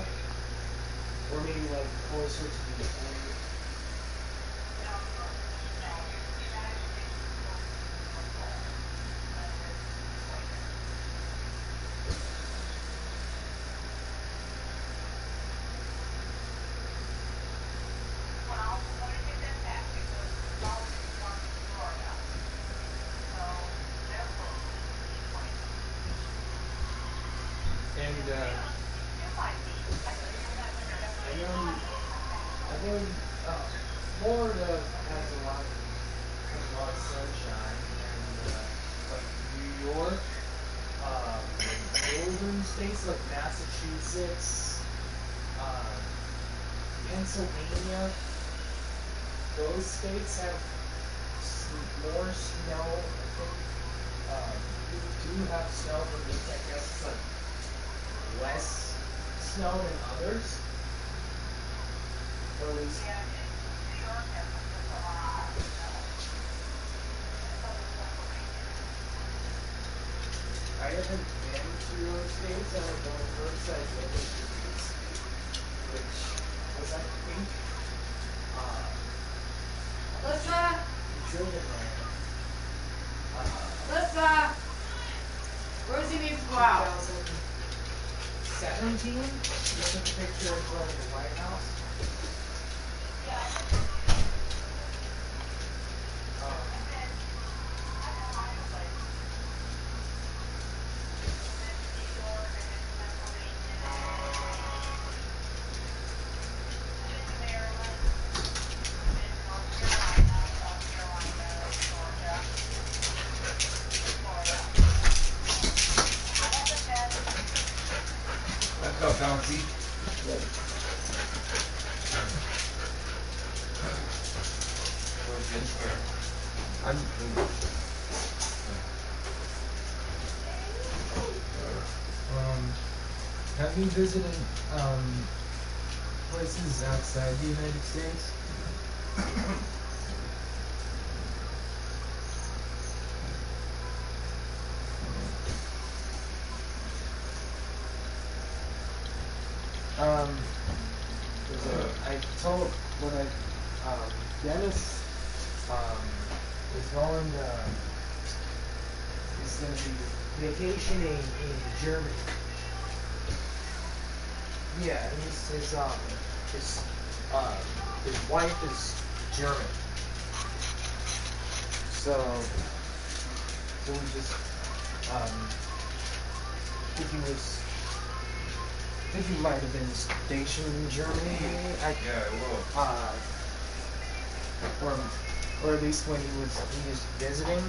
F: or maybe like closer to the equator. And I know Florida has a lot of sunshine, and like New York, northern states like Massachusetts, Pennsylvania, those states have more snow. I think we do have snow, but I guess it's like less snow than others. Or at least. I haven't been to those states. I don't know the first I went to these, which was I think
I: Alyssa?
F: Disneyland.
I: Alyssa? Rosie needs to go out.
F: 2017? Look at the picture of the White House.
D: Let's go, Bouncy.
F: Have you visited places outside the United States? I told when Dennis is going is going to be vacationing in Germany. Yeah, and his wife is German. So we just, I think he might have been stationed in Germany. Or at least when he was visiting.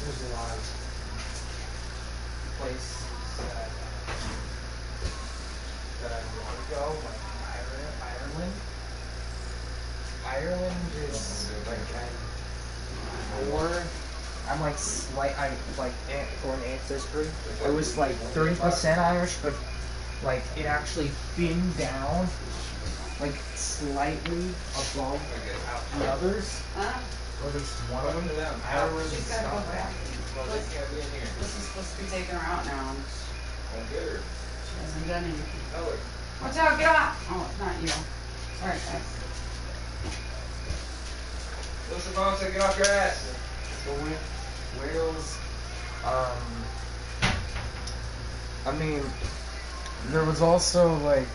F: There's a lot of places that I want to go, like Ireland. Ireland is I'm like for an ancestry. It was like 30% Irish, but like it actually thinned down, like slightly above the others. Or at least one of them. Ireland is not bad.
I: This is supposed to be taking her out now. She hasn't done anything. Watch out, get off! Oh, it's not you. Sorry, guys.
F: Listen, Mom said get off your ass. So Wales, I mean, there was also like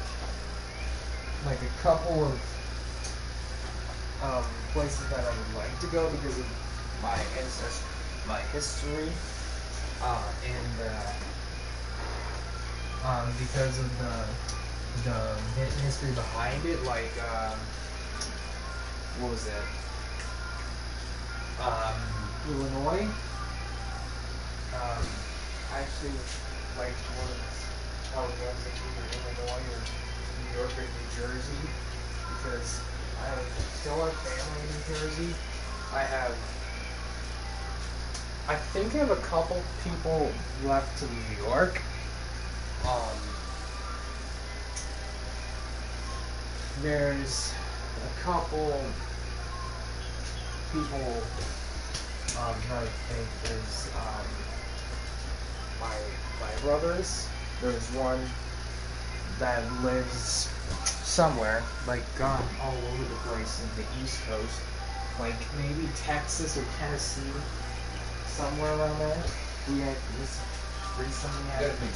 F: a couple of places that I would like to go because of my ancestry, my history, and because of the history behind it, like what was it? Illinois. I actually like I was going to either Illinois or New York or New Jersey because I still have family in New Jersey. I think I have a couple people left to New York. There's a couple people that I think is my brothers. There's one that lives somewhere, like gone all over the place in the East Coast, like maybe Texas or Tennessee, somewhere around there. We had recently had a baby.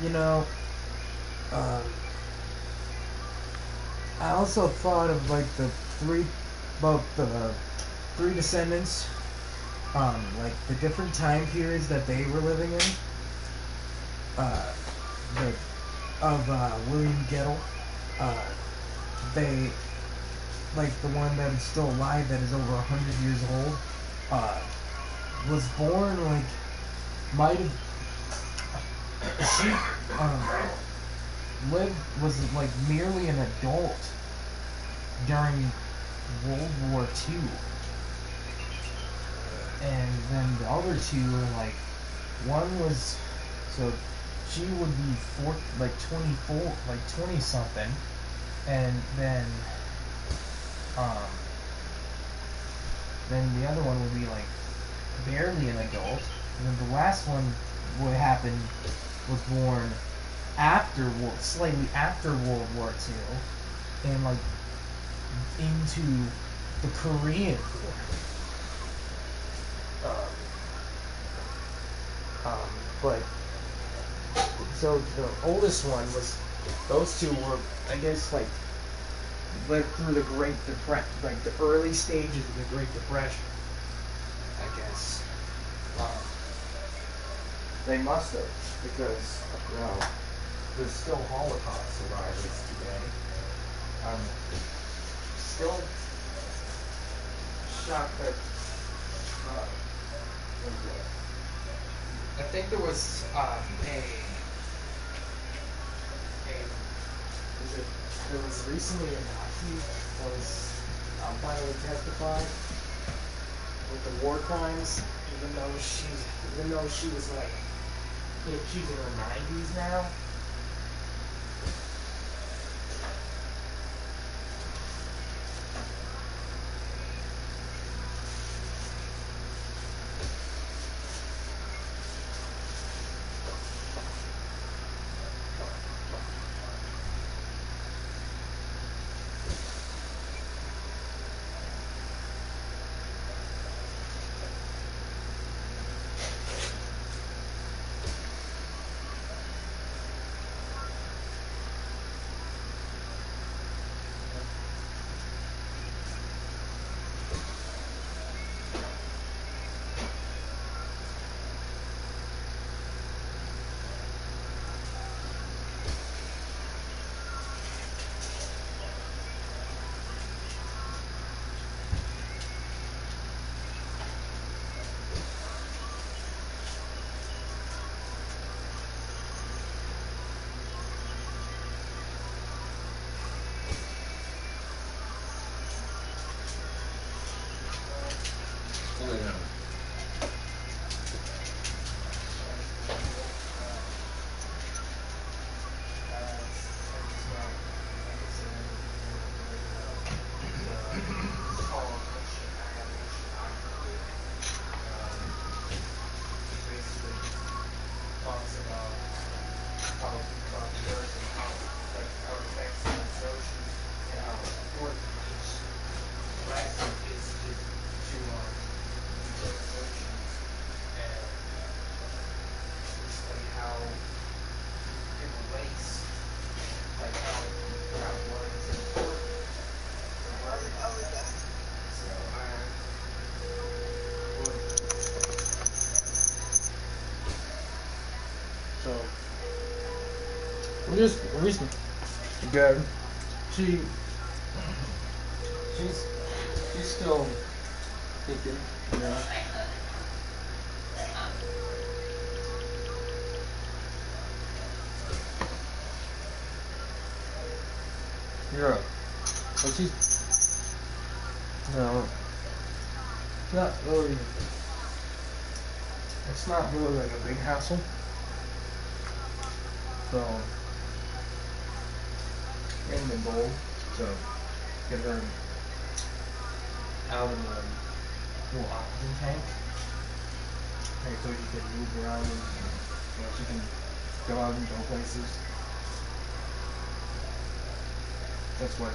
F: You know, I also thought of like the three descendants, like the different time periods that they were living in. William Gettle, they, like the one that is still alive that is over 100 years old, was born like, might have, she, was like merely an adult during World War II. And then the other two were like, one was, so she would be 24, like 20 something, and then the other one would be like barely an adult, and then the last one was born slightly after World War II, and like into the Korean War. But so the oldest one was, those two were, I guess, like lived through the Great Depression, like the early stages of the Great Depression, I guess. They must have, because, you know, there's still Holocaust survivors today. Still, shotcut. I think there was there was recently a Nazi that was finally testified with the war crimes, even though she was like, she's in her 90s now. Just recent.
B: Good.
F: She's still thinking, you know.
B: You're up.
F: But she's no, not really. It's not really like a big hassle. So, in the goal to get her out of the little oxygen tank, and so she can move around and she can go out and go places. That's why.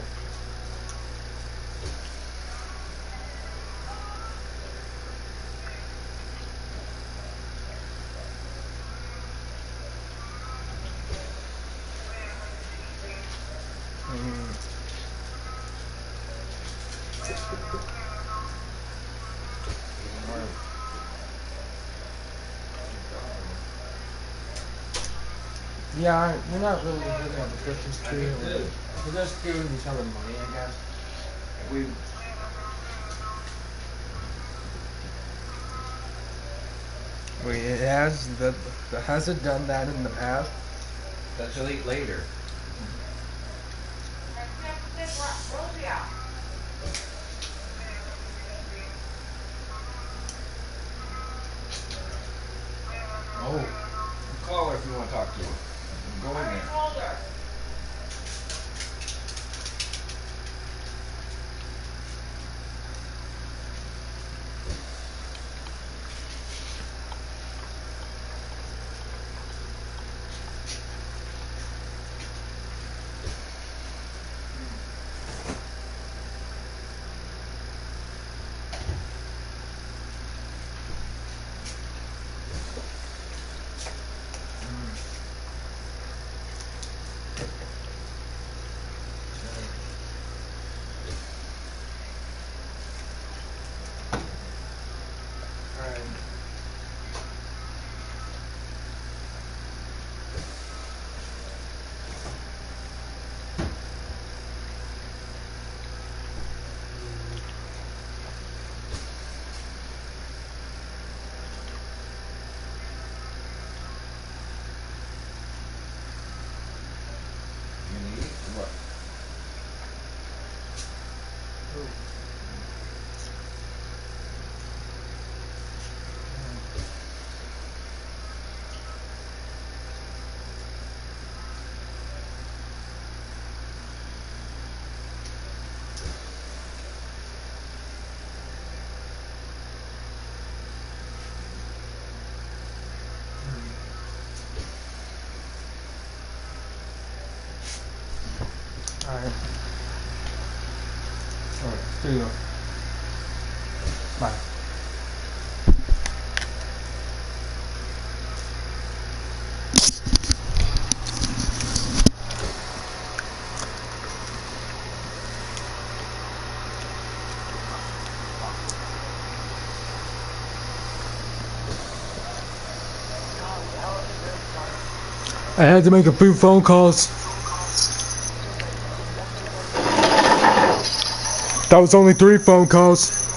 F: Yeah, we're not really looking at the Christmas tree. We're just giving each other money, I guess.
B: Wait, has it done that in the past?
J: That's you'll eat later.
F: Oh.
J: Call her if you want to talk to her. Go in there.
D: Alright. Alright, here you go. Bye. I had to make a few phone calls. That was only 3 phone calls.